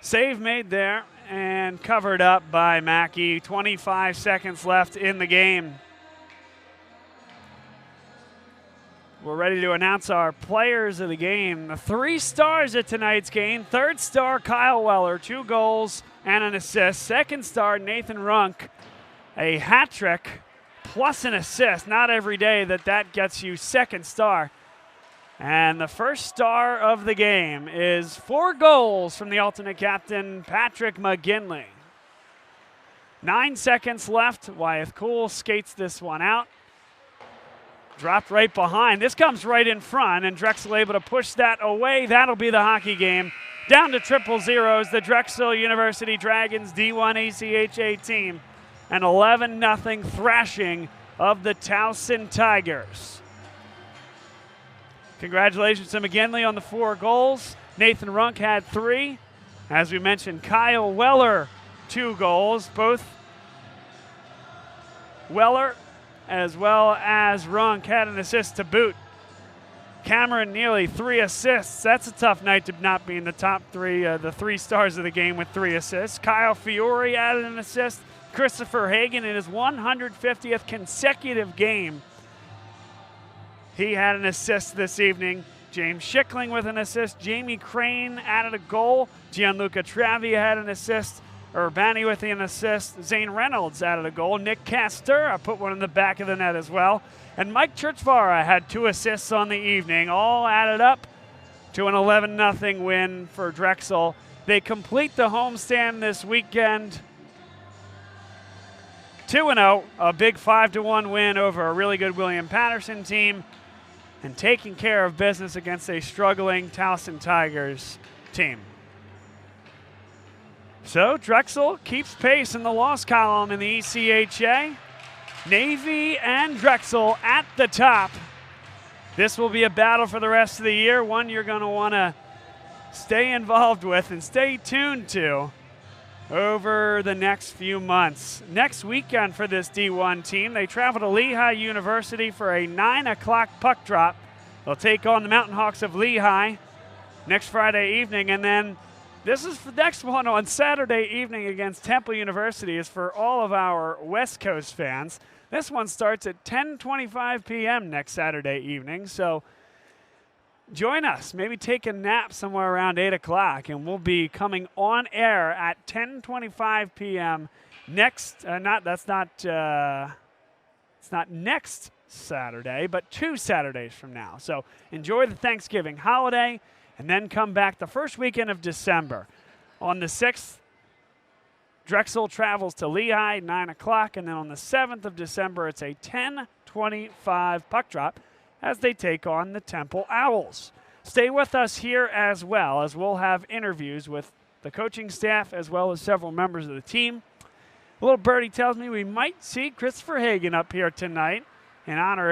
Save made there and covered up by Mackey. 25 seconds left in the game. We're ready to announce our players of the game. The 3 stars at tonight's game. Third star, Kyle Weller, 2 goals and an assist. Second star, Nathan Runk, a hat trick plus an assist. Not every day that gets you second star. And the first star of the game is 4 goals from the alternate captain, Patrick McGinley. 9 seconds left. Wyeth Cool skates this one out. Dropped right behind. This comes right in front, and Drexel able to push that away. That'll be the hockey game. Down to 0-0s, the Drexel University Dragons D1 ACHA team. An 11-0 thrashing of the Towson Tigers. Congratulations to McGinley on the 4 goals. Nathan Runk had 3. As we mentioned, Kyle Weller, 2 goals. Both Weller as well as Runk had an assist to boot. Cameron Neely, 3 assists. That's a tough night to not be in the top 3, the 3 stars of the game with 3 assists. Kyle Fiore added an assist. Christopher Hagan in his 150th consecutive game. He had an assist this evening. James Schickling with an assist. Jamie Crane added a goal. Gianluca Travi had an assist. Urbani with an assist. Zane Reynolds added a goal. Nick Castor, I put one in the back of the net as well. And Mike Churchvara had 2 assists on the evening, all added up to an 11-0 win for Drexel. They complete the homestand this weekend 2-0, a big 5-1 win over a really good William Patterson team, and taking care of business against a struggling Towson Tigers team. So Drexel keeps pace in the loss column in the ECHA. Navy and Drexel at the top. This will be a battle for the rest of the year, one you're going to want to stay involved with and stay tuned to over the next few months. Next weekend for this D1 team, they travel to Lehigh University for a 9 o'clock puck drop. They'll take on the Mountain Hawks of Lehigh next Friday evening, and then this is the next one on Saturday evening against Temple University is for all of our West Coast fans. This one starts at 10:25 p.m. next Saturday evening, so join us. Maybe take a nap somewhere around 8 o'clock, and we'll be coming on air at 10:25 p.m. next. It's not next Saturday, but 2 Saturdays from now. So enjoy the Thanksgiving holiday, and then come back the first weekend of December. On the 6th, Drexel travels to Lehigh, 9 o'clock, and then on the 7th of December, it's a 10:25 puck drop as they take on the Temple Owls. Stay with us here as well, as we'll have interviews with the coaching staff as well as several members of the team. A little birdie tells me we might see Christopher Hagan up here tonight in honor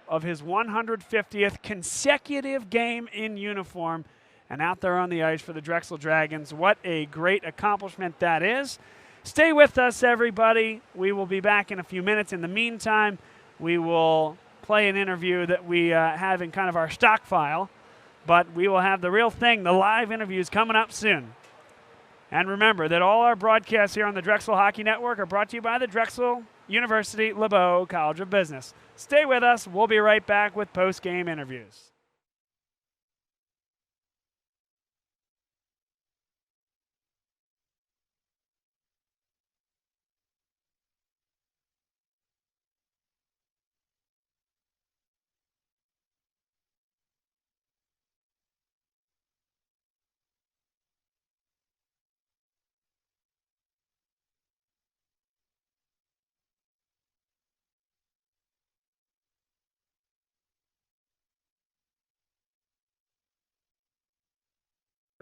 of his 150th consecutive game in uniform and out there on the ice for the Drexel Dragons. What a great accomplishment that is. Stay with us, everybody. We will be back in a few minutes. In the meantime, we will play an interview that we have in kind of our stock file, but we will have the real thing, the live interviews, coming up soon. And remember that all our broadcasts here on the Drexel Hockey Network are brought to you by the Drexel University LeBeau College of Business. Stay with us. We'll be right back with post-game interviews.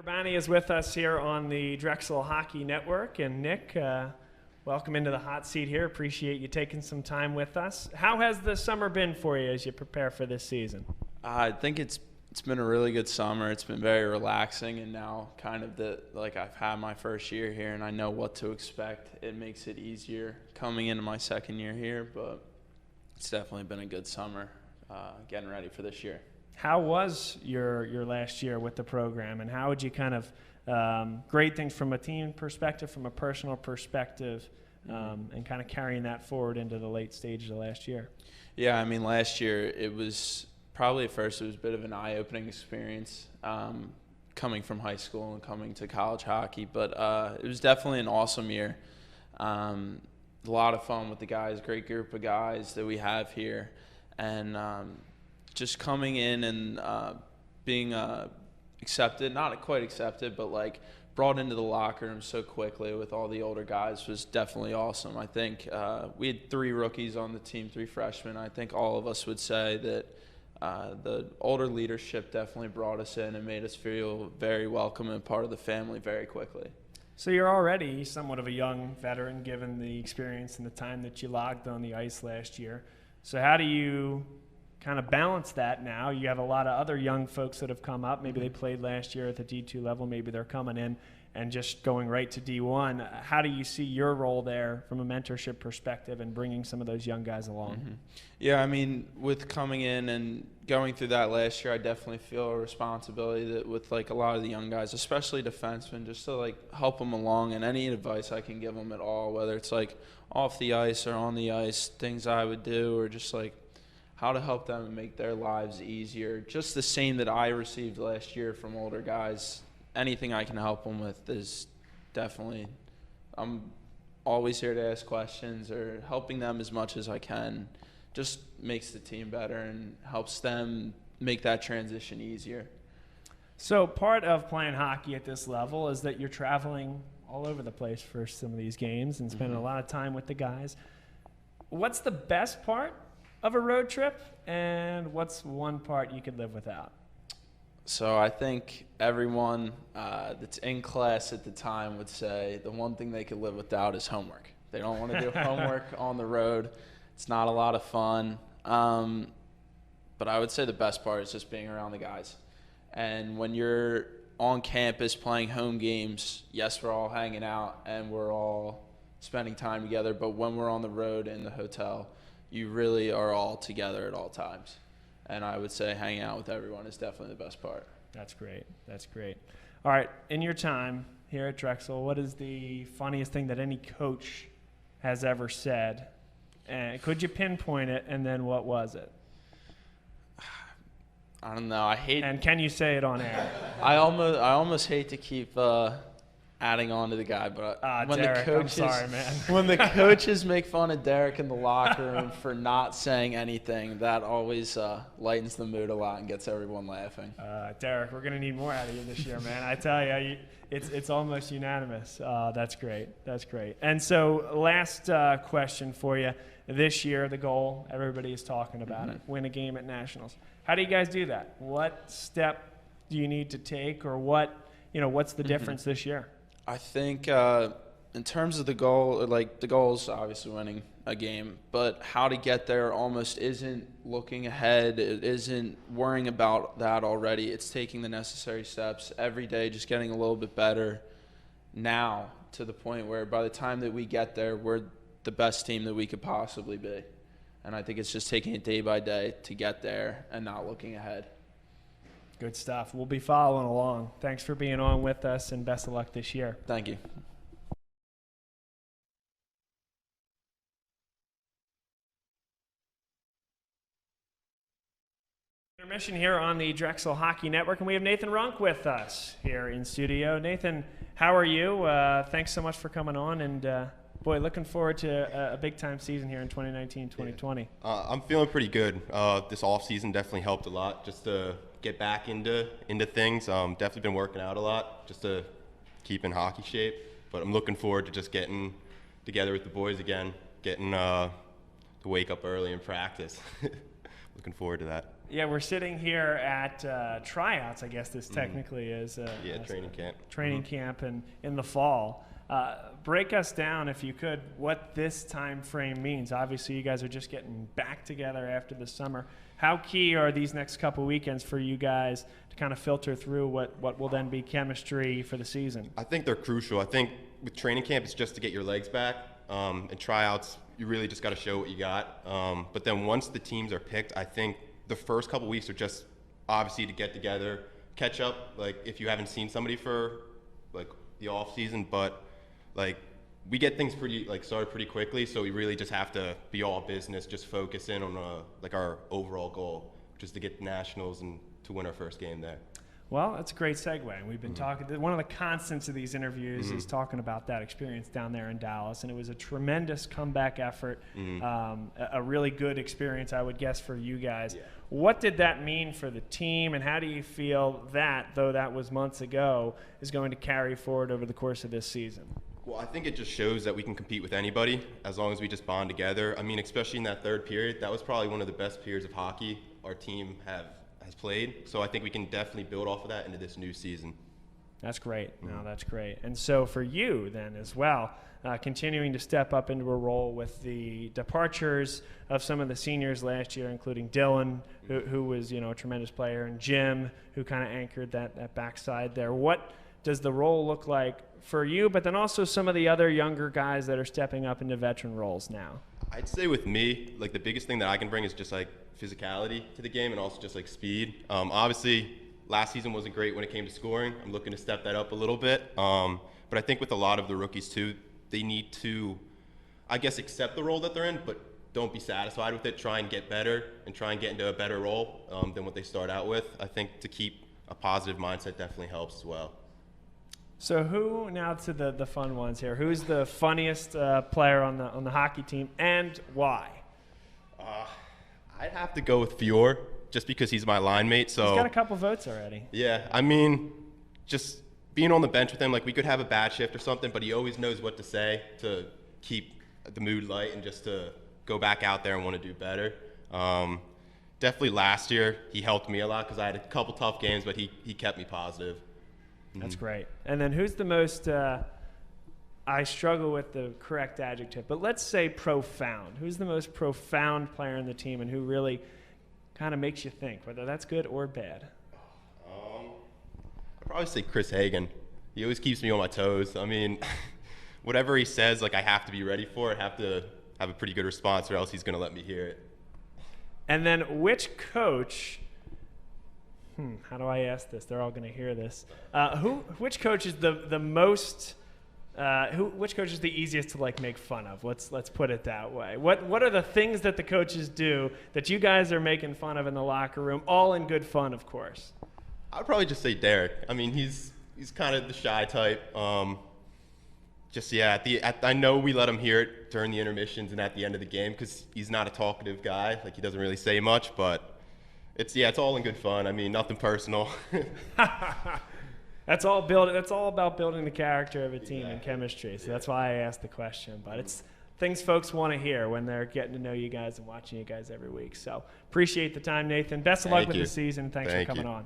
Urbani is with us here on the Drexel Hockey Network. And Nick, welcome into the hot seat here. Appreciate you taking some time with us. How has the summer been for you as you prepare for this season? I think it's been a really good summer. It's been very relaxing, and now kind of I've had my first year here and I know what to expect. It makes it easier coming into my second year here, but it's definitely been a good summer getting ready for this year. How was your last year with the program, and how would you kind of grade things from a team perspective, from a personal perspective, and kind of carrying that forward into the late stages of last year? Yeah, I mean, last year it was probably at first it was a bit of an eye-opening experience coming from high school and coming to college hockey, but it was definitely an awesome year. A lot of fun with the guys, great group of guys that we have here, and just coming in and being accepted, not quite accepted, but like brought into the locker room so quickly with all the older guys was definitely awesome. I think we had 3 rookies on the team, 3 freshmen. I think all of us would say that the older leadership definitely brought us in and made us feel very welcome and part of the family very quickly. So you're already somewhat of a young veteran given the experience and the time that you logged on the ice last year. So how do you kind of balance that now? You have a lot of other young folks that have come up. Maybe they played last year at the D2 level. Maybe they're coming in and just going right to D1. How do you see your role there from a mentorship perspective and bringing some of those young guys along? Mm-hmm. Yeah, I mean, with coming in and going through that last year, I definitely feel a responsibility that with like a lot of the young guys, especially defensemen, just to like help them along, and any advice I can give them at all, whether it's like off the ice or on the ice, things I would do, or just like how to help them and make their lives easier. Just the same that I received last year from older guys. Anything I can help them with is definitely, I'm always here to ask questions or helping them as much as I can. Just makes the team better and helps them make that transition easier. So part of playing hockey at this level is that you're traveling all over the place for some of these games and spending a lot of time with the guys. What's the best part of a road trip, and what's one part you could live without? So I think everyone that's in class at the time would say the one thing they could live without is homework. They don't want to do homework on the road. It's not a lot of fun. But I would say the best part is just being around the guys. And when you're on campus playing home games, yes, we're all hanging out and we're all spending time together, but when we're on the road in the hotel, you really are all together at all times. And I would say hanging out with everyone is definitely the best part. That's great. That's great. All right, in your time here at Drexel, what is the funniest thing that any coach has ever said? And could you pinpoint it, and then what was it? I don't know. And can you say it on air? I almost hate to keep adding on to the guy, but when Derek, the coaches, I'm sorry, man. when the coaches make fun of Derek in the locker room for not saying anything, that always lightens the mood a lot and gets everyone laughing. Derek, we're gonna need more out of you this year, man. I tell you, it's almost unanimous. That's great. That's great. And so, last question for you. This year, the goal, everybody is talking about it: win a game at nationals. How do you guys do that? What step do you need to take, or what's the difference this year? I think in terms of the goal, like the goal is obviously winning a game, but how to get there almost isn't looking ahead. It isn't worrying about that already. It's taking the necessary steps every day, just getting a little bit better now to the point where by the time that we get there, we're the best team that we could possibly be. And I think it's just taking it day by day to get there and not looking ahead. Good stuff. We'll be following along. Thanks for being on with us, and best of luck this year. Thank you. Intermission here on the Drexel Hockey Network, and we have Nathan Runk with us here in studio. Nathan, how are you? Thanks so much for coming on, and boy, looking forward to a big-time season here in 2019-2020. I'm feeling pretty good. This off-season definitely helped a lot just to get back into things. Definitely been working out a lot just to keep in hockey shape. But I'm looking forward to just getting together with the boys again, getting to wake up early and practice. Looking forward to that. Yeah, we're sitting here at tryouts, I guess this technically is. Training camp. Training camp in the fall. Break us down, if you could, what this time frame means. Obviously, you guys are just getting back together after the summer. How key are these next couple weekends for you guys to kind of filter through what will then be chemistry for the season? I think they're crucial. I think with training camp, it's just to get your legs back. And tryouts, you really just got to show what you got. But then once the teams are picked, I think the first couple weeks are just obviously to get together, catch up, like if you haven't seen somebody for like the off season, but like we get things started pretty quickly, so we really just have to be all business, just focus in on like our overall goal, which is to get the nationals and to win our first game there. Well, that's a great segue. We've been talking. One of the constants of these interviews is talking about that experience down there in Dallas, and it was a tremendous comeback effort, a really good experience, I would guess, for you guys. Yeah. What did that mean for the team, and how do you feel that, though that was months ago, is going to carry forward over the course of this season? Well, I think it just shows that we can compete with anybody as long as we just bond together. I mean, especially in that third period, that was probably one of the best periods of hockey our team has played. So I think we can definitely build off of that into this new season. That's great. No, that's great. And so for you then as well, continuing to step up into a role with the departures of some of the seniors last year, including Dylan, who was a tremendous player, and Jim, who kind of anchored that backside there. What does the role look like for you, but then also some of the other younger guys that are stepping up into veteran roles now? I'd say with me, like the biggest thing that I can bring is just like physicality to the game and also just like speed. Obviously, last season wasn't great when it came to scoring. I'm looking to step that up a little bit. But I think with a lot of the rookies too, they need to, I guess, accept the role that they're in, but don't be satisfied with it. Try and get better and try and get into a better role than what they start out with. I think to keep a positive mindset definitely helps as well. So who, now to the fun ones here, who's the funniest player on the hockey team, and why? I'd have to go with Fior, just because he's my line mate. So he's got a couple votes already. Yeah, I mean, just being on the bench with him, like we could have a bad shift or something, but he always knows what to say to keep the mood light and just to go back out there and want to do better. Definitely last year, he helped me a lot because I had a couple tough games, but he kept me positive. That's great. And then who's the most, I struggle with the correct adjective, but let's say profound. Who's the most profound player in the team and who really kind of makes you think, whether that's good or bad? I'd probably say Chris Hagen. He always keeps me on my toes. I mean, whatever he says, like I have to be ready for it, have to have a pretty good response or else he's going to let me hear it. And then which coach... how do I ask this? They're all going to hear this. Which coach is the most? Which coach is the easiest to like make fun of? Let's put it that way. What are the things that the coaches do that you guys are making fun of in the locker room? All in good fun, of course. I'd probably just say Derek. I mean, he's kind of the shy type. I know we let him hear it during the intermissions and at the end of the game because he's not a talkative guy. Like he doesn't really say much, but. It's all in good fun. I mean, nothing personal. That's all about building the character of a team and chemistry. So that's why I asked the question. But it's things folks want to hear when they're getting to know you guys and watching you guys every week. So appreciate the time, Nathan. Best of luck with the season. Thanks for coming on.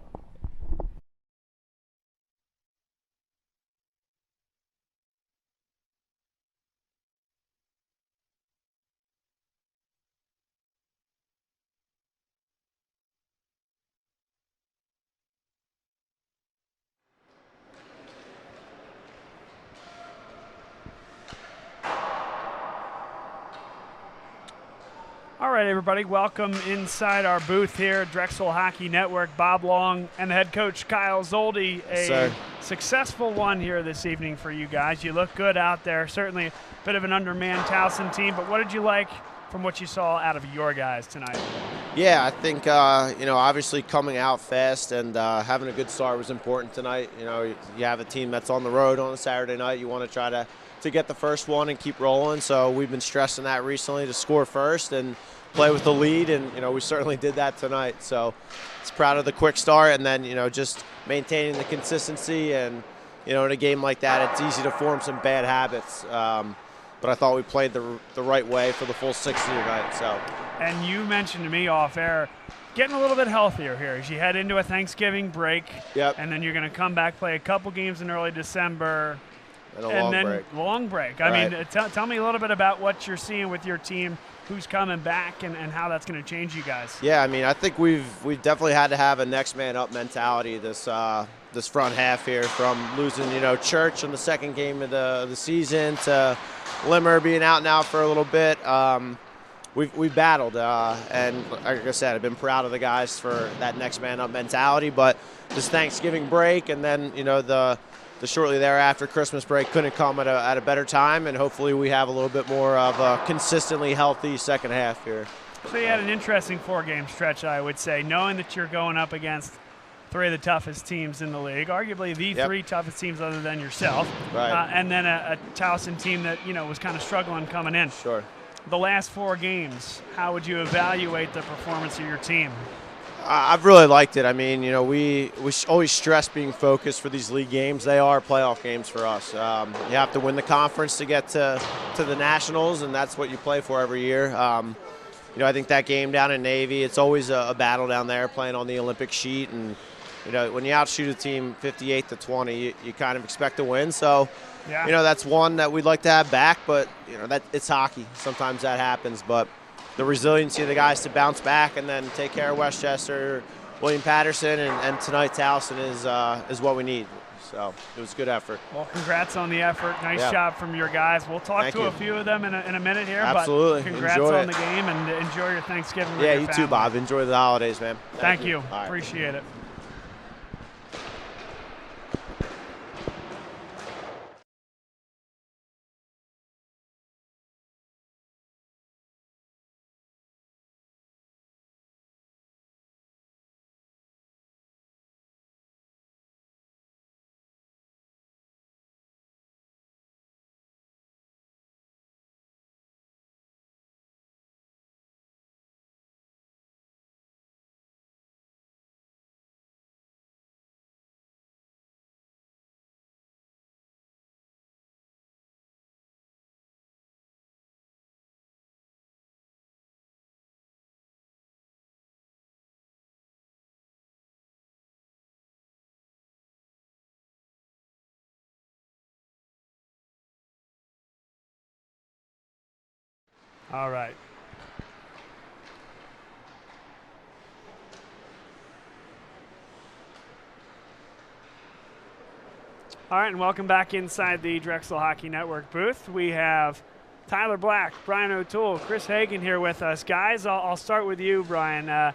All right, everybody, welcome inside our booth here at Drexel Hockey Network. Bob Long and the head coach, Kyle Zoldi. Successful one here this evening for you guys. You look good out there. Certainly a bit of an undermanned Towson team, but what did you like from what you saw out of your guys tonight? Yeah, I think, obviously coming out fast and having a good start was important tonight. You have a team that's on the road on a Saturday night. You want to try to get the first one and keep rolling. So we've been stressing that recently to score first and play with the lead, and we certainly did that tonight. So it's proud of the quick start, and then just maintaining the consistency. And in a game like that, it's easy to form some bad habits. But I thought we played the right way for the full 60 tonight. So. And you mentioned to me off air getting a little bit healthier here as you head into a Thanksgiving break. Yep. And then you're going to come back, play a couple games in early December. And a long break. Long break. I mean, tell me a little bit about what you're seeing with your team, who's coming back, and how that's going to change you guys. Yeah, I mean, I think we've definitely had to have a next man up mentality this front half here, from losing, Church in the second game of the season to Limmer being out now for a little bit. We've battled, and like I said, I've been proud of the guys for that next man up mentality. But this Thanksgiving break, and then the shortly thereafter Christmas break couldn't come at a better time, and hopefully we have a little bit more of a consistently healthy second half here. So you had an interesting 4-game stretch, I would say, knowing that you're going up against 3 of the toughest teams in the league, arguably the 3 toughest teams other than yourself, right. And then a Towson team that was kind of struggling coming in. Sure. The last 4 games, how would you evaluate the performance of your team? I've really liked it. I mean, we always stress being focused for these league games. They are playoff games for us. You have to win the conference to get to the Nationals, and that's what you play for every year. I think that game down in Navy, it's always a battle down there playing on the Olympic sheet. And, when you outshoot a team 58-20, you kind of expect to win. So, that's one that we'd like to have back. But, that it's hockey. Sometimes that happens. But the resiliency of the guys to bounce back and then take care of Westchester, William Patterson, and tonight Towson is what we need. So it was a good effort. Well, congrats on the effort. Nice job from your guys. We'll talk Thank to you. a few of them in a minute here. Absolutely. But congrats Enjoy on it. the game, and enjoy your Thanksgiving with Yeah, your you family. too, Bob. Enjoy the holidays, man. Thank you. All right. Appreciate it. All right. All right, and welcome back inside the Drexel Hockey Network booth. We have Tyler Black, Brian O'Toole, Chris Hagan here with us. Guys, I'll start with you, Brian.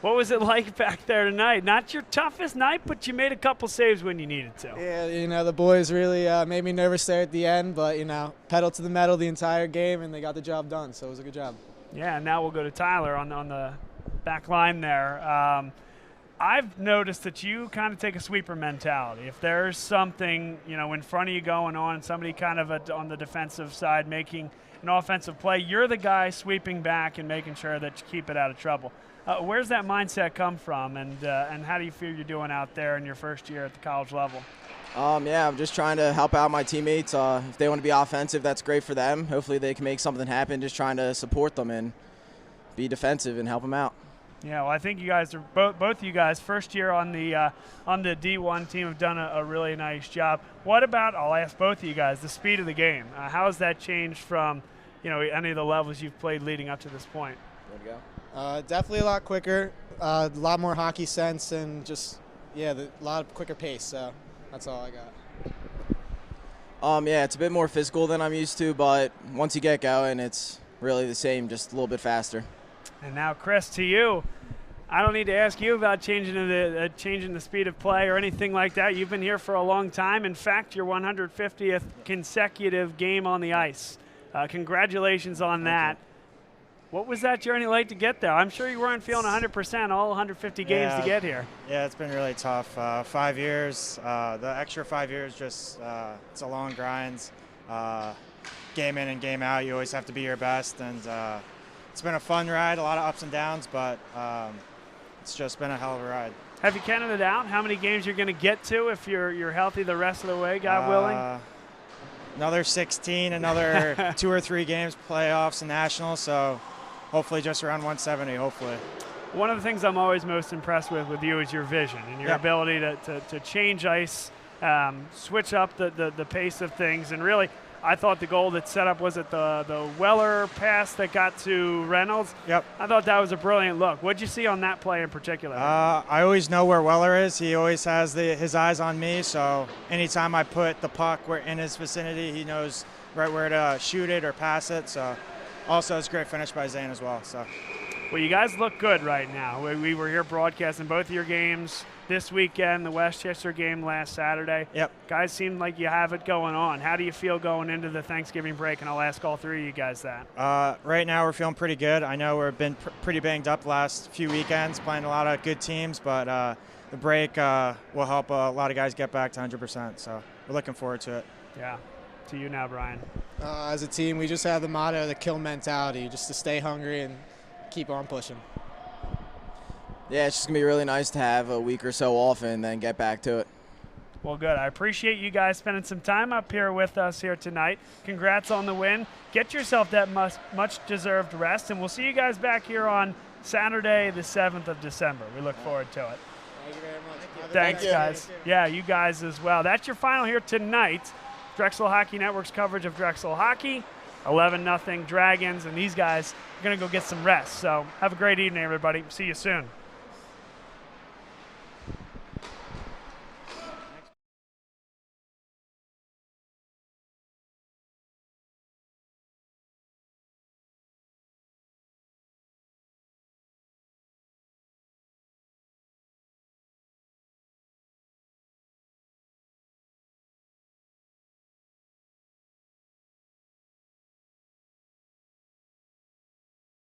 What was it like back there tonight? Not your toughest night, but you made a couple saves when you needed to. Yeah, the boys really made me nervous there at the end, but, pedal to the metal the entire game, and they got the job done, so it was a good job. Yeah, and now we'll go to Tyler on the back line there. I've noticed that you kind of take a sweeper mentality. If there's something, in front of you going on, somebody kind of on the defensive side making an offensive play, you're the guy sweeping back and making sure that you keep it out of trouble. Where's that mindset come from, and how do you feel you're doing out there in your first year at the college level? I'm just trying to help out my teammates. If they want to be offensive, that's great for them. Hopefully they can make something happen. Just trying to support them and be defensive and help them out. Yeah, well, I think you guys are both of you guys first year on the D1 team have done a really nice job. What about, I'll ask both of you guys, the speed of the game? How has that changed from any of the levels you've played leading up to this point? There we go. Definitely a lot quicker, a lot more hockey sense, and just a lot of quicker pace. So that's all I got. It's a bit more physical than I'm used to, but once you get going, it's really the same, just a little bit faster. And now, Chris, to you. I don't need to ask you about changing the speed of play or anything like that. You've been here for a long time. In fact, your 150th consecutive game on the ice. Congratulations on that. What was that journey like to get there? I'm sure you weren't feeling 100% all 150 games to get here. Yeah, it's been really tough. 5 years, the extra 5 years, just it's a long grind. Game in and game out, you always have to be your best, and it's been a fun ride, a lot of ups and downs, but it's just been a hell of a ride. Have you counted it out? How many games you're going to get to if you're healthy the rest of the way, God willing? Another 16, another 2 or 3 games, playoffs and nationals, so hopefully just around 170, hopefully. One of the things I'm always most impressed with you is your vision and your ability to change ice, switch up the pace of things. And really, I thought the goal that set up, was it the Weller pass that got to Reynolds? Yep. I thought that was a brilliant look. What did you see on that play in particular? I always know where Weller is. He always has his eyes on me, so anytime I put the puck in his vicinity, he knows right where to shoot it or pass it. So also, it's a great finish by Zane as well. So. Well, you guys look good right now. We were here broadcasting both of your games this weekend, the Westchester game last Saturday. Yep. Guys seem like you have it going on. How do you feel going into the Thanksgiving break? And I'll ask all three of you guys that. Right now we're feeling pretty good. I know we've been pretty banged up the last few weekends, playing a lot of good teams, but the break will help a lot of guys get back to 100%. So we're looking forward to it. Yeah. To you now, Brian. As a team, we just have the motto, the kill mentality, just to stay hungry and keep on pushing. Yeah, it's just going to be really nice to have a week or so off and then get back to it. Well, good. I appreciate you guys spending some time up here with us here tonight. Congrats on the win. Get yourself that much-deserved rest, and we'll see you guys back here on Saturday, the 7th of December. We look forward to it. Thank you very much. Thanks, guys. Yeah, you guys as well. That's your final here tonight. Drexel Hockey Network's coverage of Drexel Hockey. 11-0 Dragons, and these guys are going to go get some rest. So have a great evening, everybody. See you soon.